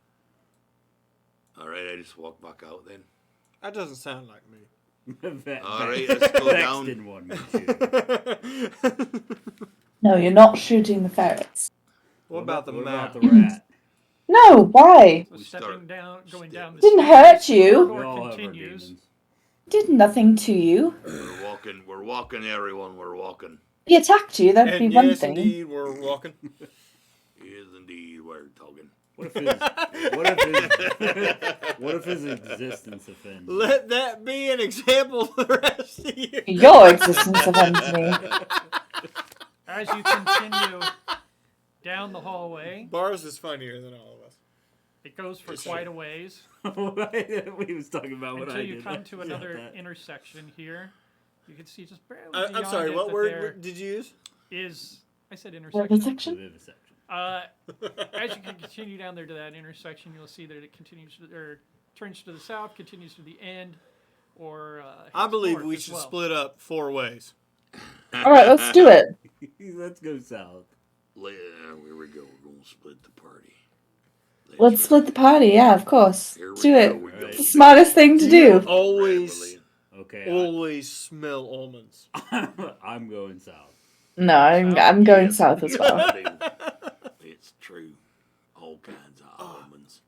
All right, I just walk back out then. That doesn't sound like me. All right, let's go Vex down. didn't want me to shoot him. No, you're not shooting the ferrets. What about the what mouse? about the rat? No, why? So We stepping start- down, going down the Didn't stairs, hurt the you. We door all have our continues. demons. Did nothing to you. We're walking, everyone. We're walking. If he attacked you, that'd And be one yes, thing. indeed, we're walking. Yes, indeed, we're talking. What if his existence offends? you? Let that be an example for the rest of you. Your existence offends me. As you continue down the hallway, Bars is funnier than all of us. it goes for It's quite true. a ways We was talking about what until I you did. come to Not another that. intersection here. You can see just barely I'm beyond sorry, it what that word there did you use? is. I said What intersection. section? Vivisection. As you can continue down there to that intersection, you'll see that it continues to, or turns to the south, continues to the end, or I heads believe north we as should well. split up 4 ways. All right, let's do it. Let's go south. Here we go. We're going to split the party. Let's split the party. Yeah, of course. Here we Do go, it. we go. It's the smartest thing to do. Always, Okay, always smell almonds. I'm going south. No, I'm going south as well. It's true. All kinds of almonds.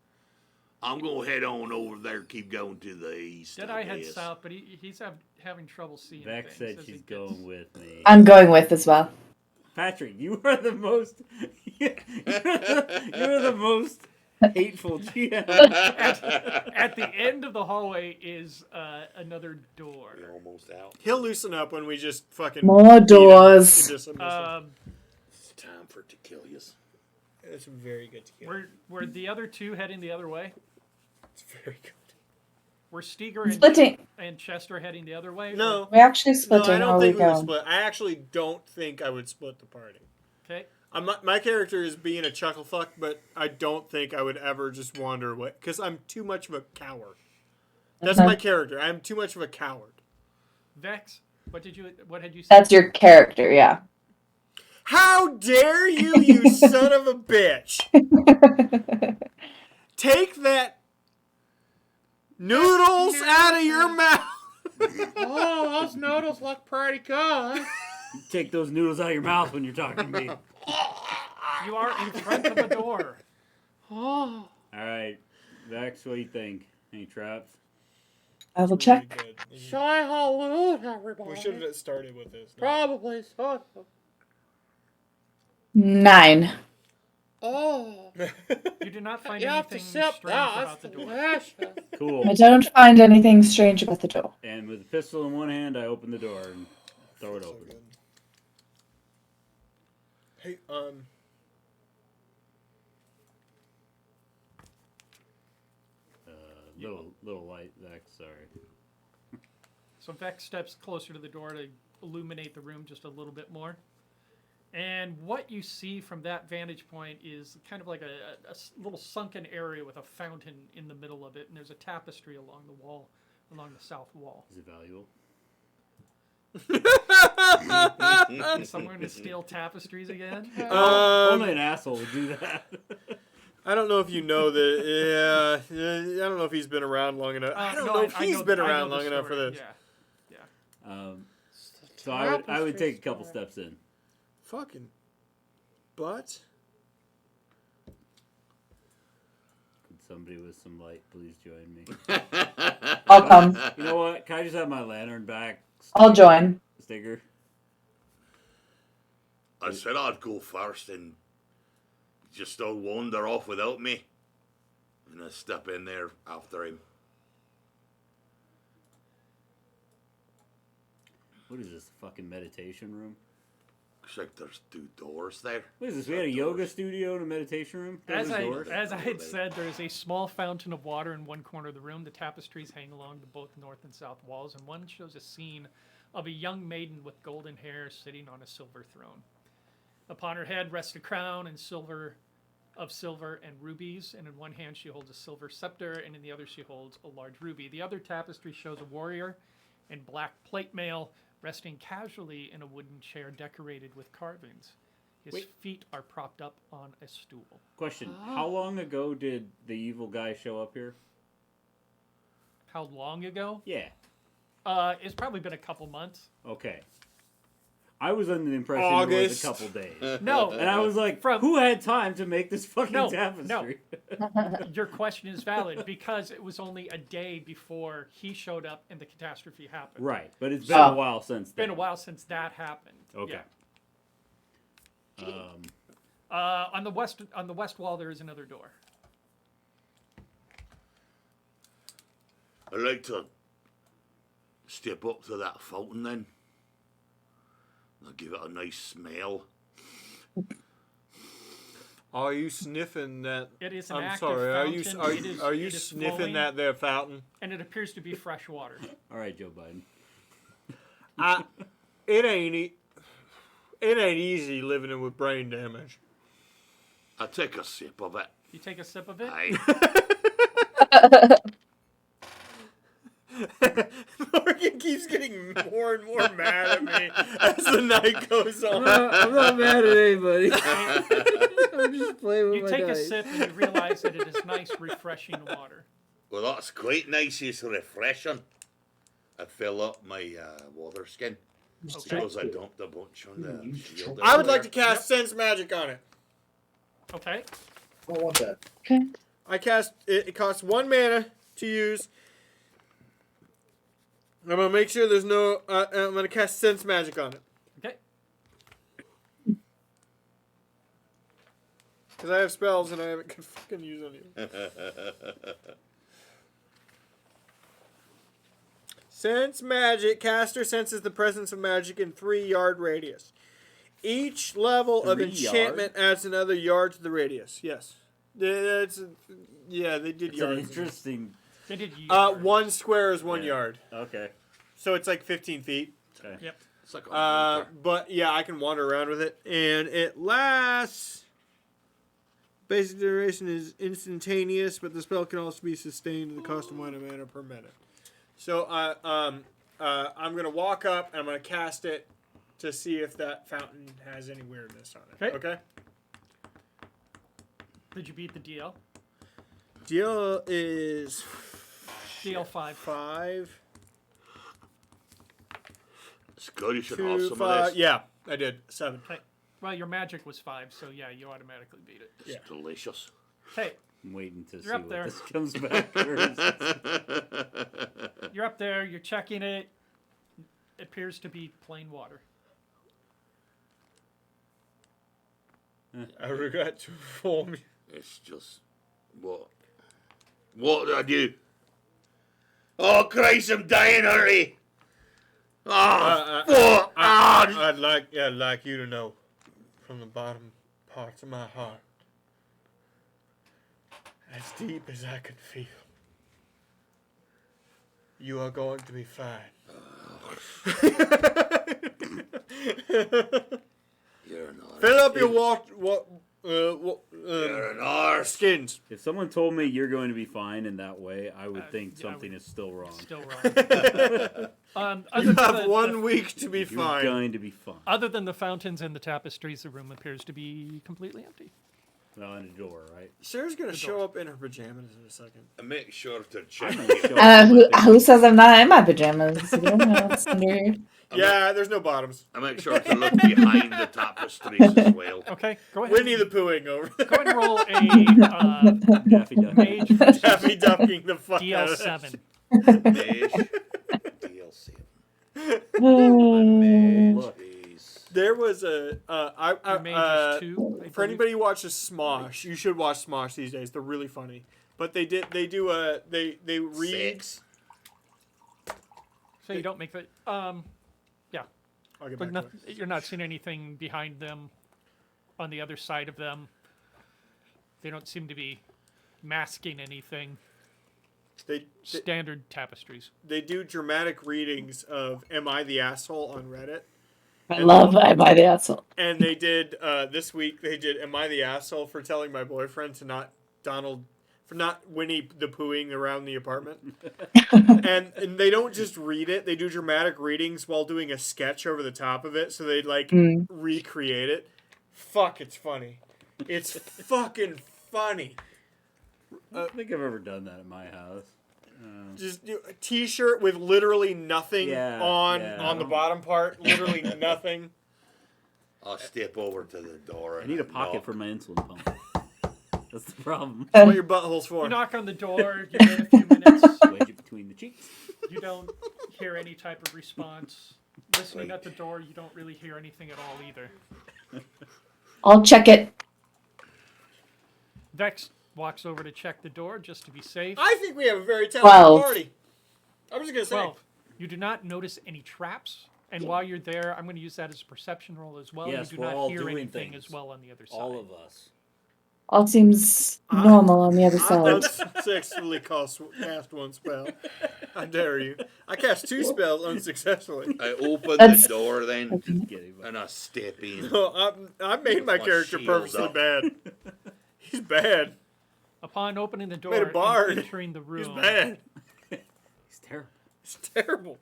I'm going to head on over there, keep going to the east. Deadeye I heads guess. south, but he's having trouble seeing Vex things. said as she's he gets- going with me. I'm going with as well. Patrick, you are the most. You're the most hateful GM. At the end of the hallway is another door. You're almost out. He'll loosen up when we just fucking More beat him doors. into submission. It's time for it to kill you. It's very good to hear. Were the other two heading the other way? It's very good. Were Steger and, Splitting. and Chester heading the other way? No, We're actually no, splitting. I How don't are we think we would going? split. I actually don't think I would split the party. Okay. My character is being a chuckle fuck, but I don't think I would ever just wander away because I'm too much of a coward. That's my character. I'm too much of a coward. Vex, what had you said? That's your character, yeah. How dare you, you son of a bitch! Take that noodles out of your mouth. Oh, those noodles look pretty good. Take those noodles out of your mouth when you're talking to me. You are in front of the door. Oh, All right, Vex, what do you think? Any traps? I will check. shy hallelujah, everybody. We should have started with this. Probably so. 9. Oh, You do not find you have to anything sip strange that. about the door. Delicious. Cool. I don't find anything strange about the door. And with a pistol in one hand, I open the door and throw it open. Hey, Little light, Zach. Sorry. So Vex steps closer to the door to illuminate the room just a little bit more. And what you see from that vantage point is kind of like a little sunken area with a fountain in the middle of it, and there's a tapestry along the wall, along the south wall. Is it valuable? Is someone going to steal tapestries again? Only an asshole would do that. I don't know if you know that. Yeah, I don't know if he's been around long enough. I don't know if he's been around long enough for this. Yeah. So I would take a couple steps in. Fucking butt. Could somebody with some light please join me? I'll come. You know what? Can I just have my lantern back? I'll join. Sticker. I said I'd go first and just all wander off without me. And I step in there after him. What is this? Fucking meditation room? Looks like there's 2 doors there. What is this? We had a yoga studio and a meditation room? As Doors? I had said, there is a small fountain of water in one corner of the room. The tapestries hang along the both north and south walls, and one shows a scene of a young maiden with golden hair sitting on a silver throne. Upon her head rests a crown and silver and rubies, and in one hand she holds a silver scepter, and in the other she holds a large ruby. The other tapestry shows a warrior in black plate mail resting casually in a wooden chair decorated with carvings. His feet are propped up on a stool. Question. How long ago did the evil guy show up here? How long ago? Yeah. It's probably been a couple months. Okay. I was under the impression it was a couple days. No. And I was like, who had time to make this fucking tapestry? Your question is valid because it was only a day before he showed up and the catastrophe happened. Right, but it's been a while since then. Been a while since that happened. Okay. Yeah. On the west wall there is another door. I'd like to step up to that fountain then. I'll give it a nice smell. Are you sniffing that? It is an I'm active sorry. fountain. Are you sniffing flowing, that there fountain? And it appears to be fresh water. All right, Joe Biden. It ain't easy living in with brain damage. I'll take a sip of it. You take a sip of it? Aye. Morgan keeps getting more and more mad at me as the night goes on. I'm not mad at anybody. I'm just playing with You my take a dice. sip and you realize that it is nice, refreshing water. Well, that's quite nice. It's refreshing. I fill up my water skin. Okay. Because I dumped a bunch on the shield. I would like to cast Sense Magic on it. Okay. I don't want that. Okay. I cast it. It costs 1 mana to use. I'm gonna make sure there's no. I'm gonna cast Sense Magic on it Okay. because I have spells and I haven't can fucking use any. Sense Magic. Caster senses the presence of magic in 3-yard radius. Each level of 3 enchantment adds another yard to the radius. Yes. That's, yeah, they did It's an yards. interesting. They did use 1 square is 1 Yeah. yard. Okay. So it's like 15 feet. Okay. Yep. It's like a But yeah, I can wander around with it. And it lasts. Basic duration is instantaneous, but the spell can also be sustained at the cost of 1 mana per minute. So I'm going to walk up and I'm going to cast it to see if that fountain has any weirdness on it. Okay? Did you beat the DL? Deal is DL 5. 5. It's good. You should 2, have some of 5. this. Yeah, I did. 7. Okay. Well, your magic was 5, so yeah, you automatically beat it. It's delicious. Okay. I'm waiting to see You're up what there. this comes back first. You're up there, you're checking it. It appears to be plain water. I regret to inform you. It's just what did I do? Oh Christ! I'm dying already. Oh, fuck. I'd like you to know, from the bottom parts of my heart, as deep as I could feel, You are going to be fine. You're an arse. Fill up your You're an arse. skins. If someone told me you're going to be fine in that way, I would think yeah, I something would- is still wrong. Still wrong. Other You than have the- 1 week to be You're fine. going to be fine. Other than the fountains and the tapestries, the room appears to be completely empty. Well, and a door, right? Sarah's gonna show up in her pajamas in a second. And make sure to check. Who says I'm not in my pajamas? You don't know what's under here. Yeah, there's no bottoms. I make sure to look behind the tapestries as well. Okay, go ahead. Winnie the Poohing over Go ahead and roll a Daffy Duck. mage versus Daffy ducking the fuck out of DL7. Mage. DLC. Look. Jeez. There was a Your mage is 2. I for believe. anybody who watches Smosh, you should watch Smosh these days. They're really funny. But they read. 6. So you don't make the. Yeah, I'll get but back to it. you're not seeing anything behind them, on the other side of them. They don't seem to be masking anything. They Standard tapestries. they do dramatic readings of "Am I the Asshole" on Reddit. I love Am I the Asshole? And they did this week. They did "Am I the Asshole" for telling my boyfriend to not Winnie the Poohing around the apartment. and they don't just read it; they do dramatic readings while doing a sketch over the top of it. So they recreate it. Fuck, it's funny. It's fucking funny. I don't think I've ever done that at my house. Just do a T-shirt with literally nothing Yeah, on yeah. the bottom part. Literally nothing. I'll step over to the door. I And need a pocket knock. for my insulin pump. That's the problem. What your butthole's for? You knock on the door. You wait a few minutes. Wedge it between the cheeks. You don't hear any type of response. Listening at the door, you don't really hear anything at all either. I'll check it. Vex walks over to check the door just to be safe. I think we have a very talented 12. party. I'm just gonna say. 12. You do not notice any traps, and while you're there, I'm going to use that as a perception roll as well. Yes, you do we're not all hear doing anything things. as well on the other side. All of us. All seems normal on the other side. Unsuccessfully cast one spell. I dare you. I cast 2 spells unsuccessfully. I open That's- the door then, Kidding, but- and I step in. No, I made my My character shield purposely up. bad. He's bad. Upon opening the door Made a and bard. entering the room, He's bad. He's terrible. It's terrible.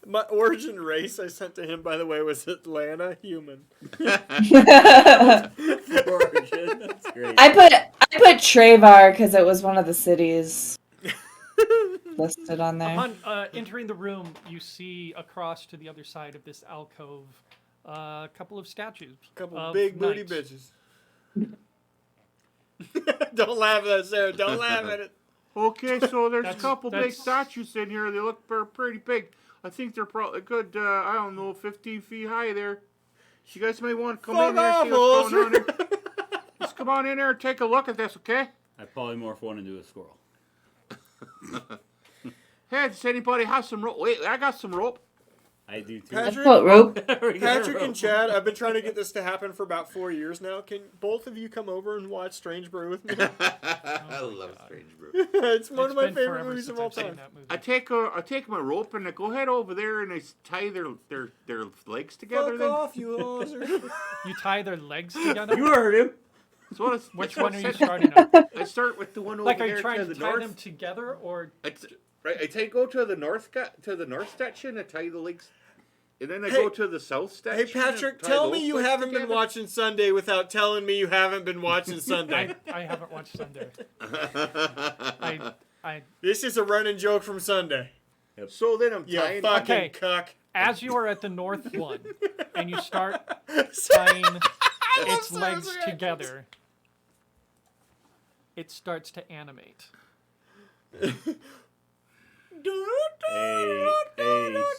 My origin race I sent to him, by the way, was Atlanta human. Origin. That's great. I put Travar because it was one of the cities listed on there. upon entering the room, you see across to the other side of this alcove a couple of statues. Couple of big booty knights. bitches. Don't laugh at that, Sarah. Don't laugh at it. Okay, so there's a That's- couple big that's- statues in here. They look pretty big. I think they're probably good, I don't know, 15 feet high there. So you guys may want to come Fuck in there and off, see what's going on Walter. here. Just come on in there and take a look at this, okay? I polymorph one into a squirrel. Hey, does anybody have some rope? Wait, I got some rope. I do too. Patrick? Put rope. Patrick and Chad, I've been trying to get this to happen for about 4 years now. Can both of you come over and watch Strange Brew with me? I love Strange Brew. It's one It's of my been favorite forever movies of since all I've seen time. that movie. I take my rope and I go head over there and I tie their legs together. Fuck Then off, you loser. You tie their legs together. You heard him. so what is, Which that's one what are I you said. starting on? I start with the one over Like, are there you trying to to the tie north. them together, or I go to the north statue and I tie the legs, and then I Hey- go to the south statue. Hey, Patrick, and tie tell those me you legs haven't been together. watching Sunday without telling me you haven't been watching Sunday. I haven't watched Sunday. I This is a running joke from Sunday. So then I'm You tying. fucking Okay. cuck. as you are at the north one, and you start tying its Sarah's legs reaction. together, it starts to animate. Hey,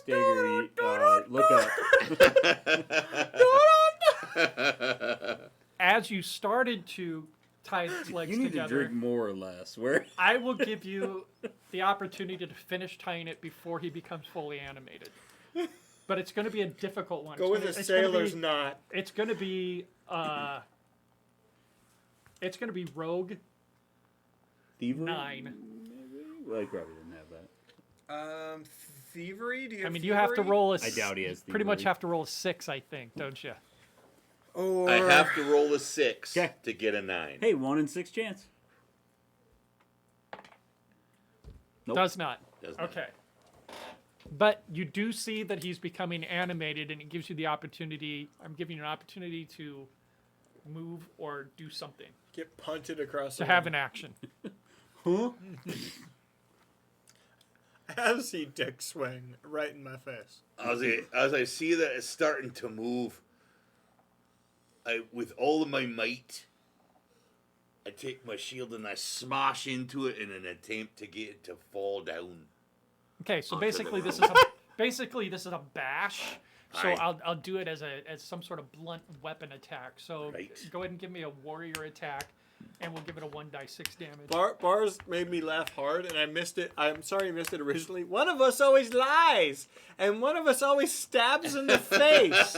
Staggery, look up. As you started to tie its legs You need to together, drink more or less. Where? I will give you the opportunity to finish tying it before he becomes fully animated. But it's going to be a difficult one. Go with a it's gonna sailor's be- knot. It's going to be Rogue Thievery? 9. Well, he probably didn't have that. Thievery? Do you I have mean, you have to thievery? roll a. I doubt he has Pretty much thievery. have to roll a 6, I think, don't you? Or I have to roll a 6 Okay. to get a 9. Hey, 1 in 6 chance. Nope. Does not. Does not. Okay. But you do see that he's becoming animated, and it gives you the opportunity. I'm giving you an opportunity to move or do something, get punted across to the have room. an action. Huh? I see Dick swing right in my face. As I see that it's starting to move, with all of my might, I take my shield and I smash into it in an attempt to get it to fall down. Okay, so Onto the basically this is rope. a bash. So Aye. I'll do it as some sort of blunt weapon attack. So Right. go ahead and give me a warrior attack, and we'll give it a 1d6 damage. Bars made me laugh hard, and I missed it. I'm sorry you missed it originally. One of us always lies, and one of us always stabs in the face.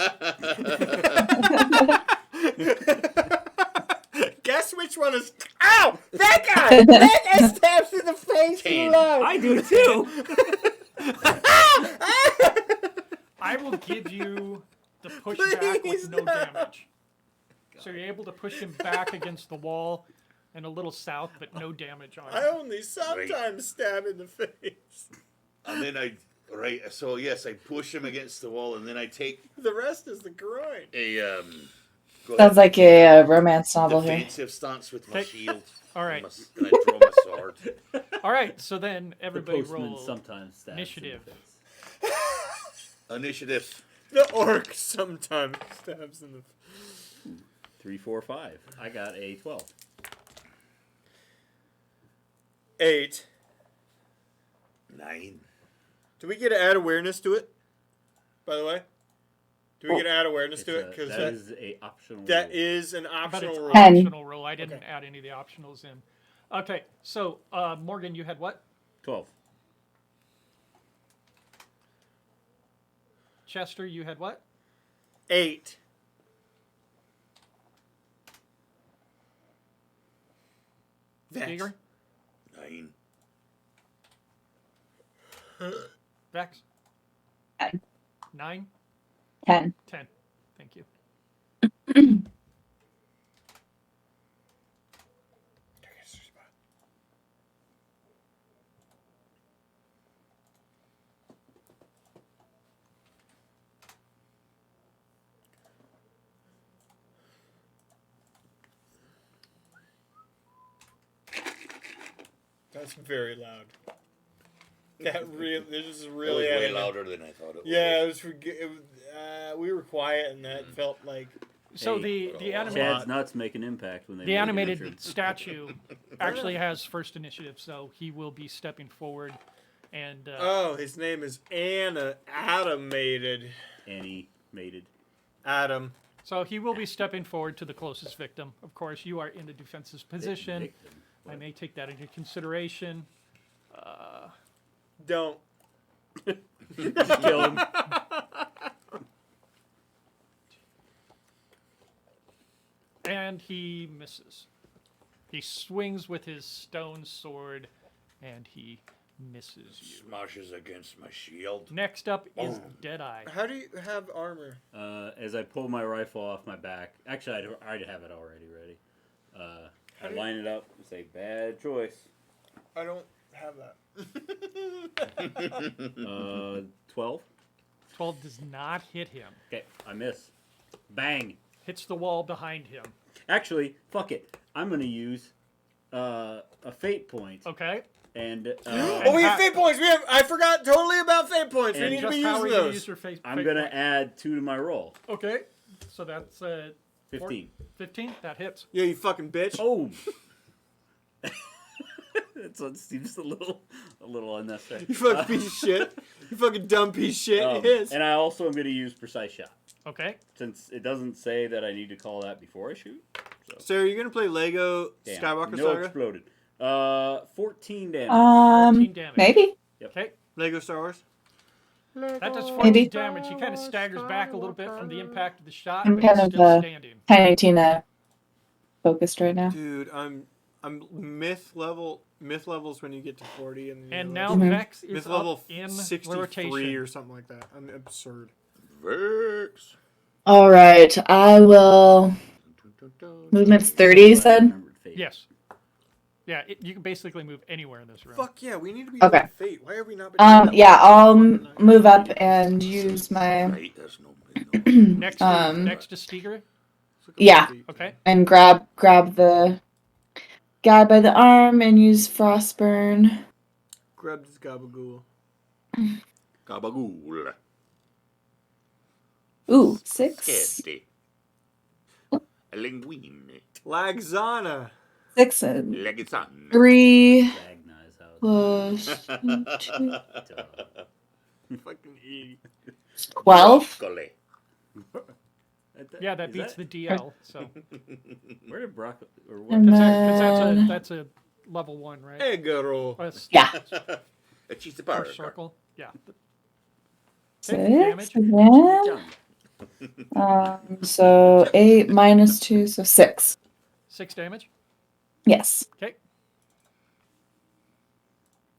Guess which one is? Ow! That guy! That guy stabs in the face. Ten. I do too. I will give you the pushback Please, with no no. damage. So you're able to push him back against the wall and a little south, but no damage on I him. only sometimes stab in the face. And then so yes, I push him against the wall, and then I take The rest is the groin. a go Sounds ahead, like a romance novel here. defensive stance with my Okay. shield. All right. And I draw my sword. All right, so then The everybody postman roll sometimes stabs initiative. in the face. Initiative. The orc sometimes stabs in the. 3, 4, 5. I got a 12. 8. 9. Do we get to add awareness to it? By the way, do we get to add awareness to it? Because That is a optional. that rule. is an But optional it's rule. 10. optional roll. I didn't Okay. add any of the optionals in. Okay, so Morgan, you had what? 12. Chester, you had what? 8. Vex. Vigor? 9. Vex? 10. 9? 10. 10. Thank you. That's very loud. That really, this is It really was way adding- louder than I thought it was. Yeah, we were quiet, and that felt like So Hey, the Chad's animated nuts make an impact when they the make an animated entrance. statue actually has first initiative, so he will be stepping forward and oh, his name is Animated. Animated. Adam. so he will be stepping forward to the closest victim. Of course, you are in the defensive position. Victim. I may take that into consideration. Don't. Kill him. And he misses. He swings with his stone sword, and he misses you. Smashes against my shield. Next up is Boom. Deadeye. How do you have armor? As I pull my rifle off my back, actually, I'd have it already ready. I line it up and say, bad choice. I don't have that. 12. 12 does not hit him. Okay, I miss. Bang. Hits the wall behind him. Actually, fuck it. I'm going to use a fate point. Okay. And Oh, we have fate points. I forgot totally about fate points. We And need to Just be how using are you gonna those. use your face? I'm going to add 2 to my roll. Okay. So that's 15. 15. That hits. Yeah, you fucking bitch. Oh. That seems a little unnecessary. You fucking piece of shit. You fucking dumb piece of shit. It is. And I also am going to use precise shot. Okay. Since it doesn't say that I need to call that before I shoot. So are you gonna play Lego Damn. Skywalker No Saga? exploded. 14 damage. 14 damage. Maybe. Okay. Lego Star Wars? That does 14 Maybe. damage. He kind of staggers back a little bit from the impact of the shot, I'm but he's kind of, still standing. Tiny Tina focused right now. Dude, myth levels when you get to 40 and now Vex is myth up level in 63 rotation. or something like that. I'm absurd. Vex. All right, I will. Movement's 30, you said? Remembered fate. Yes. Yeah, you can basically move anywhere in this room. Fuck yeah, we need to be Okay. doing Fate. Why have we not been doing that? Yeah, I'll move up and use my Right, there's no. Next to, next to Steger? yeah, Okay. and grab the guy by the arm and use Frostburn. Grab this gabagool. Gabagool. Ooh, 6. Sketty. Linguine. Lagzana. 6 Legisan. 3 Ragna's house. plus 2, Fucking E. 12. Broccoli. Yeah, that Is beats the DL. So Where did Brock or what? And because then that's a level 1, right? Egaro. That's yeah, A cheese our burger. circle. Yeah. 6 damage. again. So 8 minus 2, so 6. 6 damage. Yes. Okay.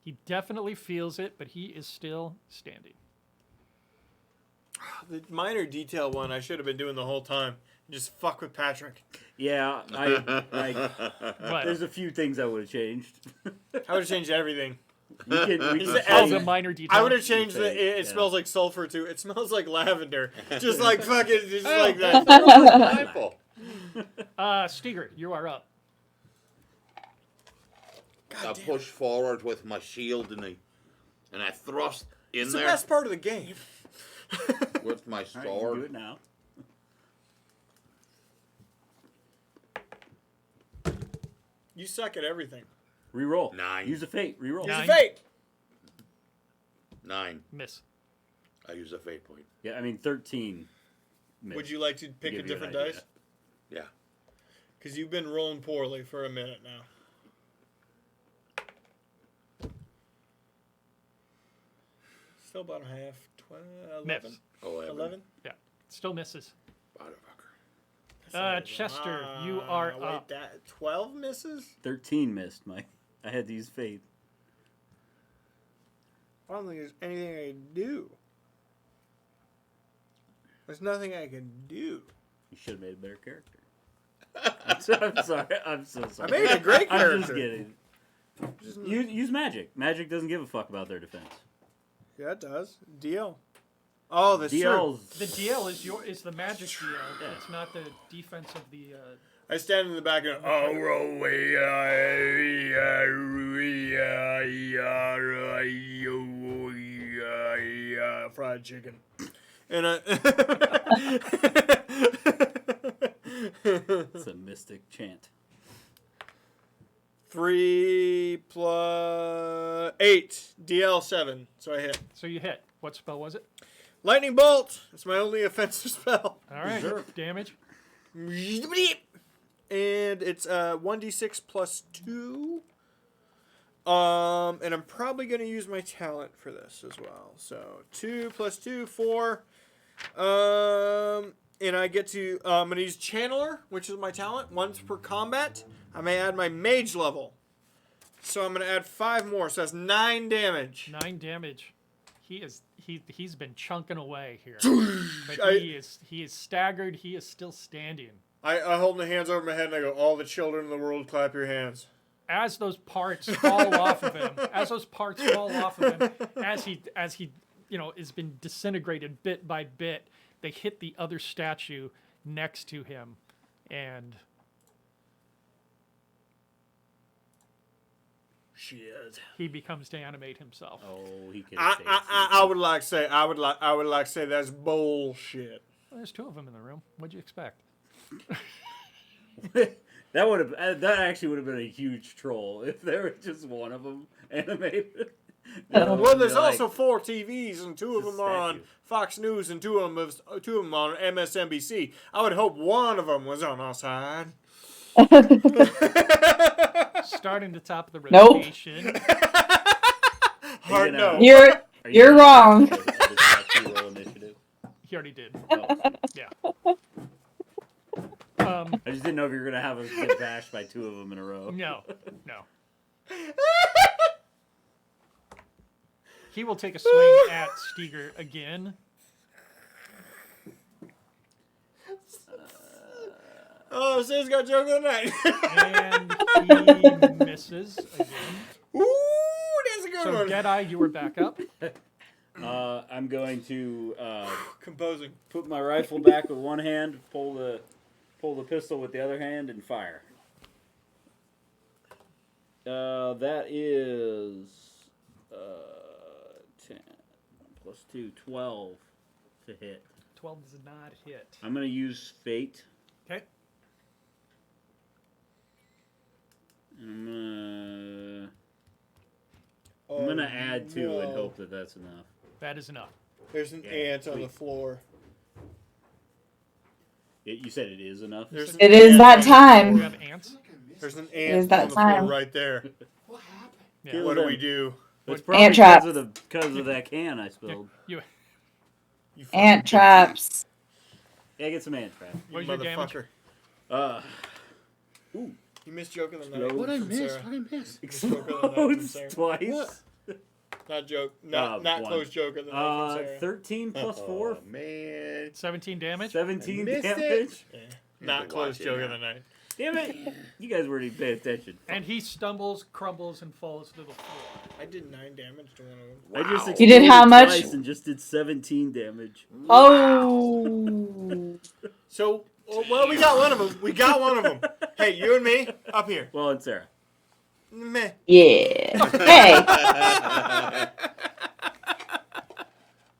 He definitely feels it, but he is still standing. The minor detail one I should have been doing the whole time. Just fuck with Patrick. Yeah, But there's a few things I would have changed. I would have changed everything. We can it all the as- minor details. I would have changed Okay, it yeah. smells like sulfur too. It smells like lavender. Just like fucking, just like that. Pineapple. Steger, you are up. I push forward with my shield and I thrust in It's the there best part of the game. with my All right, you can sword. do it now. You suck at everything. Reroll. 9. Use a fate. Reroll. Use Nine. a fate. 9. Miss. I use a fate point. Yeah, I mean 13. Missed. Would you like to pick a Give you an different idea. dice? Yeah. Because you've been rolling poorly for a minute now. Still about a half. 11? Miss. 11? Yeah. Still misses. Motherfucker. Chester, you are wait, up. that 12 misses? 13 missed, Mike. I had to use fate. I don't think there's anything I can do. There's nothing I can do. You should have made a better character. I'm sorry. I'm so sorry. I made a great I'm just character. kidding. Use magic. Magic doesn't give a fuck about their defense. Yeah, it does. DL. Oh, that's true. DL's The DL is the magic DL. It's not the defense of the. I stand in the back and fried chicken. And It's a mystic chant. 3 plus 8. DL 7. So I hit. So you hit. What spell was it? Lightning bolt. It's my only offensive spell. All right. Damage. And it's 1d6 plus 2. And I'm probably going to use my talent for this as well. So 2 plus 2, 4. And I get to, I'm going to use Channeler, which is my talent, once per combat. I may add my mage level. So I'm going to add 5 more, so that's 9 damage. 9 damage. He's been chunking away here. But he is staggered. He is still standing. I hold my hands over my head and I go, all the children in the world, clap your hands. As those parts fall off of him, as he has been disintegrated bit by bit, they hit the other statue next to him, and Shit. he becomes to animate himself. Oh, he could. I would like to say I would like to say that's bullshit. Well, there's 2 of them in the room. What'd you expect? That actually would have been a huge troll if there was just one of them animated. Well, there's You're like, also 4 TVs, and 2 of It's a them are on statue. Fox News, and 2 of them on MSNBC. I would hope one of them was on our side. Starting the top of the Nope. rotation. Hard you no. know. You're Are you're gonna wrong. have to actually roll initiative? He already did. Oh. Yeah. I just didn't know if you were gonna have us get bashed by 2 of them in a row. No. He will take a swing at Steger again. Oh, Sid's got joke of the night. And he misses again. Ooh, that's a good So, one. Deadeye, you were back up. I'm going to Composing. put my rifle back with one hand, pull the pistol with the other hand, and fire. That is 10 plus 2, 12 to hit. 12 does not hit. I'm going to use Fate. Okay. And I'm gonna add 2 and hope that that's enough. That is enough. There's an Yeah, ant on the sweet. floor. You said it is enough. There's an It is ant that on the time. You floor. have ants? There's an is ant that on the floor time. right there. Yeah. Kill What do them. we do? It's What- probably Ant traps. because of that can I spilled. You, You fucking Ant traps. Yeah, get some ant trap. You What's your damage? motherfucker. Ooh, You missed joke of the night. Explode. What I from missed? Sarah. What I missed? Missed joke of the night from explodes Sarah. twice. What? Not joke. Not One. close joke of the night from Sarah. 13 plus 4, Oh, man. 17 damage? 17 I missed damage. it. Yeah. to Not watch close it joke now. of the night. Damn it! You guys weren't even paying attention. And he stumbles, crumbles, and falls to the floor. I did 9 damage to one of them. I just Wow. You did how exploded much? twice and just did 17 damage. Oh. So, well, we got one of them. We got one of them. Hey, you and me, up here. Well, and Sarah. Meh. Yeah. Hey.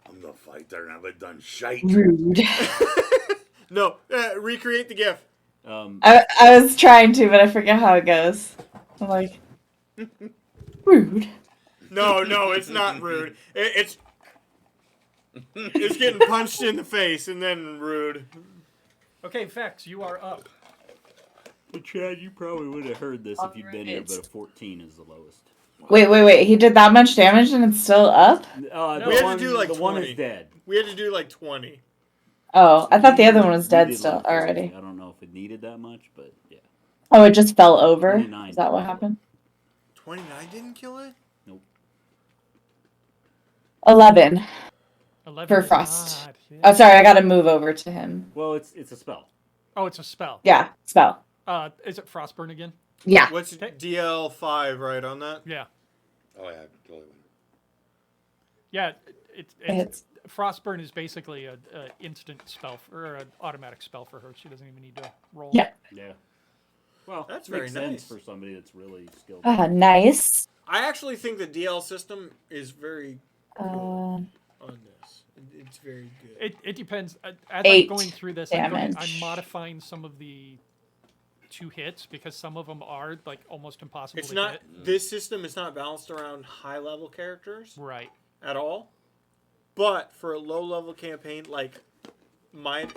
I'm the fighter and I've done shite. Rude. No, recreate the GIF. I was trying to, but I forget how it goes. I'm like, rude. No, it's not rude. It's getting punched in the face and then rude. Okay, Vex, you are up. Well, Chad, you probably would have heard this if you'd been here, Alright. but a 14 is the lowest. Wait. He did that much damage and it's still up? The We had to one, do, like, the one 20. is dead. We had to do like 20. Oh, I thought the other one was We dead did still like already. 50. I don't know if it needed that much, but yeah. Oh, it just fell over? 29. Is that what happened? 29 didn't kill it? 11. 11 For does Frost. not hit. Oh, sorry, I gotta move over to him. Well, it's a spell. Oh, it's a spell. Yeah, spell. Is it Frostburn again? Yeah. What's Okay. DL5 right on that? Yeah. Oh, yeah. Totally. Yeah, it's It's Frostburn is basically a instant spell or an automatic spell for her. She doesn't even need to roll. Yeah. Yeah. Well, That's makes very sense nice. for somebody that's really skilled. nice. I actually think the DL system is very on this. It's very good. It depends. As I'm 8 going through this, damage. I'm modifying some of the 2 hits because some of them are like almost impossible It's to not hit. this system is not balanced around high level characters Right. at all. But for a low level campaign like mine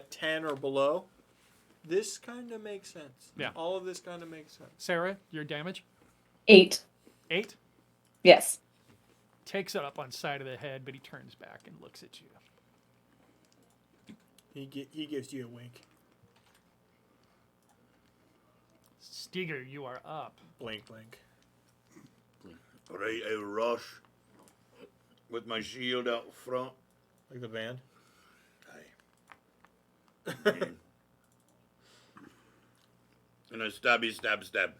10 or below, this kind of makes sense. Yeah. All of this kind of makes sense. Sarah, your damage? 8. 8? Yes. Takes it up on side of the head, but he turns back and looks at you. He gives you a wink. Steger, you are up. Blink blink. Right, I rush with my shield out front. Like the band. Aye. And I stabby, stab. Stab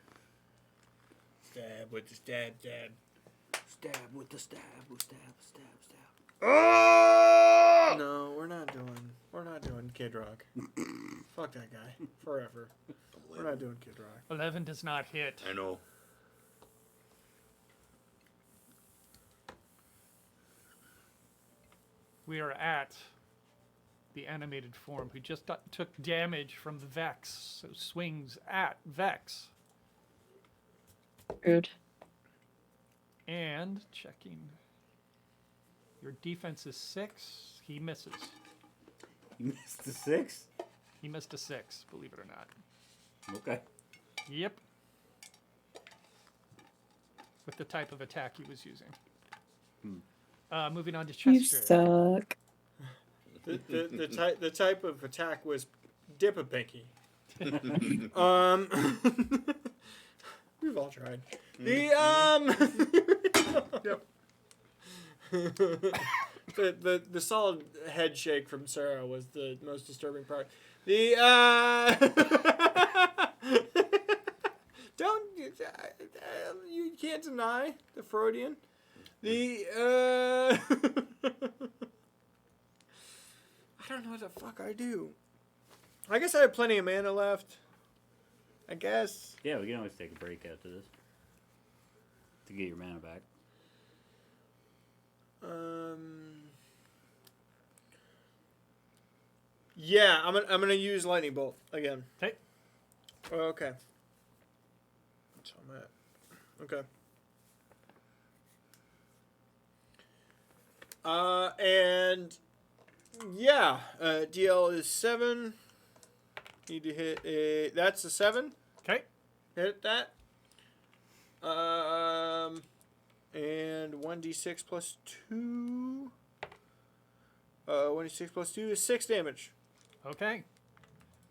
with the stab. Stab with the stab, stab. Oh! No, we're not doing Kid Rock. Fuck that guy. Forever. We're not doing Kid Rock. 11 does not hit. I know. We are at the animated form who just took damage from the Vex. So swings at Vex. Rude. And checking. Your defense is 6. He misses. You missed the 6? He missed a 6, believe it or not. Okay. Yep. With the type of attack he was using. Moving on to You Chester. suck. The type of attack was dip a pinky. We've all tried. Yep. The solid head shake from Sarah was the most disturbing part. The don't you can't deny the Freudian. The I don't know what the fuck I do. I guess I have plenty of mana left. I guess. Yeah, we can always take a break after this to get your mana back. Yeah, I'm gonna use lightning bolt again. Okay. Okay. That's how I'm at. Okay. And yeah, DL is 7. Need to hit a. That's a 7. Okay. Hit that. And 1d6 plus 2. 1d6 plus 2 is 6 damage. Okay.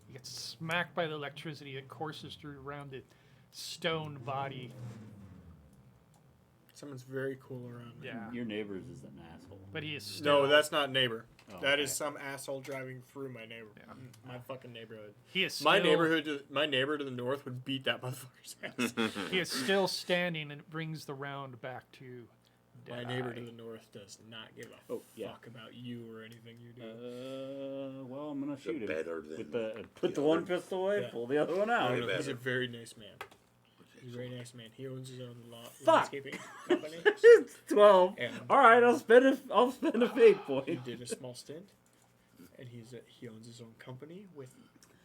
You get smacked by the electricity that courses through around the stone body. Someone's very cool around me. Yeah. Your neighbors is an asshole. But he is still. No, that's not neighbor. Oh, That okay. is some asshole driving through my neighbor. My fucking neighborhood. He is My still, neighborhood. My neighbor to the north would beat that motherfucker's ass. He is still standing, and it brings the round back to. My neighbor to the north does not give a fuck about you or anything you do. Well, I'm gonna shoot him. better than With the put the the one other. pistol away, Yeah. pull the other one out. No, he's better. a very nice man. He's a very nice man. He owns his own Fuck. landscaping company. 12. And All right, I'll spend a fate he point. did a small stint, and he owns his own company with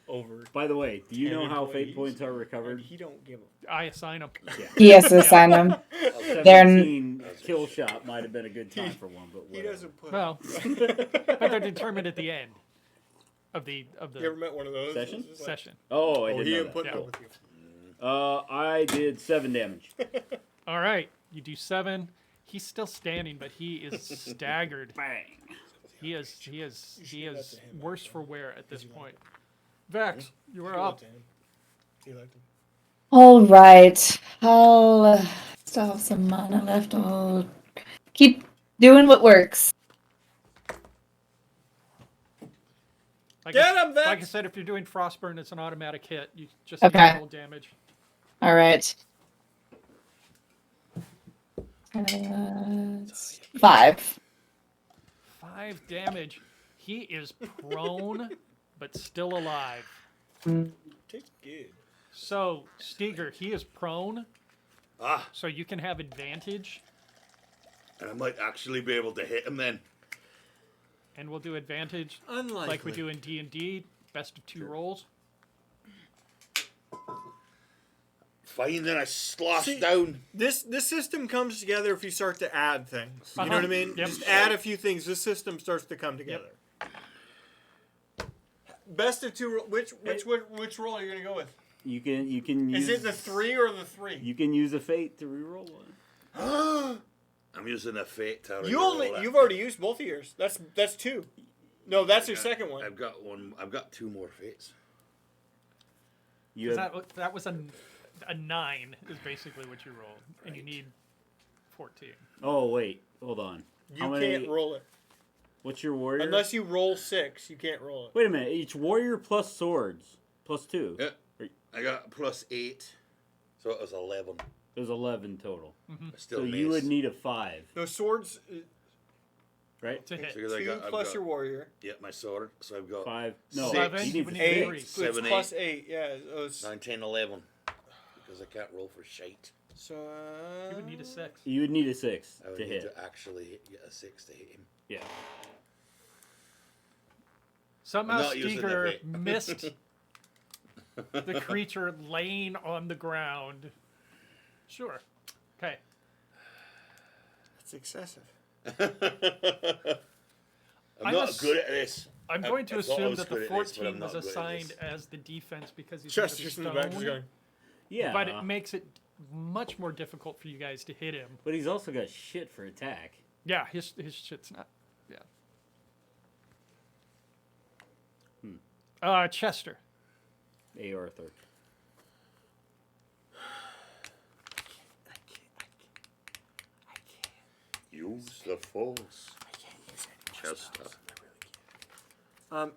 over. By the way, do you 10 know how fate employees, points are And recovered? he don't give a. I assign him. He has to assign them. They're 17 kill shot might have been a good time for one, but He whatever. doesn't put. Well, but they're determined at the end of the You ever met one of those? Session? It's just like, session. Oh, I Oh, did he know didn't that. put Yeah. up with you. I did 7 damage. All right, you do 7. He's still standing, but he is staggered. Bang. He is should give that to him, worse actually. for wear at this you like point. Vex, you are He up. liked him. He liked him. All right. I'll still have some mana left. I'll keep doing what works. Like Get I, him, Vex! like I said, if you're doing Frostburn, it's an automatic hit. You just Okay. roll damage. All right. 5. 5 damage. He is prone, but still alive. Tastes good. So, Steger, he is prone, Ah, so you can have advantage, and I might actually be able to hit him then. and we'll do advantage Unlikely. like we do in D&D, best of 2 rolls. Fine, then I slosh See- down. This system comes together if you start to add things. You know what I mean? Yep. Just add a few things. This system starts to come together. Best of 2. Which roll are you gonna go with? You can use. Is it the 3 or the 3? You can use a fate to reroll one. I'm using a fate to You've already used both of yours. That's 2. No, that's your second one. I've got one. I've got 2 more fates. You 'Cause have, that was a 9 is basically what you rolled, and you need 14. oh wait, hold on. You How many- can't roll it What's your warrior? unless you roll 6. You can't roll it. Wait a minute. Each warrior plus swords plus 2. Yeah, I got plus 8, so it was 11. There's 11 total. I still So miss. you would need a 5, No swords. right? To hit. So 'cause I 2 got- I've plus got- your warrior. Yeah, my sword. So I've got 5. No, 11, you you need would need 8. 3. So it's 7, plus 8. Yeah. It's, 9, 10, 11. Because I can't roll for shite. so You would need a 6. You would need a 6 I would to need hit. to actually get a 6 to hit him. Yeah. Somehow not using the Steger fate. missed the creature laying on the ground. Sure. Okay. that's excessive. I'm I'm not ass- good at this. I'm going to I thought I assume was that the good at this, but 14 I'm was not good at assigned this. as the defense because he's made of Chester's in the back just stone, going. Yeah. but it makes it much more difficult for you guys to hit him. But he's also got shit for attack. Yeah, his shit's not. Yeah. Chester. A. Arthur. Use the force. Chester.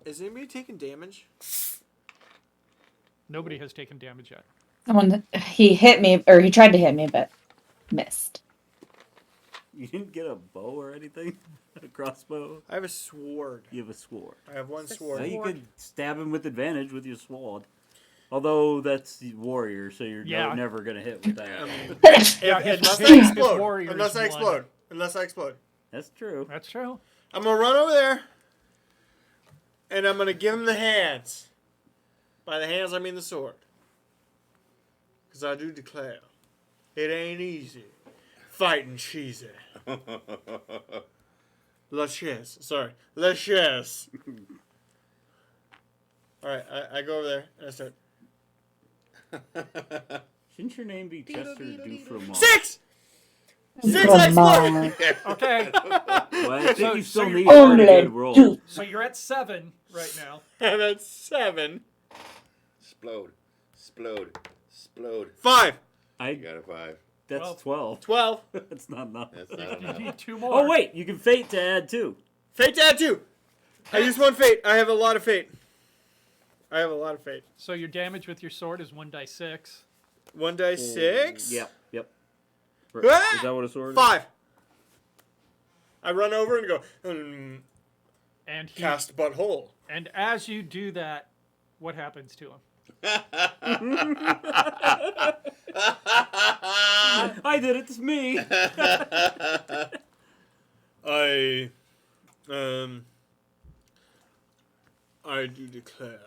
Is anybody taking damage? Nobody has taken damage yet. He hit me, or he tried to hit me, but missed. You didn't get a bow or anything? A crossbow? I have a sword. You have a sword. I have one Well, sword. you could stab him with advantage with your sword. Although that's the warrior, so you're Yeah. never gonna hit with that. Yeah, his- Unless his I explode. warrior's Unless I one. explode. Unless I explode. That's true. That's true. I'm gonna run over there, and I'm gonna give him the hands. By the hands, I mean the sword. Because I do declare, it ain't easy fighting cheesy. La chaise. Sorry. La chaise. Alright, I go over there, and I start. Shouldn't your name be Chester Dufremont? 6! 6, I exploded! Okay, Well, I think So- you so still you're- need a pretty good roll. so you're at 7 right now. And that's 7. Explode. Explode. Explode. 5. I You got a 5. that's 12. 12. That's not enough. That's not You enough. need 2 more. Oh wait, you can fate to add 2. Fate to add 2. I use 1 fate. I have a lot of fate. I have a lot of fate. So your damage with your sword is 1d6. 1 dice 6. Yep. Ah! Is that what a sword is? 5. I run over and go, And he, cast butthole. and as you do that, what happens to him? I did it. It's me. I do declare.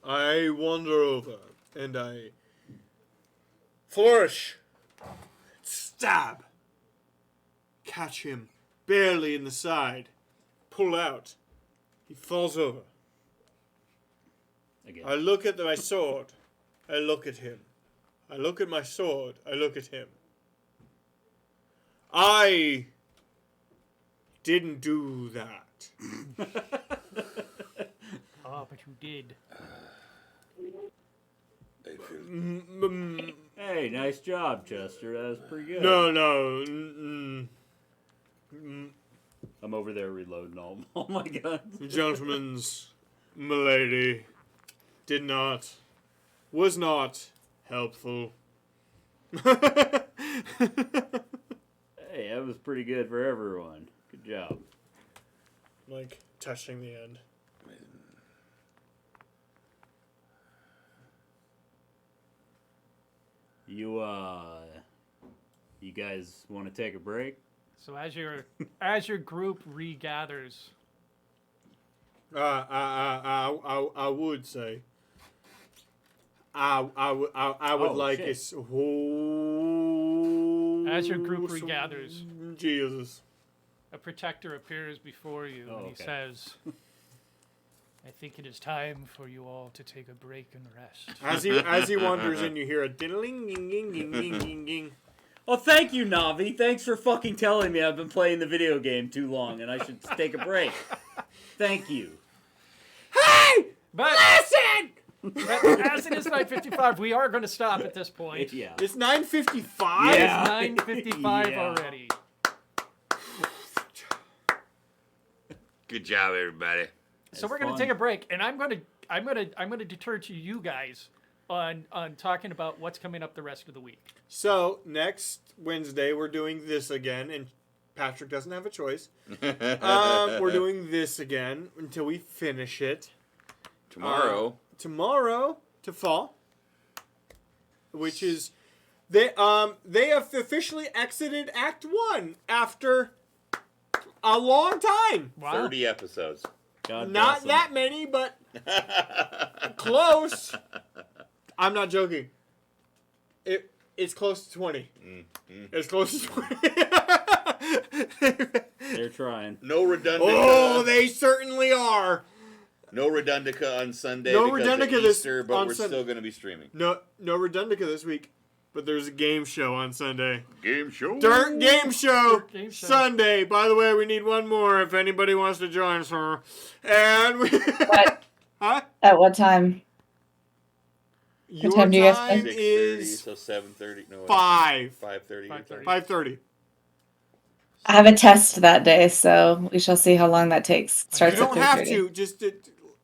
I wander over and I flourish. Stab. Catch him barely in the side. Pull out. He falls over. Again. I look at my sword. I look at him. I look at my sword. I look at him. I didn't do that. Oh, but you did. I feel Hey, nice job, Chester. That was pretty good. No. I'm over there reloading all my guns. Gentlemen's milady was not helpful. Hey, that was pretty good for everyone. Good job. Like, touching the end. You guys want to take a break? So as your group regathers, I would say. I would Oh, like shit. it. Oh, As your group regathers. Jesus. a protector appears before you Oh, and he okay. says, "I think it is time for you all to take a break and rest." As he wanders in, you hear a diddling, ding, ding, ding, ding, ding, ding. Well, thank you, Navi. Thanks for fucking telling me I've been playing the video game too long and I should take a break. Thank you. Hey, But listen! but as it is 9:55, we are going to stop at this point. Yeah. It's 9:55. Yeah. It's 9:55 Yeah. already. Good job, everybody. So That's we're going fun. to take a break, and I'm going to deter to you guys on talking about what's coming up the rest of the week. So next Wednesday we're doing this again, and Patrick doesn't have a choice. We're doing this again until we finish it. Tomorrow. To fall, which is they have officially exited Act 1 after a long time. Wow. 30 episodes. God Not bless 'em. that many, but close. I'm not joking. It's close to 20. It's close to 20. They're trying. No redundant. Oh, they certainly are. No Redundica on Sunday No because Redundica of this- Easter, but on we're Sun- still going to be streaming. No Redundica this week, but there's a game show on Sunday. Game show. Dirt Game Show Game show. Sunday. By the way, we need one more if anybody wants to join, sir. And we What? huh? At what time? Your time do you guys time play? 6:30, is so 7:30. No, 5:30. 5:30. 5:30. I have a test that day, so we shall see how long that takes. You Starts don't at have 3:30. to. Just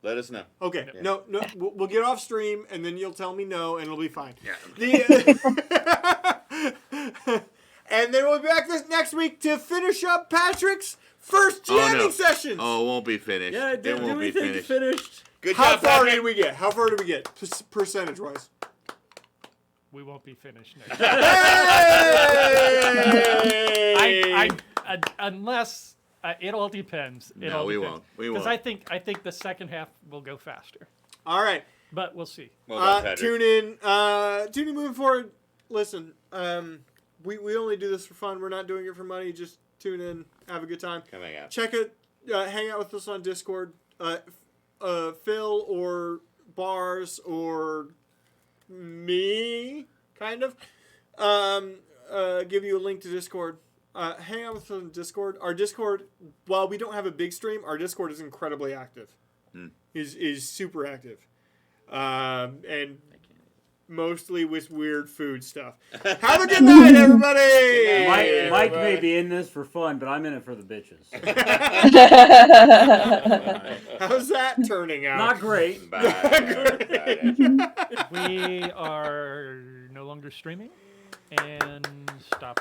Let us know. okay. Yeah. No. We'll get off stream, and then you'll tell me no, and it'll be fine. Yeah. And then we'll be back this next week to finish up Patrick's first Oh, jamming no. sessions. Oh, it won't be finished. Yeah, it do won't we be think finished. finished? Good How job, far Patrick. did we get? How far did we get? Percentage wise. We won't be finished next. Hey! Unless it all depends. No, we won't. We Because won't. I think the second half will go faster, All right. but we'll see. Well done, Patrick. Tune in. Tune in moving forward. Listen, we only do this for fun. We're not doing it for money. Just tune in, have a good time. Coming out. Check it. Hang out with us on Discord. Phil or Bars or me, kind of. Give you a link to Discord. Hang out with us on Discord. Our Discord, while we don't have a big stream, our Discord is incredibly active. Is super active. And mostly with weird food stuff. Have a good night, everybody! Mike may be in this for fun, but I'm in it for the bitches. How's that turning out? Not great. Bye. We are no longer streaming, and stop